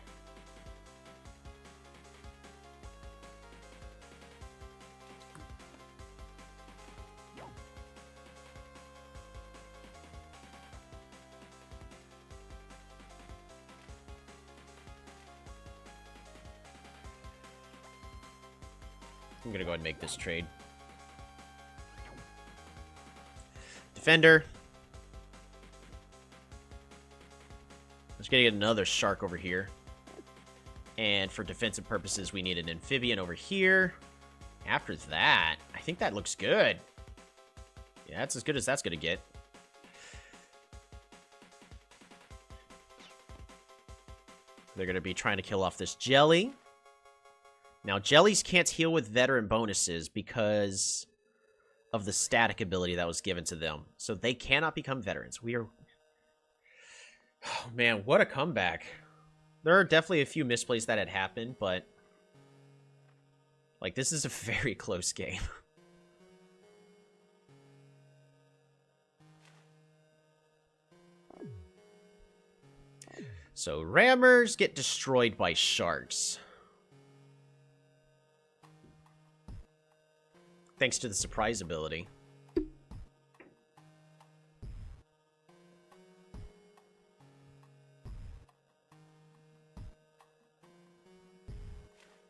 I'm gonna go ahead and make this trade. Defender. Let's get another shark over here. And for defensive purposes, we need an amphibian over here. After that, I think that looks good. Yeah, that's as good as that's gonna get. They're gonna be trying to kill off this jelly. Now, jellies can't heal with veteran bonuses because of the static ability that was given to them. So they cannot become veterans. We are... Oh, man, what a comeback. There are definitely a few misplays that had happened, but... Like, this is a very close game. So, rammers get destroyed by sharks. Thanks to the surprise ability.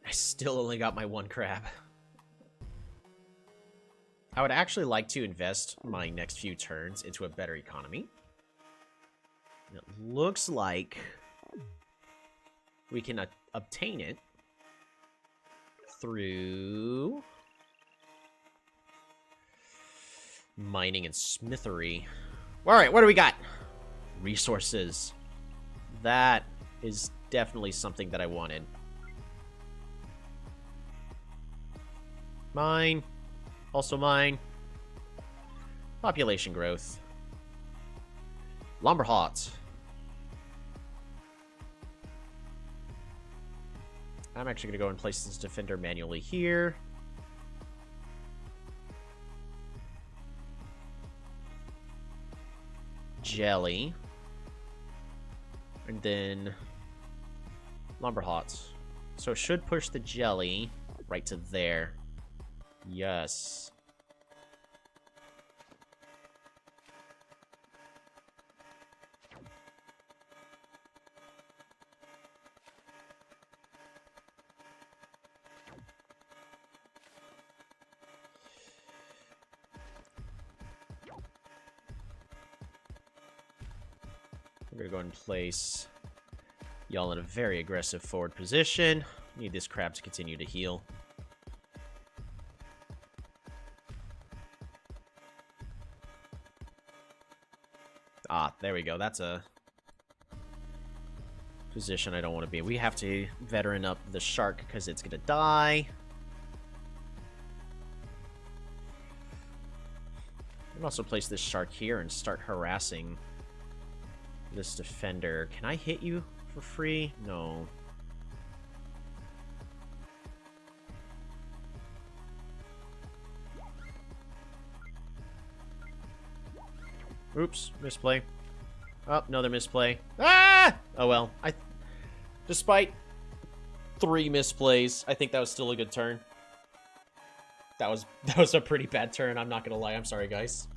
I still only got my one crab. I would actually like to invest my next few turns into a better economy. It looks like we can obtain it through mining and smithery. Alright, what do we got? Resources. That is definitely something that I wanted. Mine. Also mine. Population growth. Lumber hot. I'm actually going to go and place this defender manually here. Jelly. And then lumber hots. So it should push the jelly right to there. Yes. We're going to go ahead and place y'all in a very aggressive forward position. Need this crab to continue to heal. Ah, there we go. That's a position I don't want to be in. We have to veteran up the shark because it's going to die. I can also place this shark here and start harassing this defender. Can I hit you for free? No. Oops, misplay. Oh, another misplay. Ah! Oh well. Despite 3 misplays, I think that was still a good turn. That was a pretty bad turn, I'm not gonna lie. I'm sorry, guys.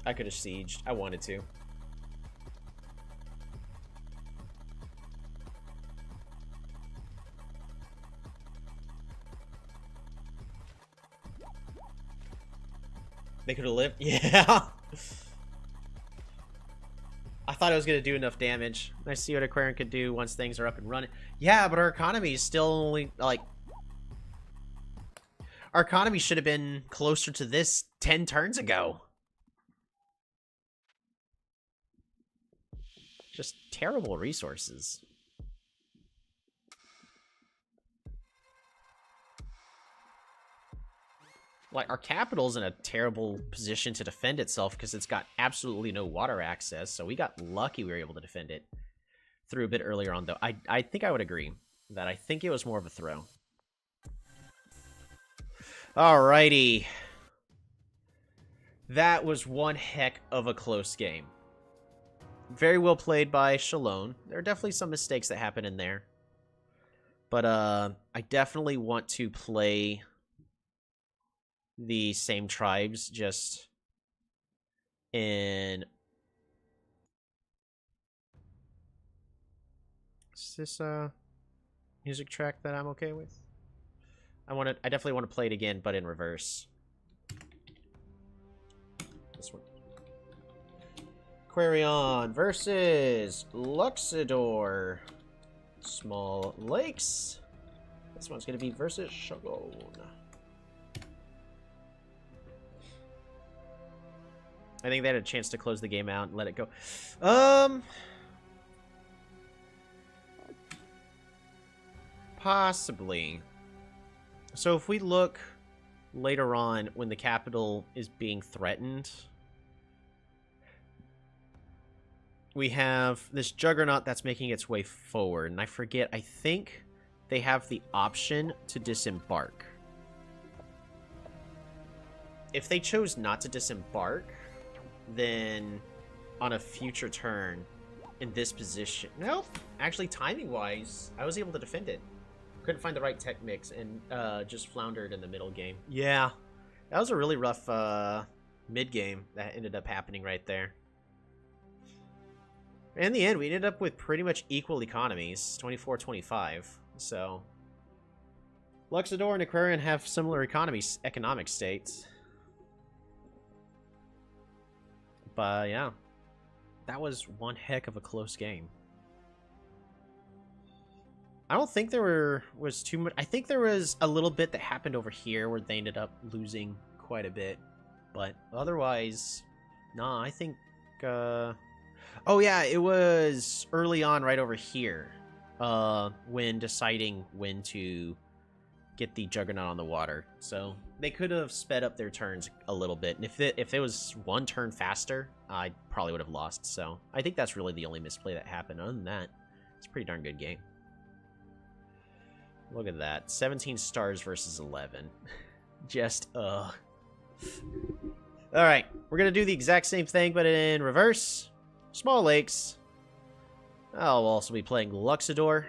I could have sieged. I wanted to. They could have lived? Yeah. I thought I was going to do enough damage. I see what Aquarian could do once things are up and running. Yeah, but our economy is still only, like... Our economy should have been closer to this 10 turns ago. Just terrible resources. Like, our capital's in a terrible position to defend itself because it's got absolutely no water access, so we got lucky we were able to defend it through a bit earlier on, though. I think I would agree that I think it was more of a throw. Alrighty. That was one heck of a close game. Very well played by Shalone. There are definitely some mistakes that happen in there. But I definitely want to play the same tribes just in... Is this a music track that I'm okay with? I definitely want to play it again, but in reverse. This one. Aquarion versus Luxador. Small Lakes. This one's going to be versus Shogun. I think they had a chance to close the game out and let it go. Possibly. So if we look later on when the capital is being threatened, we have this juggernaut that's making its way forward. And I forget, I think they have the option to disembark. If they chose not to disembark, then on a future turn in this position... Nope. Actually, timing-wise, I was able to defend it. Couldn't find the right tech mix and just floundered in the middle game. Yeah. That was a really rough mid-game that ended up happening right there. In the end, we ended up with pretty much equal economies, 24-25. So, Luxador and Aquarian have similar economic states. But yeah, that was one heck of a close game. I don't think there was too much. I think there was a little bit that happened over here where they ended up losing quite a bit. But otherwise, nah, I think... Oh yeah, it was early on right over here when deciding when to get the Juggernaut on the water. So they could have sped up their turns a little bit. And if it was one turn faster, I probably would have lost. So I think that's really the only misplay that happened. Other than that, it's a pretty darn good game. Look at that. 17 stars versus 11. Just, Alright, we're going to do the exact same thing, but in reverse. Small Lakes. I'll also be playing Luxador.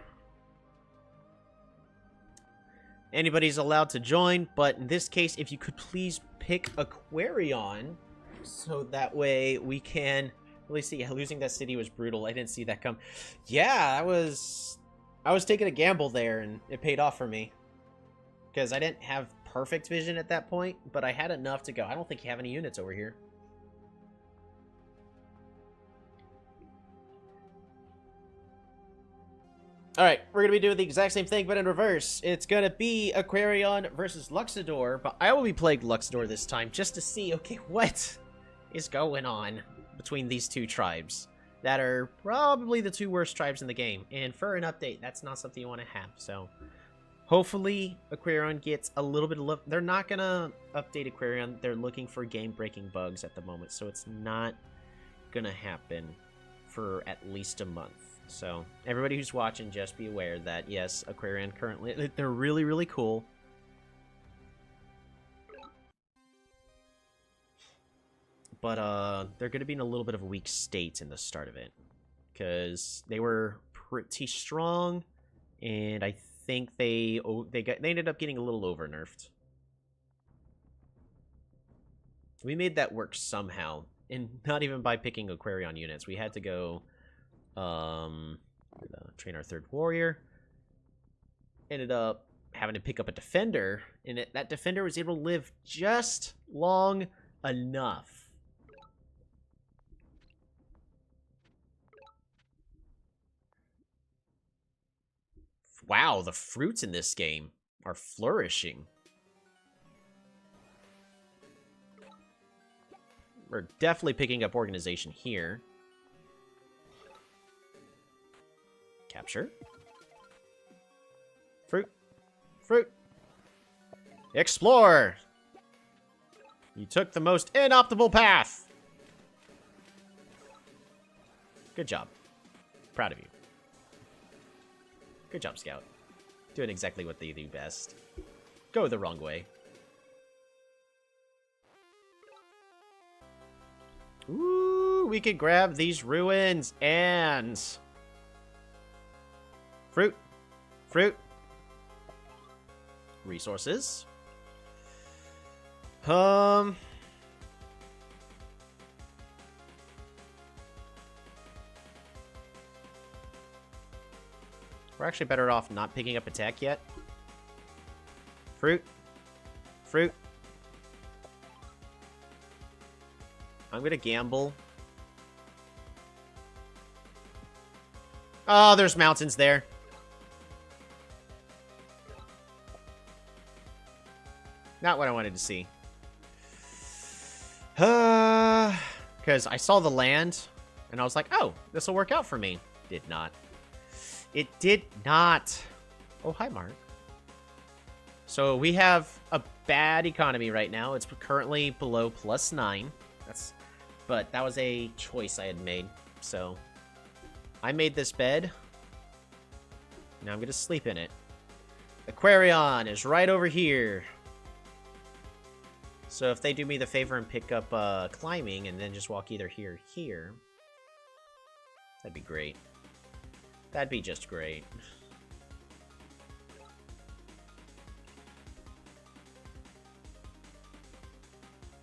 Anybody's allowed to join, but in this case, if you could please pick Aquarion, so that way we can really see. Yeah, losing that city was brutal. I didn't see that come. Yeah, I was taking a gamble there, and it paid off for me. Because I didn't have perfect vision at that point, but I had enough to go. I don't think you have any units over here. Alright, we're going to be doing the exact same thing, but in reverse. It's going to be Aquarion versus Luxador, but I will be playing Luxador this time just to see, okay, what is going on between these two tribes that are probably the two worst tribes in the game. And for an update, that's not something you want to have, so hopefully Aquarion gets a little bit of love. They're not going to update Aquarion. They're looking for game-breaking bugs at the moment, so it's not going to happen for at least a month. So, everybody who's watching, just be aware that, yes, Aquarion currently, they're really, really cool. But, they're going to be in a little bit of a weak state in the start of it. Because they were pretty strong, and I think they ended up getting a little over-nerfed. We made that work somehow, and not even by picking Aquarion units. We had to go... train our third warrior. Ended up having to pick up a defender, and that defender was able to live just long enough. Wow, the fruits in this game are flourishing. We're definitely picking up organization here. Capture. Fruit. Fruit. Explore. You took the most inoptimal path. Good job. Proud of you. Good job, Scout. Doing exactly what they do best. Go the wrong way. Ooh, we could grab these ruins and... Fruit. Fruit. Resources. We're actually better off not picking up attack yet. Fruit. Fruit. I'm gonna gamble. Oh, there's mountains there. Not what I wanted to see. Because I saw the land, and I was like, oh, this will work out for me. Did not. It did not. Oh, hi, Mark. So we have a bad economy right now. It's currently below +9. But that was a choice I had made. So I made this bed. Now I'm going to sleep in it. Aquarion is right over here. So if they do me the favor and pick up climbing and then just walk either here or here, that'd be great. That'd be just great.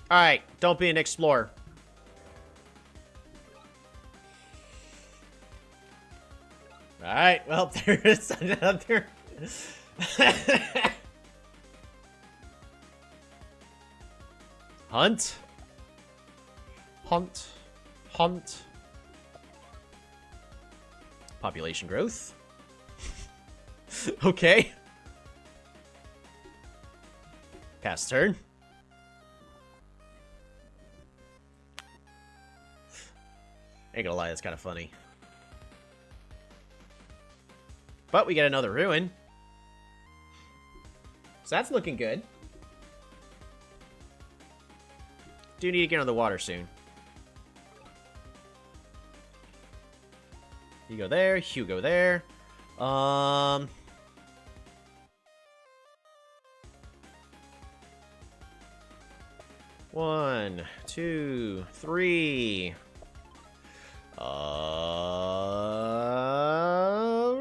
Alright, don't be an explorer. Alright, well, there is another... Hunt. Hunt. Hunt. Population growth. Okay. Pass turn. Ain't gonna lie, that's kind of funny. But we get another ruin. So that's looking good. Do need to get on the water soon. You go there, Hugo there. 1, 2, 3.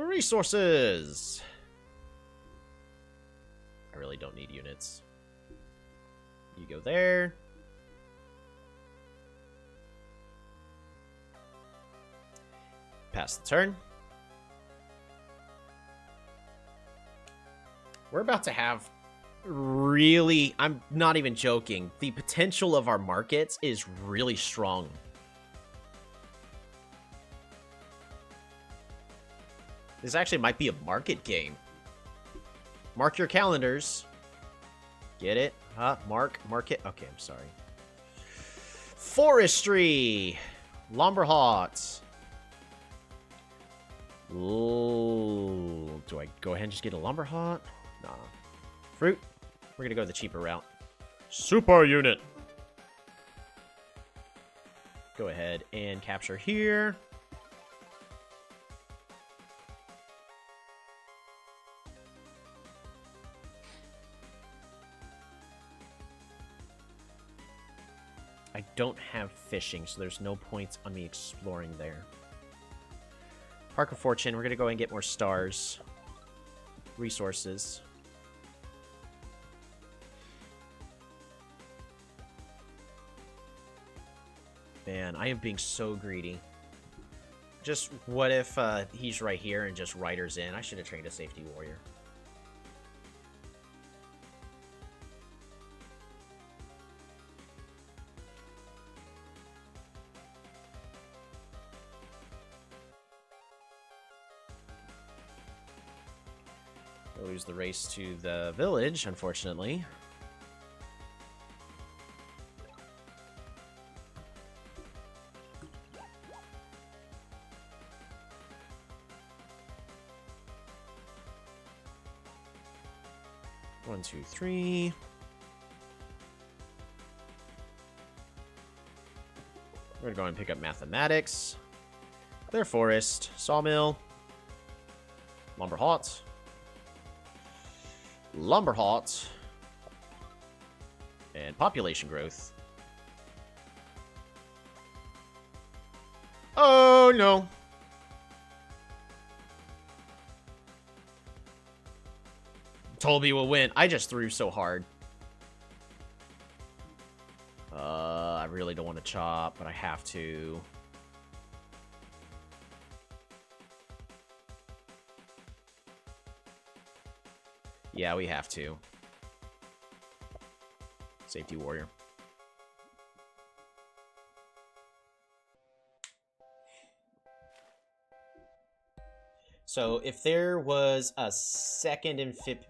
Resources. I really don't need units. You go there. Pass the turn. We're about to have really, I'm not even joking, the potential of our markets is really strong. This actually might be a market game. Mark your calendars. Get it? Huh? Market. Okay, I'm sorry. Forestry. Lumberhot. Ooh. Do I go ahead and just get a Lumberhot? Nah. Fruit. We're gonna go the cheaper route. Super unit. Go ahead and capture here. I don't have fishing, so there's no points on me exploring there. Park of Fortune, we're going to go and get more stars. Resources. Man, I am being so greedy. Just, what if he's right here and just riders in? I should have trained a safety warrior. We'll lose the race to the village, unfortunately. One, two, three. We're gonna go and pick up mathematics. Clear forest, sawmill, Lumberhot. Lumberhot. And population growth. Oh, no. Toby will win. I just threw so hard. I really don't want to chop, but I have to. Yeah, we have to. Safety warrior. So if there was a second amphibian...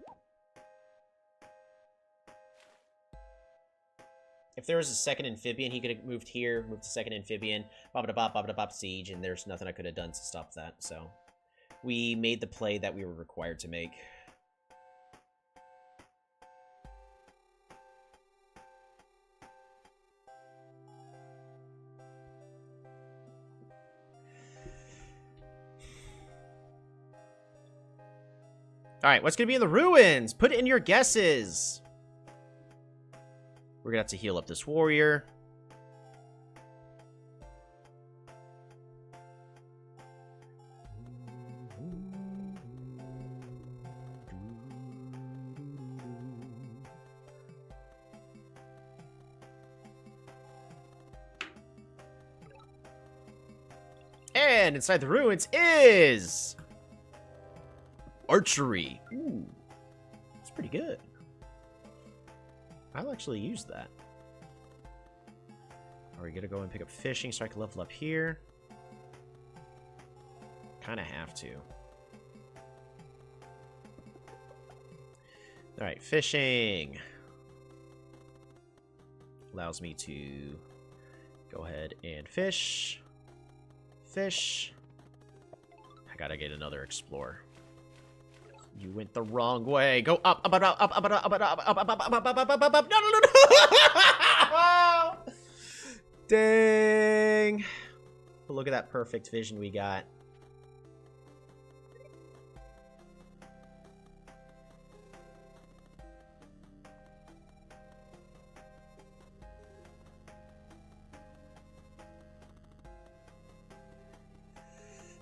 If there was a second amphibian, he could have moved here, moved the second amphibian, bop-a-da-bop, siege, and there's nothing I could have done to stop that. So we made the play that we were required to make. Alright, what's going to be in the ruins? Put in your guesses. We're going to have to heal up this warrior. And inside the ruins is... archery. Ooh, that's pretty good. I'll actually use that. Are we gonna go and pick up fishing so I can level up here? Kind of have to. Alright, fishing. Allows me to go ahead and fish. Fish. I gotta get another explorer. You went the wrong way. Go up, up, up, up, up, up, up, up, up, up, up, up, up, up, up, up. No, no, no, no. Dang. But look at that perfect vision we got.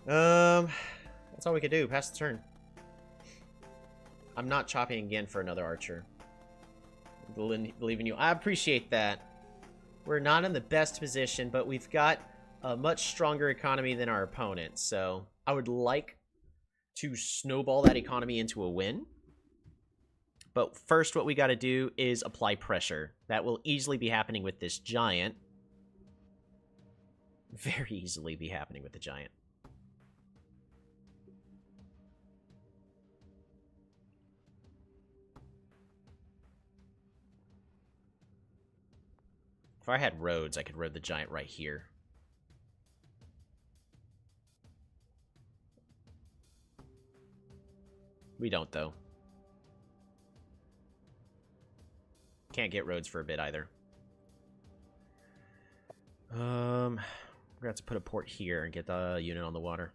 That's all we could do. Pass the turn. I'm not chopping again for another archer. Believe in you. I appreciate that. We're not in the best position, but we've got a much stronger economy than our opponent. So I would like to snowball that economy into a win. But first, what we got to do is apply pressure. That will easily be happening with this giant. Very easily be happening with the giant. If I had roads, I could road the giant right here. We don't, though. Can't get roads for a bit, either. We're gonna have to put a port here and get the unit on the water.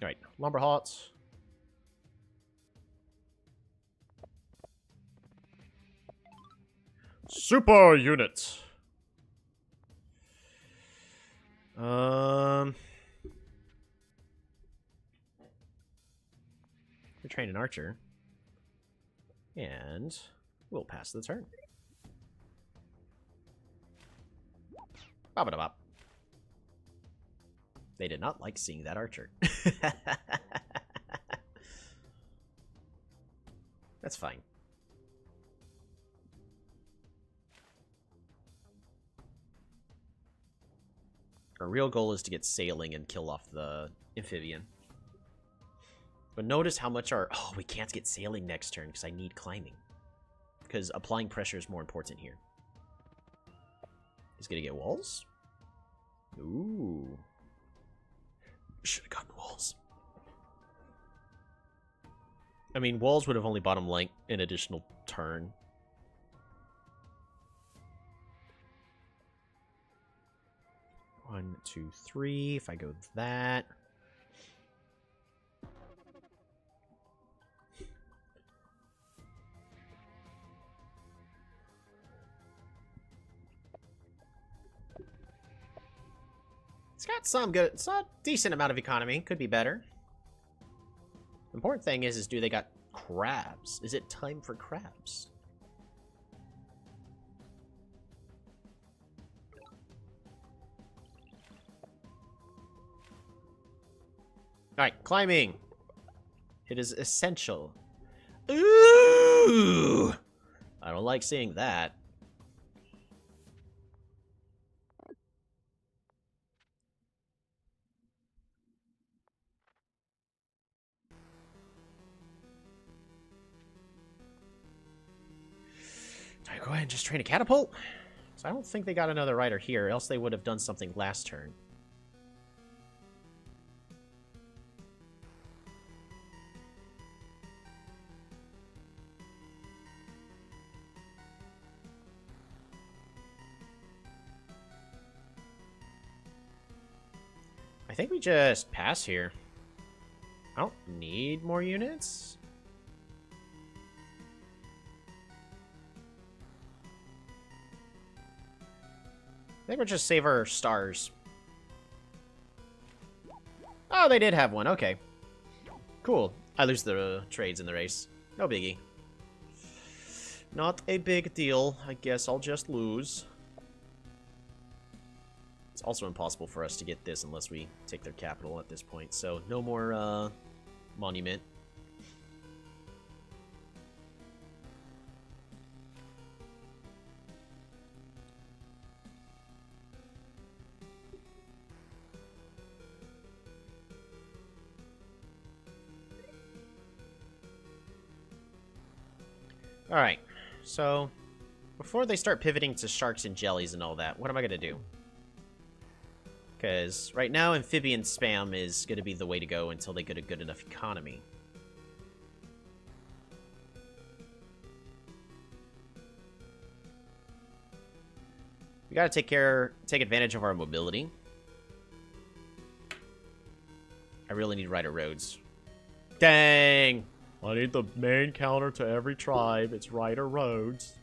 Alright, lumber huts. Super units. We train an archer. And we'll pass the turn. Bop-a-da-bop. They did not like seeing that archer. That's fine. Our real goal is to get sailing and kill off the amphibian. But notice how much our... Oh, we can't get sailing next turn because I need climbing. Because applying pressure is more important here. He's going to get walls? Ooh. Should have gotten walls. I mean, walls would have only bought him, like, an additional turn. One, two, three. If I go that. It's got some good, it's a decent amount of economy. Could be better. The important thing is do they got crabs? Is it time for crabs? Alright, climbing. It is essential. Ooh! I don't like seeing that. Do I go ahead and just train a catapult? So I don't think they got another rider here, else they would have done something last turn. I think we just pass here. I don't need more units. I think we'll just save our stars. Oh, they did have one. Okay. Cool. I lose the trades in the race. No biggie. Not a big deal. I guess I'll just lose. It's also impossible for us to get this unless we take their capital at this point. So, no more monument. Alright, so before they start pivoting to sharks and jellies and all that, what am I going to do? Because right now, amphibian spam is going to be the way to go until they get a good enough economy. We got to take advantage of our mobility. I really need rider roads. Dang! I need the main counter to every tribe. It's rider roads.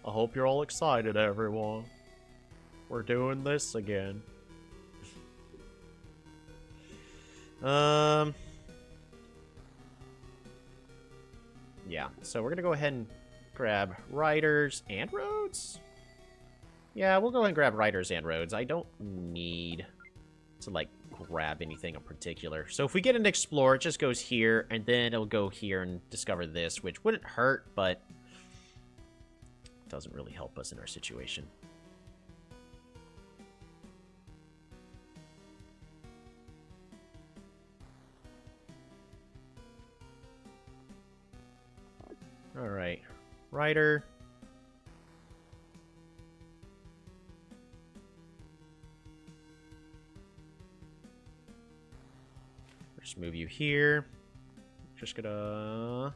I hope you're all excited, everyone. We're doing this again. Yeah, so we're gonna go ahead and grab riders and roads. Yeah, we'll go ahead and grab riders and roads. I don't need to, like, grab anything in particular. So if we get an explorer, it just goes here, and then it'll go here and discover this, which wouldn't hurt, but doesn't really help us in our situation. Alright. Rider. Just move you here. Just gonna...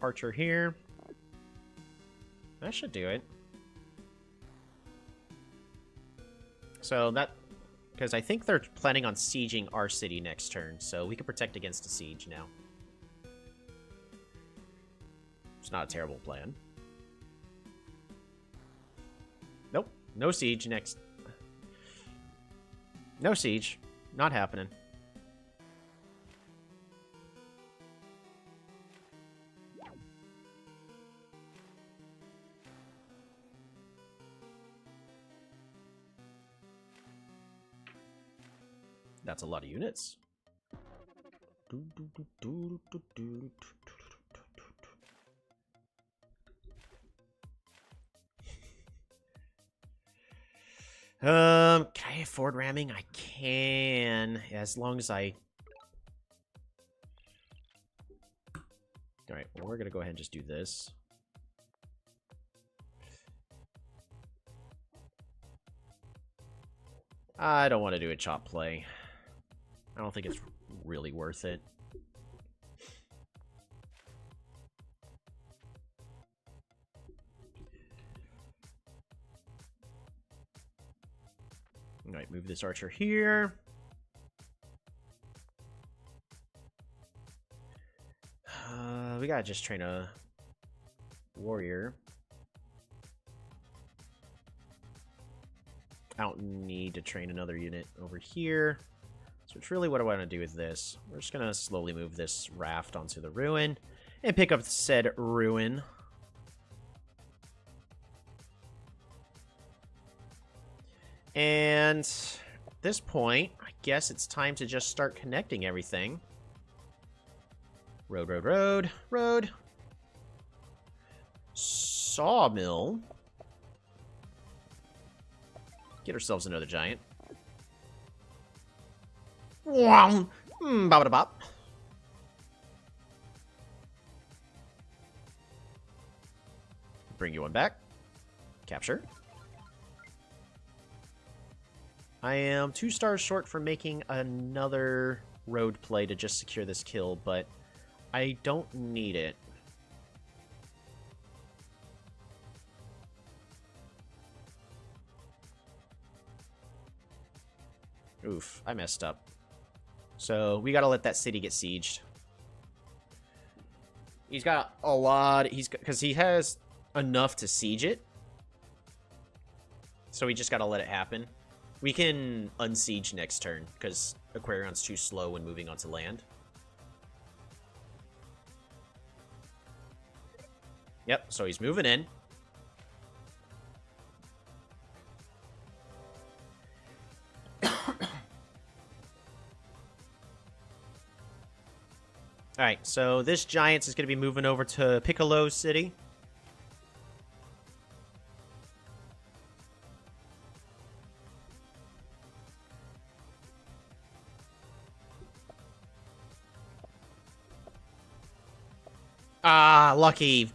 Archer here. That should do it. So that... Because I think they're planning on sieging our city next turn, so we can protect against a siege now. It's not a terrible plan. Nope. No siege next... No siege. Not happening. That's a lot of units. Can I afford ramming? I can, as long as I... Alright, well, we're gonna go ahead and just do this. I don't want to do a chop play. I don't think it's really worth it. Alright, move this archer here. We gotta just train a warrior. I don't need to train another unit over here. So it's really what I want to do with this. We're just gonna slowly move this raft onto the ruin and pick up said ruin. And at this point, I guess it's time to just start connecting everything. Road, road, road, road. Sawmill. Get ourselves another giant. Wow. Bop-a-da-bop. Bring you one back. Capture. I am 2 stars short for making another road play to just secure this kill, but I don't need it. Oof, I messed up. So, we gotta let that city get sieged. He's got a lot... Because he has enough to siege it. So we just gotta let it happen. We can unsiege next turn, because Aquarion's too slow when moving onto land. Yep, so he's moving in. Alright, so this Giants is going to be moving over to Piccolo's city. Ah, lucky.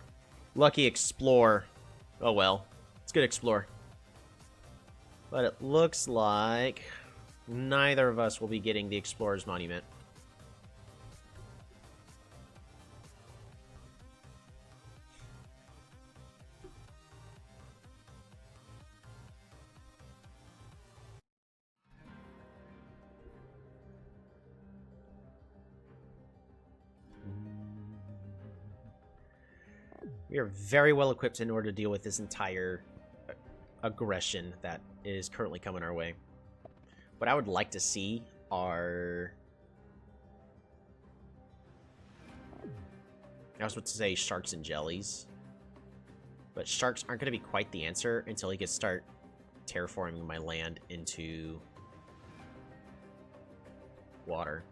Lucky Explore. Oh well. It's good Explore. But it looks like neither of us will be getting the Explorer's Monument. We are very well equipped in order to deal with this entire aggression that is currently coming our way. What I would like to see are... I was about to say sharks and jellies. But sharks aren't going to be quite the answer until he can start terraforming my land into water.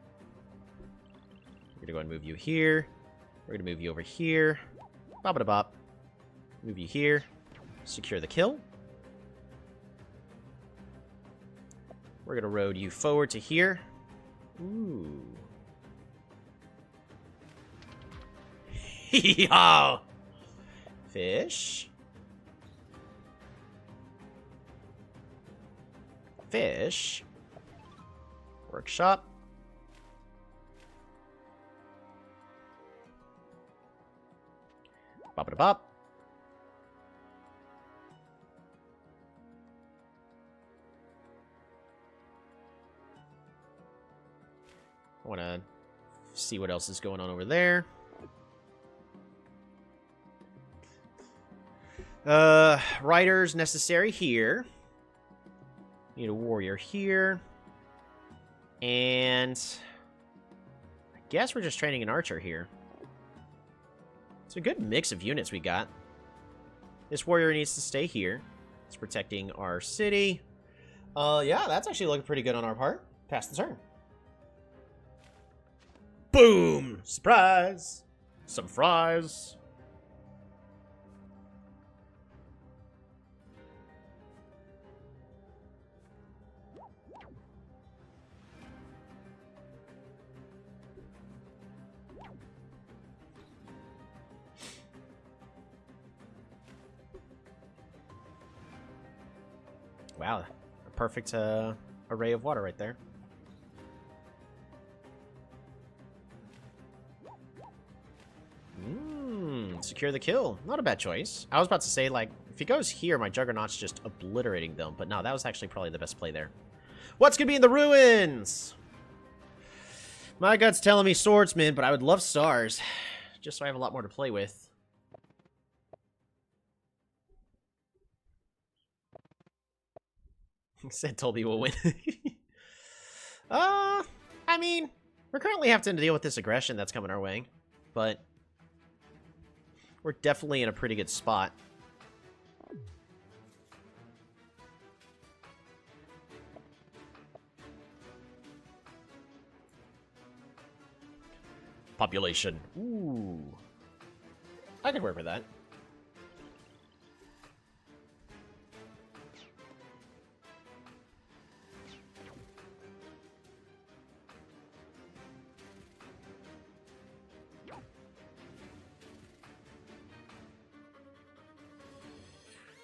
We're going to go ahead and move you here. We're going to move you over here. Bop-a-da-bop. Move you here. Secure the kill. We're going to road you forward to here. Ooh. Yeehaw! Fish. Fish. Workshop. Bop-a-da-bop. I want to see what else is going on over there. Riders necessary here. Need a warrior here. And I guess we're just training an archer here. It's a good mix of units we got. This warrior needs to stay here. It's protecting our city. Yeah, that's actually looking pretty good on our part. Pass the turn. Boom! Surprise! Some fries. Wow, a perfect array of water right there. Secure the kill. Not a bad choice. I was about to say, like, if he goes here, my Juggernaut's just obliterating them. But no, that was actually probably the best play there. What's going to be in the ruins? My gut's telling me swordsman, but I would love stars. Just so I have a lot more to play with. Said Tolby will win. I mean, we're currently having to deal with this aggression that's coming our way. But we're definitely in a pretty good spot. Population. Ooh. I could work with that.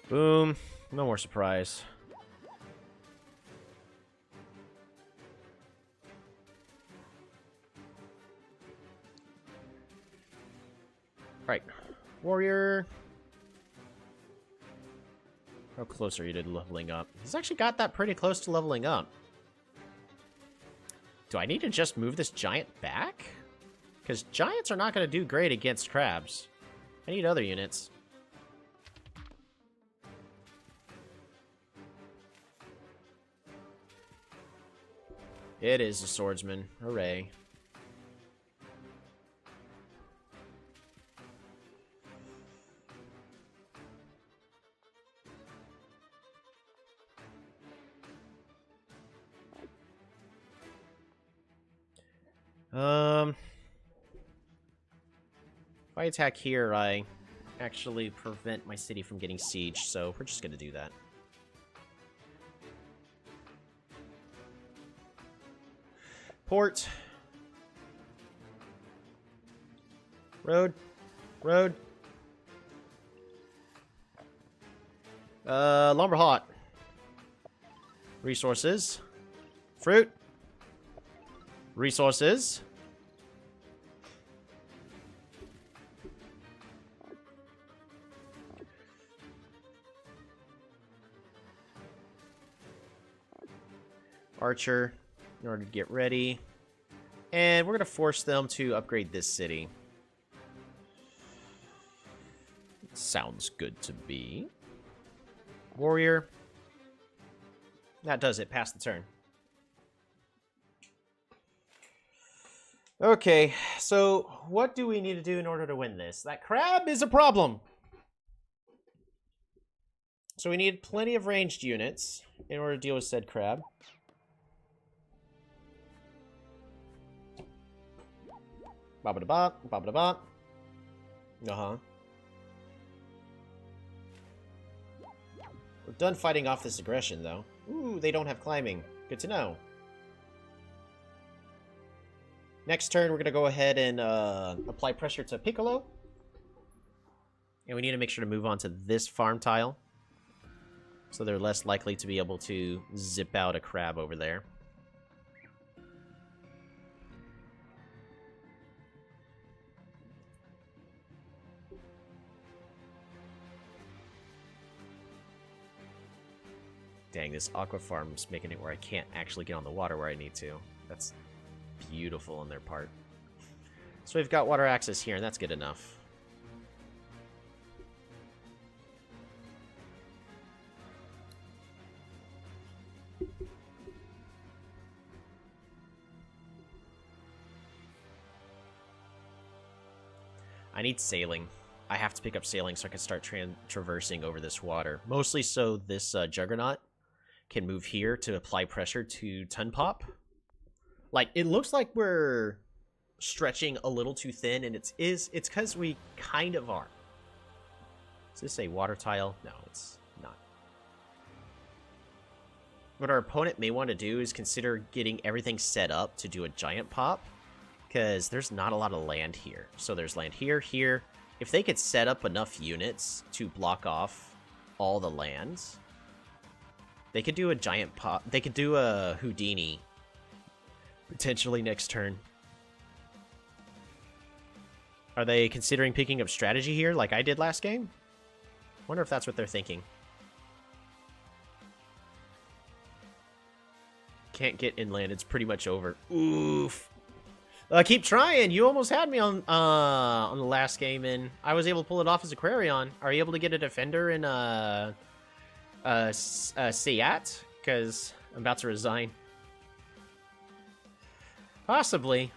Boom. No more surprise. Right. Warrior. How close are you to leveling up? He's actually got that pretty close to leveling up. Do I need to just move this giant back? Because giants are not going to do great against crabs. I need other units. It is a swordsman. Hooray. If I attack here, I actually prevent my city from getting sieged, so we're just gonna do that. Port. Road. Road. Lumber hot. Resources. Fruit. Resources. Archer, in order to get ready. And we're going to force them to upgrade this city. Sounds good to me. Warrior. That does it. Pass the turn. Okay, so what do we need to do in order to win this? That crab is a problem. So we need plenty of ranged units in order to deal with said crab. Bop-a-da-bop, bop-a-da-bop. Uh-huh. We're done fighting off this aggression, though. Ooh, they don't have climbing. Good to know. Next turn, we're going to go ahead and apply pressure to Piccolo. And we need to make sure to move on to this farm tile. So they're less likely to be able to zip out a crab over there. Dang, this aqua farm's making it where I can't actually get on the water where I need to. That's beautiful on their part. So we've got water access here, and that's good enough. I need sailing. I have to pick up sailing so I can start traversing over this water. Mostly so this Juggernaut can move here to apply pressure to Ton Pop. Like, it looks like we're stretching a little too thin, and it's because we kind of are. Is this a water tile? No, it's not. What our opponent may want to do is consider getting everything set up to do a giant pop, because there's not a lot of land here. So there's land here, here. If they could set up enough units to block off all the lands, they could do a giant pop. They could do a Houdini potentially next turn. Are they considering picking up strategy here like I did last game? Wonder if that's what they're thinking. Can't get inland. It's pretty much over. Oof. Keep trying. You almost had me on the last game, and I was able to pull it off as Aquarion. Are you able to get a defender in Seat? Because I'm about to resign. Possibly.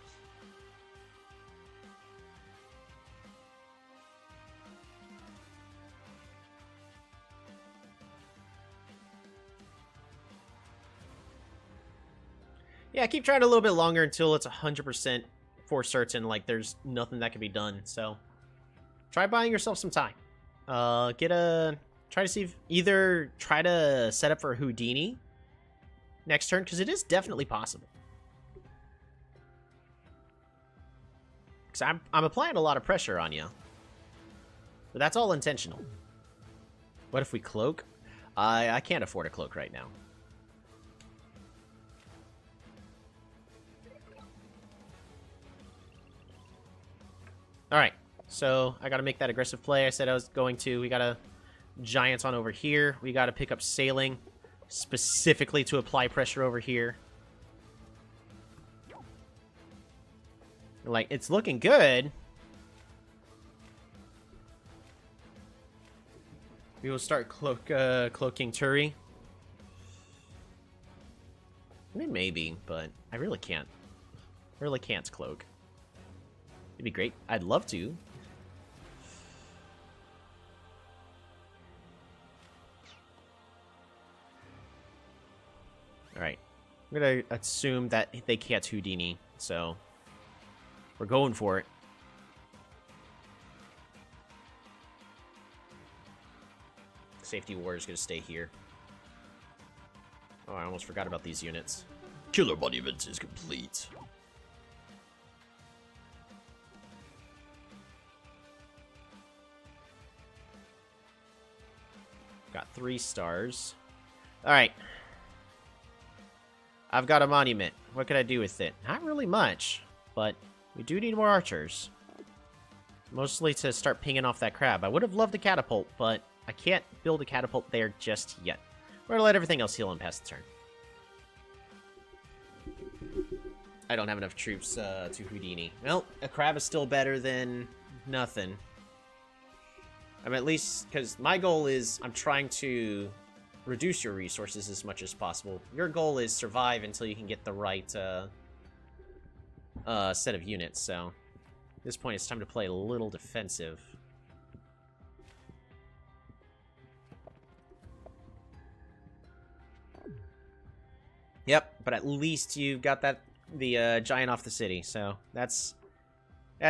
Yeah, keep trying a little bit longer until it's 100% for certain. Like, there's nothing that can be done. So, try buying yourself some time. Try to see if either try to set up for a Houdini next turn, because it is definitely possible. Because I'm applying a lot of pressure on you. But that's all intentional. What if we cloak? I can't afford a cloak right now. Alright, so I gotta make that aggressive play I said I was going to. We got a Giants on over here. We gotta pick up sailing specifically to apply pressure over here. Like, it's looking good. We will start cloaking Turi. I mean, maybe, but I really can't. I really can't cloak. It'd be great. I'd love to. Alright. I'm gonna assume that they can't Houdini, so we're going for it. Safety War is gonna stay here. Oh, I almost forgot about these units. Killer Monument is complete. Got 3 stars. Alright. I've got a monument. What can I do with it? Not really much, but we do need more archers. Mostly to start pinging off that crab. I would have loved a catapult, but I can't build a catapult there just yet. We're gonna let everything else heal and pass the turn. I don't have enough troops to Houdini. Well, a crab is still better than nothing. I'm at least, because my goal is I'm trying to reduce your resources as much as possible. Your goal is survive until you can get the right set of units, so at this point it's time to play a little defensive. Yep, but at least you got the giant off the city, so that's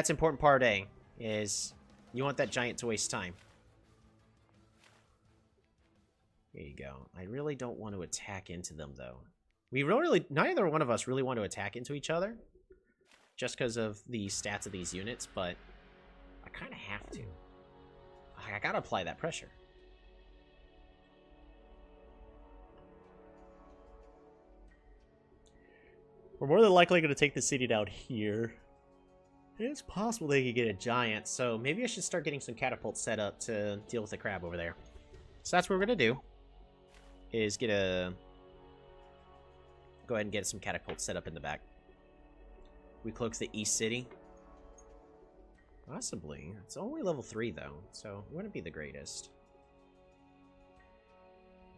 important part A, is you want that giant to waste time. There you go. I really don't want to attack into them, though. Neither one of us really want to attack into each other, just because of the stats of these units, but I kind of have to. I gotta apply that pressure. We're more than likely going to take the city down here. It's possible they could get a giant, so maybe I should start getting some catapults set up to deal with the crab over there. So that's what we're going to do. Is get a... Go ahead and get some catapults set up in the back. We cloak the East City. Possibly. It's only level 3, though, so it wouldn't be the greatest.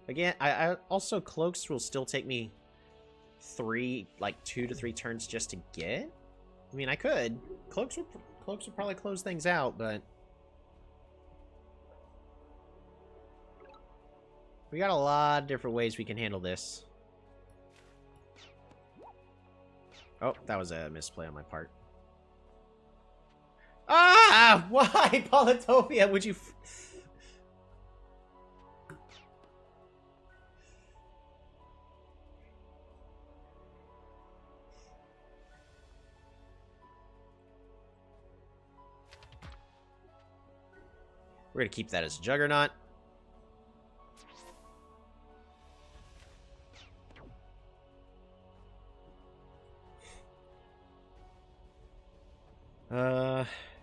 Again, I also, cloaks will still take me 2 to 3 turns just to get. I mean, I could. Cloaks would probably close things out, but we got a lot of different ways we can handle this. Oh, that was a misplay on my part. Ah! Why, Polytopia? Would you... We're going to keep that as a juggernaut.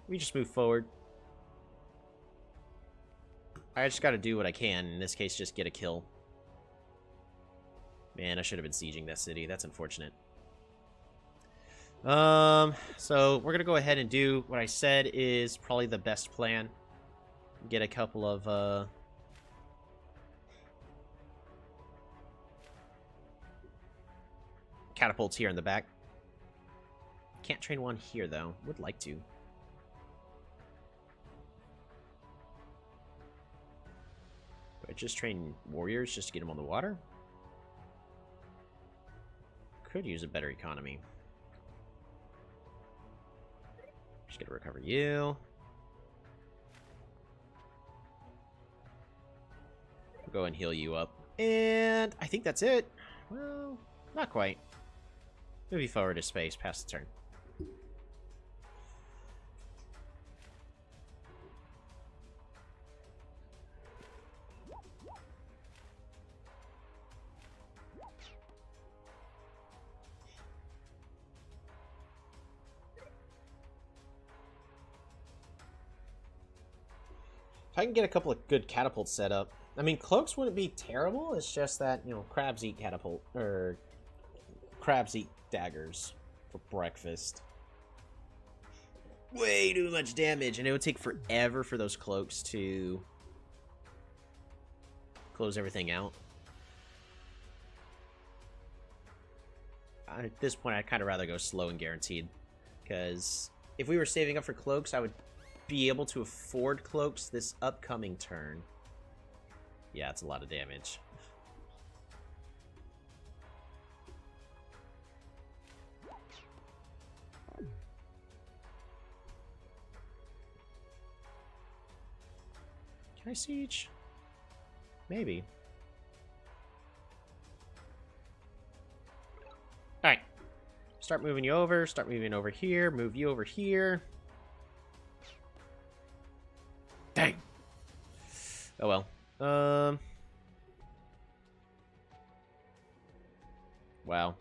We just move forward. I just got to do what I can. In this case, just get a kill. Man, I should have been sieging that city. That's unfortunate. So we're going to go ahead and do what I said is probably the best plan. Get a couple of, catapults here in the back. Can't train one here, though. Would like to. Do I just train warriors just to get them on the water? Could use a better economy. Just gotta recover you. Go and heal you up. And I think that's it. Well, not quite. Moving forward to space, past the turn. If I can get a couple of good catapults set up. I mean, cloaks wouldn't be terrible. It's just that, you know, crabs eat catapult, or crabs eat daggers for breakfast. Way too much damage, and it would take forever for those cloaks to close everything out. At this point, I'd kind of rather go slow and guaranteed, because if we were saving up for cloaks, I would be able to afford cloaks this upcoming turn. Yeah, it's a lot of damage. Can I siege? Maybe. Alright. Start moving you over. Start moving over here. Move you over here. Dang. Oh well. Wow.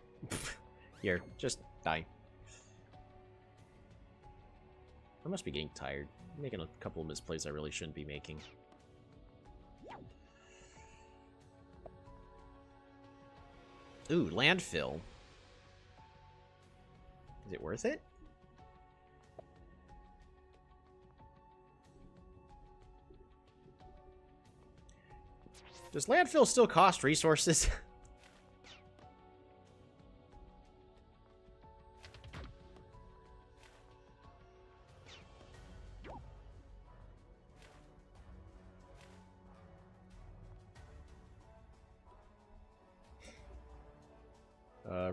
Here, just die. I must be getting tired. I'm making a couple of misplays I really shouldn't be making. Ooh, landfill. Is it worth it? Does landfill still cost resources?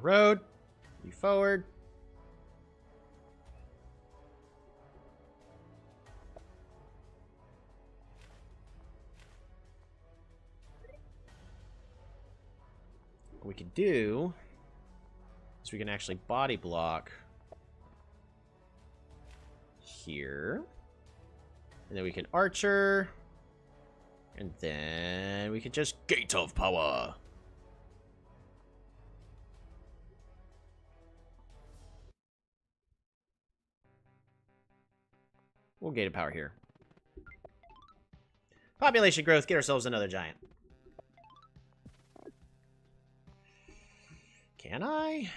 Road. You forward. What we can do is we can actually body block here. And then we can archer. And then we can just Gate of Power. We'll Gate of Power here. Population growth, get ourselves another giant. Can I? I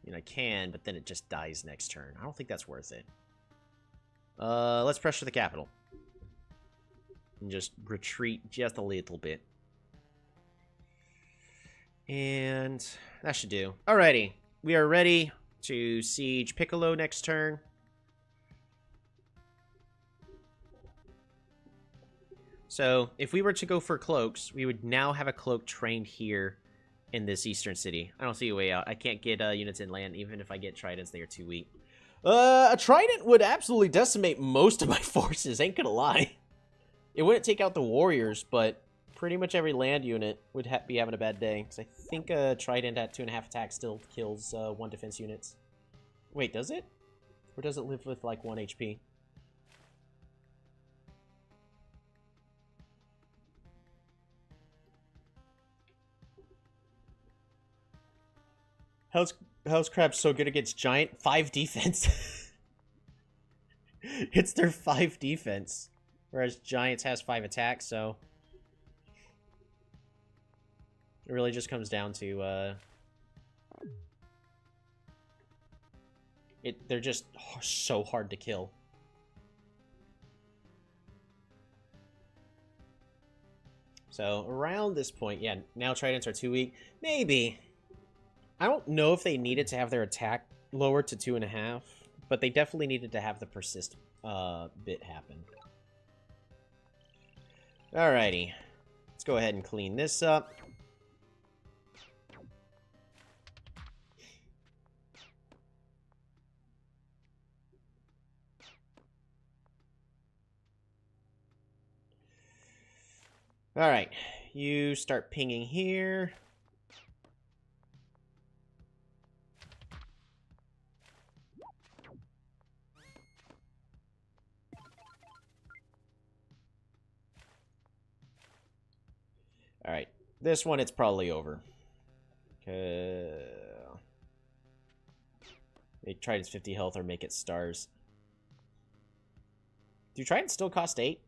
mean, I can, but then it just dies next turn. I don't think that's worth it. Let's pressure the capital. And just retreat just a little bit. And that should do. Alrighty. We are ready to siege Piccolo next turn. So, if we were to go for cloaks, we would now have a cloak trained here in this eastern city. I don't see a way out. I can't get units in land, even if I get tridents, they are too weak. A trident would absolutely decimate most of my forces, ain't gonna lie. It wouldn't take out the warriors, but pretty much every land unit would be having a bad day. Because I think a trident at 2.5 attack still kills 1 defense units. Wait, does it? Or does it live with like 1 HP? How's Crab so good against Giant? 5 defense. It's their 5 defense. Whereas Giants has 5 attacks, so... It really just comes down to, they're just so hard to kill. So, around this point, yeah, now Tridents are too weak. Maybe. I don't know if they needed to have their attack lowered to 2.5, but they definitely needed to have the persist bit happen. Alrighty. Let's go ahead and clean this up. Alright. You start pinging here. Alright, this one, it's probably over. Make Tridents 50 health or make it stars. Do Tridents still cost 8?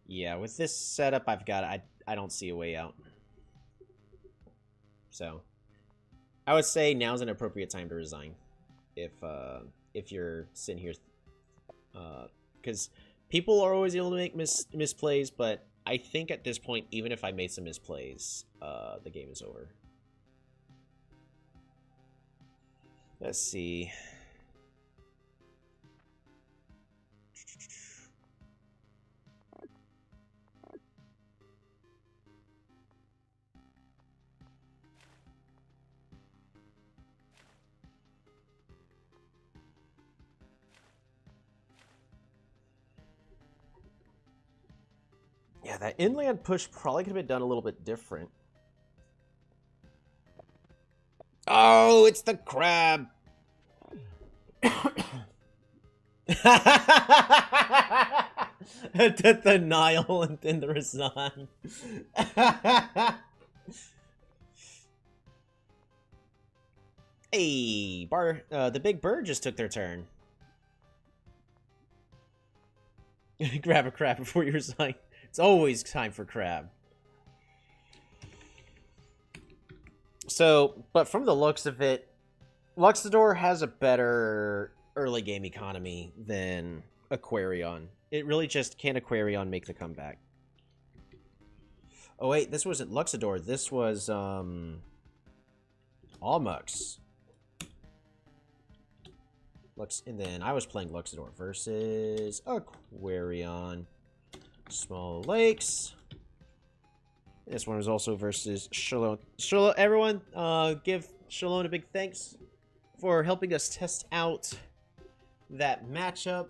Yeah, with this setup I've got, I don't see a way out. So... I would say now's an appropriate time to resign, if you're sitting here, because people are always able to make misplays, but I think at this point, even if I made some misplays, the game is over. Let's see. Yeah, that inland push probably could have been done a little bit different. Oh, it's the crab! the Nile and then the Razan. Hey, the big bird just took their turn. Grab a crab before you resign. It's always time for crab. So, but from the looks of it, Luxador has a better early game economy than Aquarion. It really just, can Aquarion make the comeback? Oh wait, this wasn't Luxador. This was, Almux. And then I was playing Luxador versus Aquarion. Small lakes. This one was also versus Shalom. Everyone, give Shalom a big thanks for helping us test out that matchup.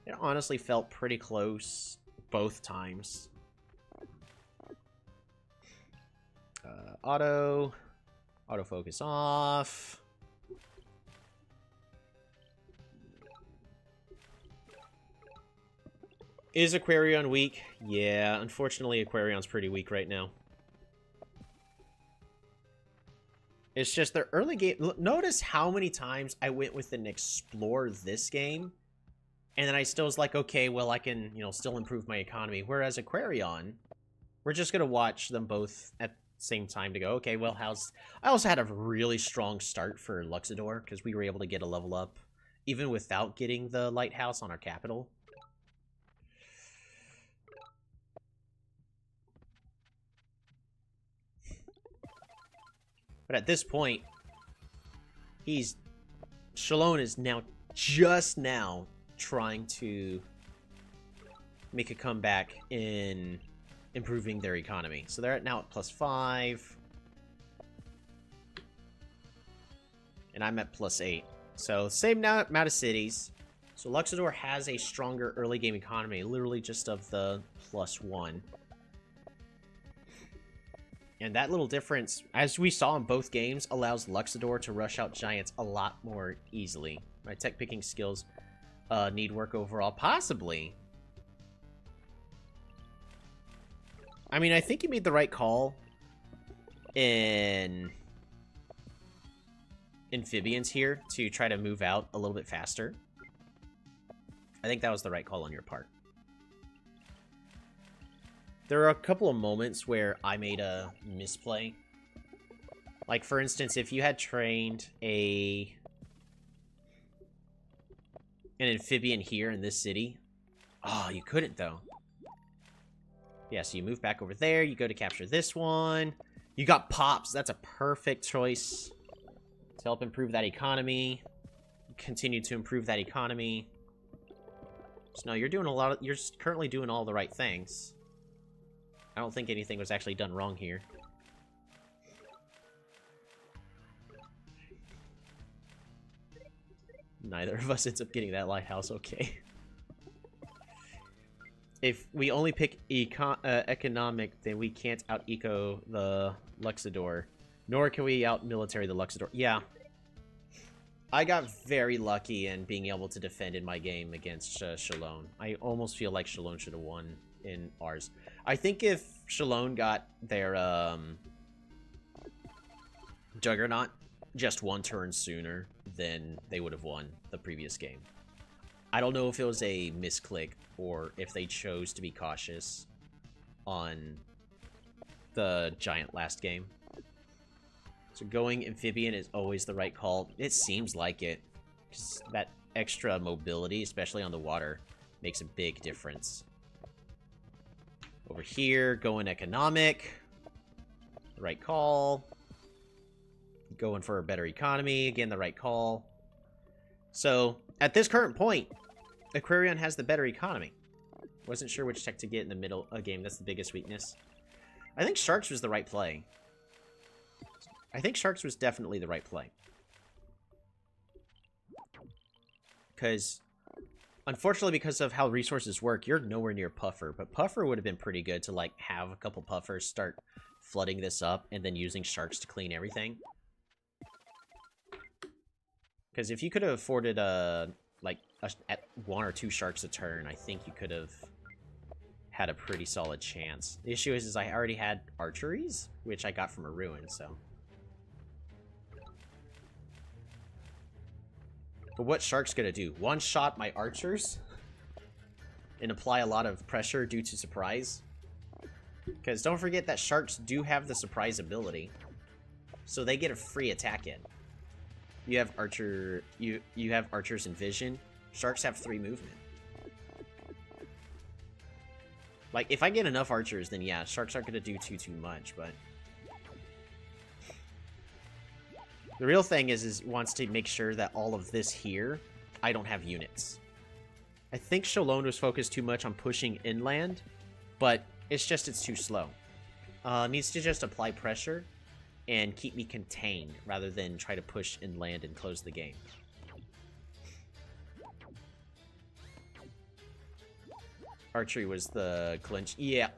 It honestly felt pretty close both times. Autofocus off. Is Aquarion weak? Yeah, unfortunately Aquarion's pretty weak right now. It's just their early game. Notice how many times I went with an explore this game, and then I still was like, okay, well, I can, you know, still improve my economy. Whereas Aquarion, we're just gonna watch them both at the same time to go, okay, well, how's... I also had a really strong start for Luxador, because we were able to get a level up, even without getting the lighthouse on our capital. But at this point, Shalone is now, just now, trying to make a comeback in improving their economy. So they're now at +5. And I'm at +8. So same amount of cities. So Luxador has a stronger early game economy, literally just of the +1. And that little difference, as we saw in both games, allows Luxador to rush out giants a lot more easily. My tech picking skills need work overall. Possibly. I mean, I think you made the right call in Amphibians here to try to move out a little bit faster. I think that was the right call on your part. There are a couple of moments where I made a misplay. Like, for instance, if you had trained an amphibian here in this city. Oh, you couldn't, though. Yeah, so you move back over there. You go to capture this one. You got Pops. That's a perfect choice to help improve that economy. Continue to improve that economy. So, no, you're doing a lot of... You're currently doing all the right things. I don't think anything was actually done wrong here. Neither of us ends up getting that lighthouse, okay. If we only pick economic, then we can't out-eco the Luxador. Nor can we out-military the Luxador. Yeah. I got very lucky in being able to defend in my game against Shalone. I almost feel like Shalone should have won in ours. I think if Shalone got their Juggernaut just one turn sooner, then they would have won the previous game. I don't know if it was a misclick or if they chose to be cautious on the giant last game. So going amphibian is always the right call. It seems like it, because that extra mobility, especially on the water, makes a big difference. Over here, going economic. Right call. Going for a better economy. Again, the right call. So, at this current point, Aquarion has the better economy. Wasn't sure which tech to get in the middle of a game. That's the biggest weakness. I think Sharks was the right play. I think Sharks was definitely the right play. Because, unfortunately, because of how resources work, you're nowhere near Puffer. But Puffer would have been pretty good to, like, have a couple Puffers start flooding this up and then using Sharks to clean everything. Because if you could have afforded, at 1 or 2 Sharks a turn, I think you could have had a pretty solid chance. The issue is I already had archeries, which I got from a ruin, so... But what Shark's gonna do? One-shot my archers? And apply a lot of pressure due to surprise? Because don't forget that Sharks do have the surprise ability. So they get a free attack in. You have you have archers in vision. Sharks have 3 movement. Like, if I get enough archers, then yeah, Sharks aren't gonna do too much, but... The real thing is wants to make sure that all of this here, I don't have units. I think Shalone was focused too much on pushing inland, but it's too slow. Needs to just apply pressure and keep me contained rather than try to push inland and close the game. Archery was the clinch. Yeah.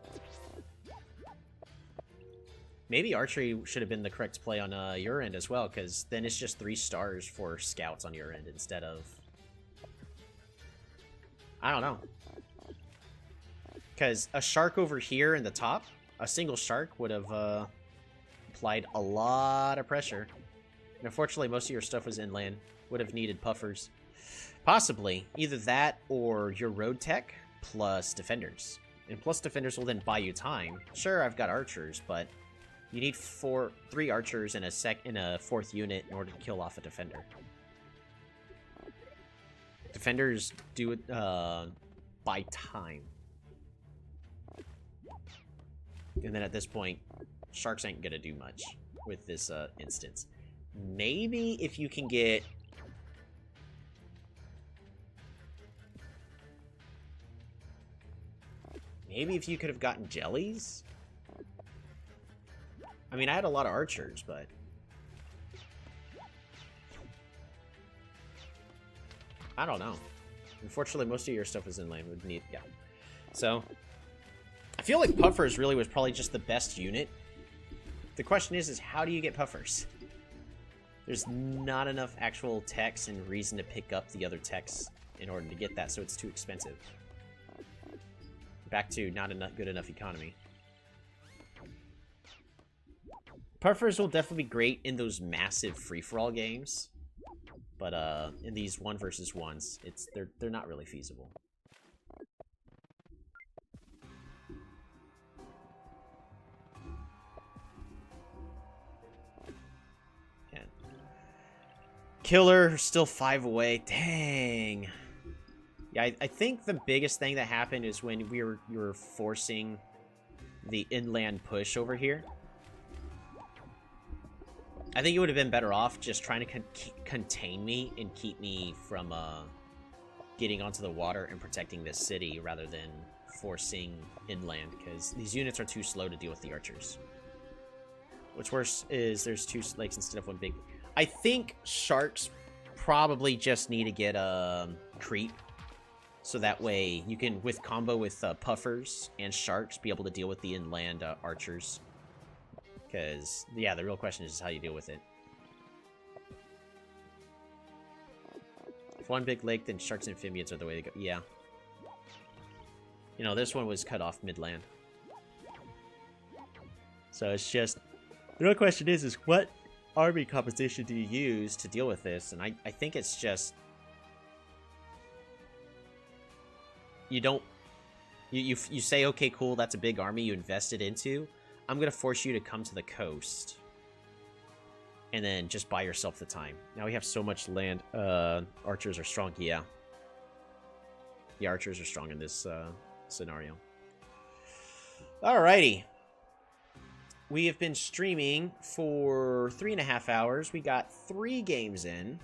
Maybe archery should have been the correct play on your end as well, because then it's just 3 stars for scouts on your end instead of... I don't know. Because a shark over here in the top, a single shark would have applied a lot of pressure. And unfortunately, most of your stuff was inland. Would have needed puffers. Possibly. Either that or your road tech plus defenders. And plus defenders will then buy you time. Sure, I've got archers, but you need 3 archers and a 4th unit in order to kill off a defender. Defenders do it by time. And then at this point, sharks ain't gonna do much with this instance. Maybe if you can get... Maybe if you could have gotten jellies? I mean, I had a lot of archers, but... I don't know. Unfortunately, most of your stuff is inland. Would need... Yeah. So... I feel like puffers really was probably just the best unit. The question is how do you get puffers? There's not enough actual techs and reason to pick up the other techs in order to get that, so it's too expensive. Back to not enough good enough economy. Puffers will definitely be great in those massive free-for-all games, but in these 1 versus 1s, they're not really feasible. Killer still 5 away. Dang. Yeah, I think the biggest thing that happened is when we were forcing the inland push over here. I think it would have been better off just trying to contain me and keep me from getting onto the water and protecting this city rather than forcing inland, because these units are too slow to deal with the archers. What's worse is there's 2 lakes instead of 1 big... I think sharks probably just need to get a creep, so that way you can, with combo with puffers and sharks, be able to deal with the inland archers. Because, yeah, the real question is how you deal with it. If 1 big lake, then sharks and amphibians are the way to go. Yeah. You know, this one was cut off mid-land. So it's just... The real question is what army composition do you use to deal with this? And I think it's just... You don't... You say, okay, cool, that's a big army you invested into. I'm going to force you to come to the coast. And then just buy yourself the time. Now we have so much land. Archers are strong. Yeah. The archers are strong in this scenario. Alrighty. We have been streaming for 3.5 hours. We got 3 games in.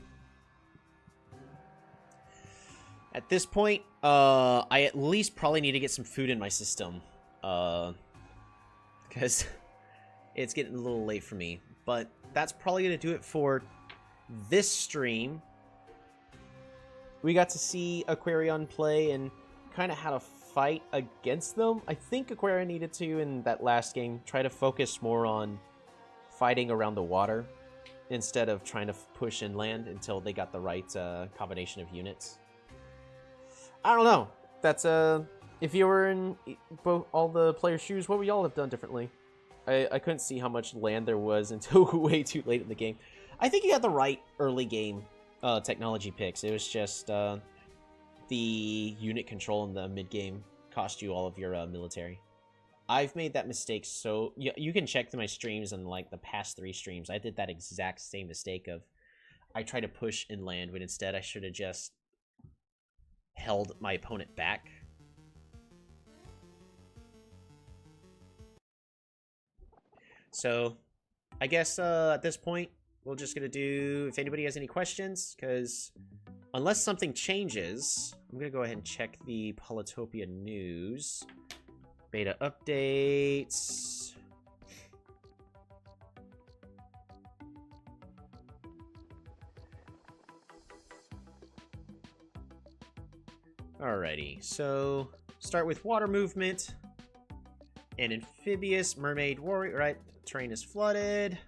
At this point, I at least probably need to get some food in my system. Because it's getting a little late for me. But that's probably going to do it for this stream. We got to see Aquarion play and kind of how to fight against them. I think Aquarion needed to, in that last game, try to focus more on fighting around the water instead of trying to push inland until they got the right combination of units. I don't know. That's if you were in both all the players' shoes, what would y'all have done differently? I couldn't see how much land there was until way too late in the game. I think you had the right early game technology picks. It was just the unit control in the mid-game cost you all of your military. I've made that mistake, so you can check my streams and like the past 3 streams. I did that exact same mistake of I tried to push inland when instead I should have just held my opponent back. So I guess at this point we're just gonna do, if anybody has any questions, because unless something changes, I'm gonna go ahead and check the Polytopia news. Beta updates. Alrighty, so start with water movement and amphibious mermaid warrior, right? Terrain is flooded.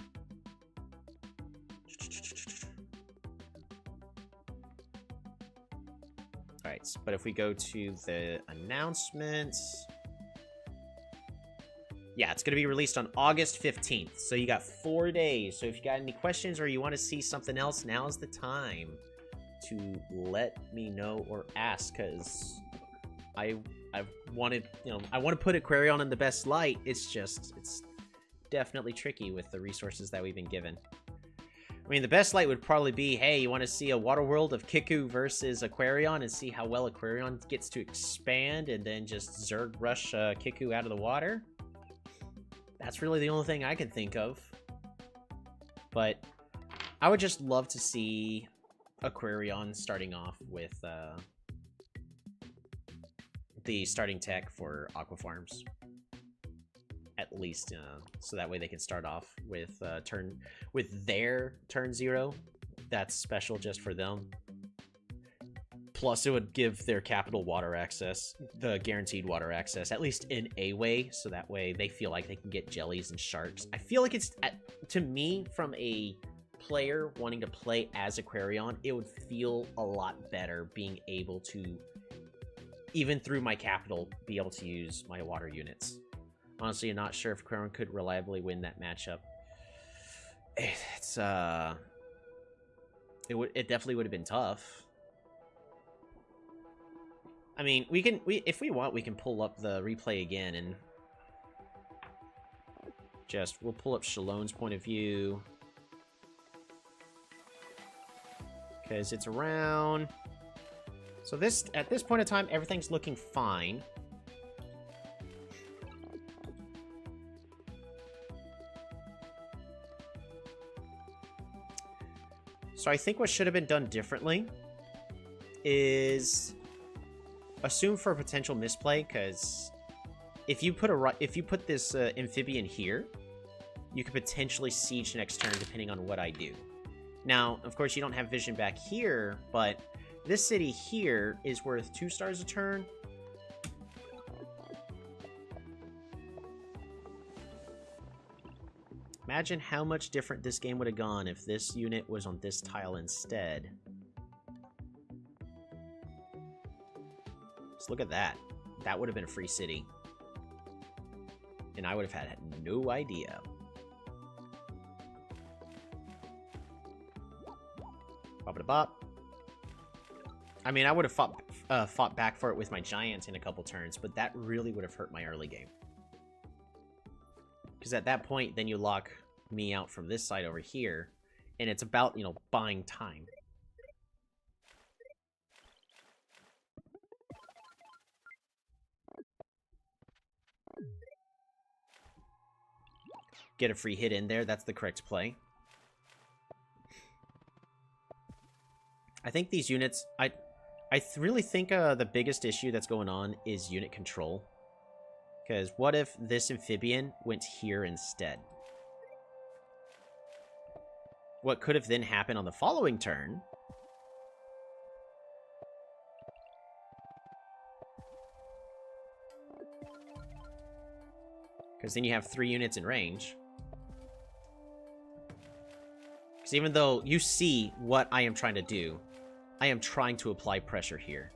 Alright, but if we go to the announcements... Yeah, it's going to be released on August 15th, so you got 4 days. So if you got any questions or you want to see something else, now's the time to let me know or ask, because I wanted, I want to put Aquarion in the best light. It's definitely tricky with the resources that we've been given. I mean, the best light would probably be, hey, you want to see a water world of Kiku versus Aquarion and see how well Aquarion gets to expand and then just Zerg rush Kiku out of the water? That's really the only thing I can think of. But I would just love to see Aquarion starting off with the starting tech for Aqua Farms. At least, so that way they can start off with their turn 0. That's special just for them. Plus, it would give their capital water access, the guaranteed water access, at least in a way, so that way they feel like they can get jellies and sharks. I feel like it's, to me, from a player wanting to play as Aquarion, it would feel a lot better being able to, even through my capital, be able to use my water units. Honestly, I'm not sure if Aquarion could reliably win that matchup. It's, it definitely would have been tough. I mean, if we want, we can pull up the replay again and we'll pull up Shalon's point of view. Because it's around. So at this point in time, everything's looking fine. So I think what should have been done differently is assume for a potential misplay, because if you put this amphibian here, you could potentially siege next turn depending on what I do. Now, of course, you don't have vision back here, but this city here is worth 2 stars a turn. Imagine how much different this game would have gone if this unit was on this tile instead. Just look at that. That would have been a free city. And I would have had no idea. Bop-a-da-bop. I mean, I would have fought back for it with my giants in a couple turns, but that really would have hurt my early game. Because at that point, then you lock me out from this side over here, and it's about, buying time. Get a free hit in there. That's the correct play. I think these units... I really think the biggest issue that's going on is unit control. Because what if this amphibian went here instead? What could have then happened on the following turn... Because then you have 3 units in range. Because even though you see what I am trying to do, I am trying to apply pressure here.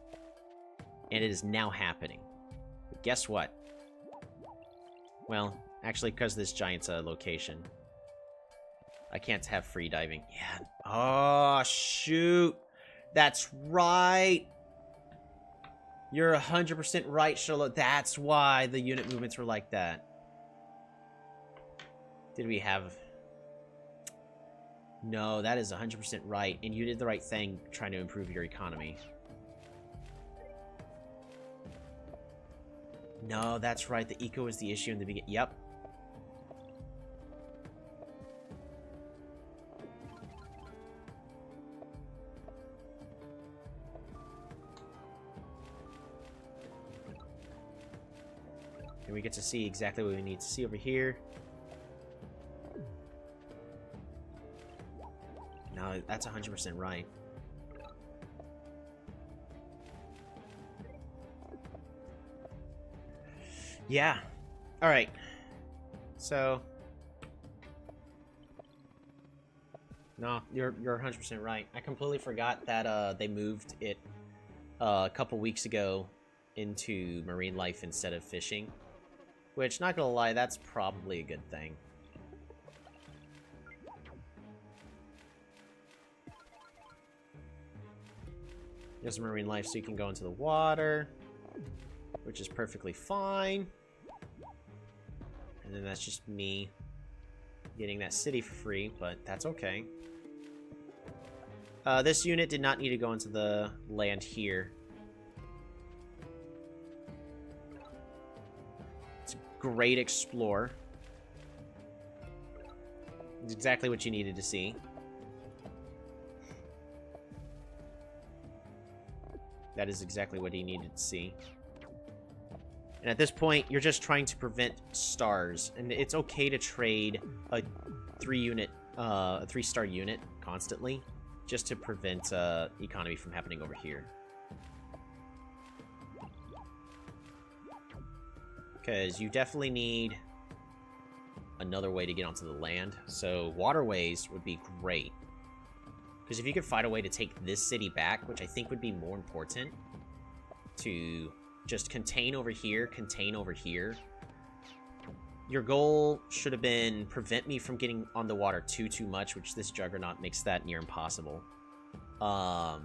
And it is now happening. But guess what? Well, actually, because of this giant's location, I can't have free diving. Yeah. Oh, shoot. That's right. You're 100% right, Charlotte. That's why the unit movements were like that. Did we have... No, that is 100% right. And you did the right thing trying to improve your economy. No, that's right. The eco is the issue in the beginning. Yep. And we get to see exactly what we need to see over here. No, that's 100% right. Yeah. All right. So, No, you're 100% right. I completely forgot that they moved it a couple weeks ago into marine life instead of fishing. Which, not gonna lie, that's probably a good thing. There's marine life, so you can go into the water, which is perfectly fine. And then that's just me getting that city for free, but that's okay. This unit did not need to go into the land here. It's a great explore. It's exactly what you needed to see. That is exactly what he needed to see. And at this point, you're just trying to prevent stars. And it's okay to trade a 3-star unit constantly, just to prevent economy from happening over here. Because you definitely need another way to get onto the land. So waterways would be great. Because if you could find a way to take this city back, which I think would be more important, to just contain over here, your goal should have been prevent me from getting on the water too much, which this Juggernaut makes that near impossible. But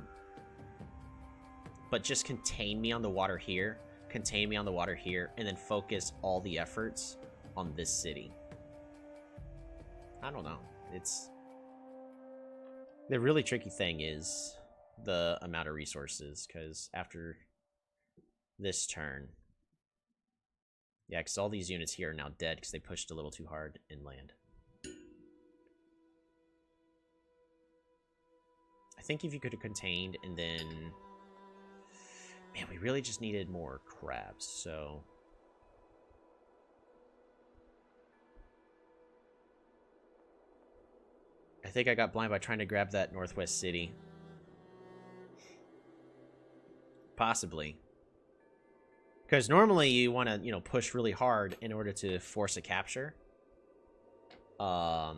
just contain me on the water here, and then focus all the efforts on this city. I don't know. The really tricky thing is the amount of resources, because after this turn... Yeah, because all these units here are now dead because they pushed a little too hard inland. I think if you could have contained and then... Man, we really just needed more crabs, so... I think I got blind by trying to grab that northwest city. Possibly. Because normally you want to, push really hard in order to force a capture. But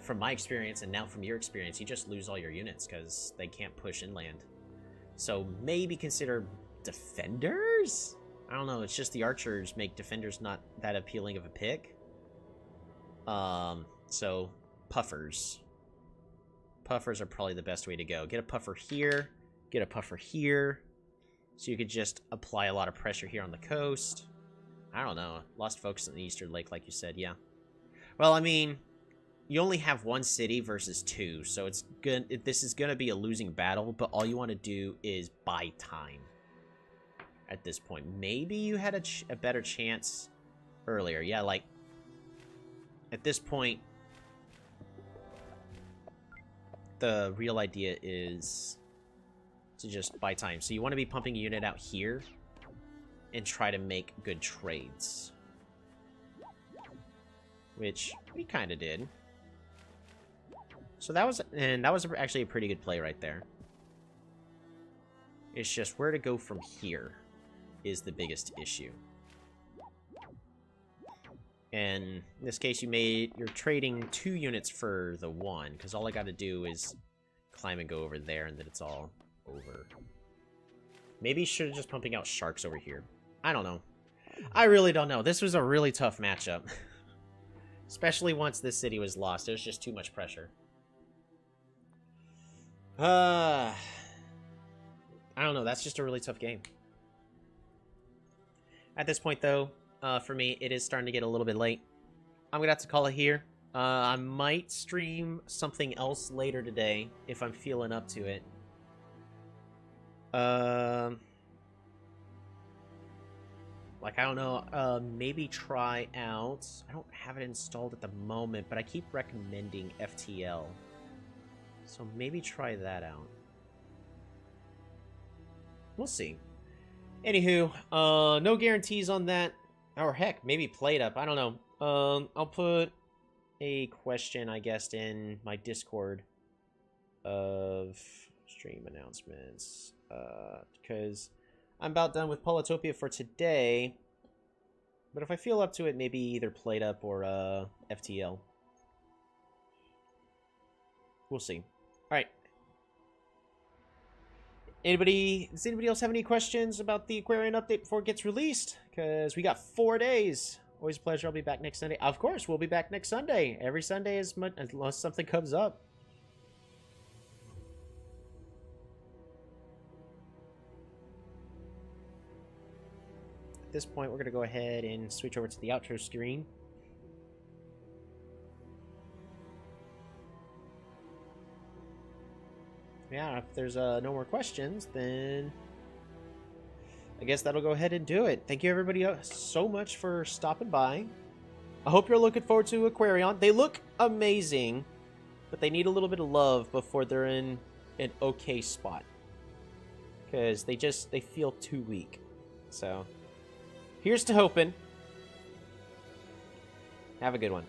from my experience and now from your experience, you just lose all your units because they can't push inland. So maybe consider defenders? I don't know, it's just the archers make defenders not that appealing of a pick. So puffers. Puffers are probably the best way to go. Get a puffer here, get a puffer here. So you could just apply a lot of pressure here on the coast. I don't know. Lost focus on the Eastern Lake, like you said, yeah. Well, I mean, you only have one city versus two, so it's good. This is going to be a losing battle, but all you want to do is buy time at this point. Maybe you had a better chance earlier. Yeah, like, at this point, the real idea is... to just buy time. So you want to be pumping a unit out here and try to make good trades. Which we kind of did. So that was actually a pretty good play right there. It's just where to go from here is the biggest issue. And in this case, you're trading 2 units for the 1, because all I got to do is climb and go over there, and then it's all over. Maybe should have just pumping out sharks over here. I don't know. I really don't know. This was a really tough matchup. Especially once this city was lost. There was just too much pressure. I don't know. That's just a really tough game. At this point, though, for me, it is starting to get a little bit late. I'm going to have to call it here. I might stream something else later today if I'm feeling up to it. Like, I don't know, maybe try out... I don't have it installed at the moment, but I keep recommending FTL. So maybe try that out. We'll see. Anywho, no guarantees on that. Or heck, maybe played up. I don't know. I'll put a question, I guess, in my Discord of stream announcements. Because I'm about done with Polytopia for today. But if I feel up to it, maybe either played up or FTL. We'll see. All right. Does anybody else have any questions about the Aquarian update before it gets released? Because we got 4 days. Always a pleasure. I'll be back next Sunday. Of course, we'll be back next Sunday. Every Sunday, unless something comes up. At this point, we're going to go ahead and switch over to the outro screen. Yeah, if there's no more questions, then I guess that'll go ahead and do it. Thank you, everybody, so much for stopping by. I hope you're looking forward to Aquarion. They look amazing, but they need a little bit of love before they're in an okay spot. Because they feel too weak. So, here's to hoping. Have a good one.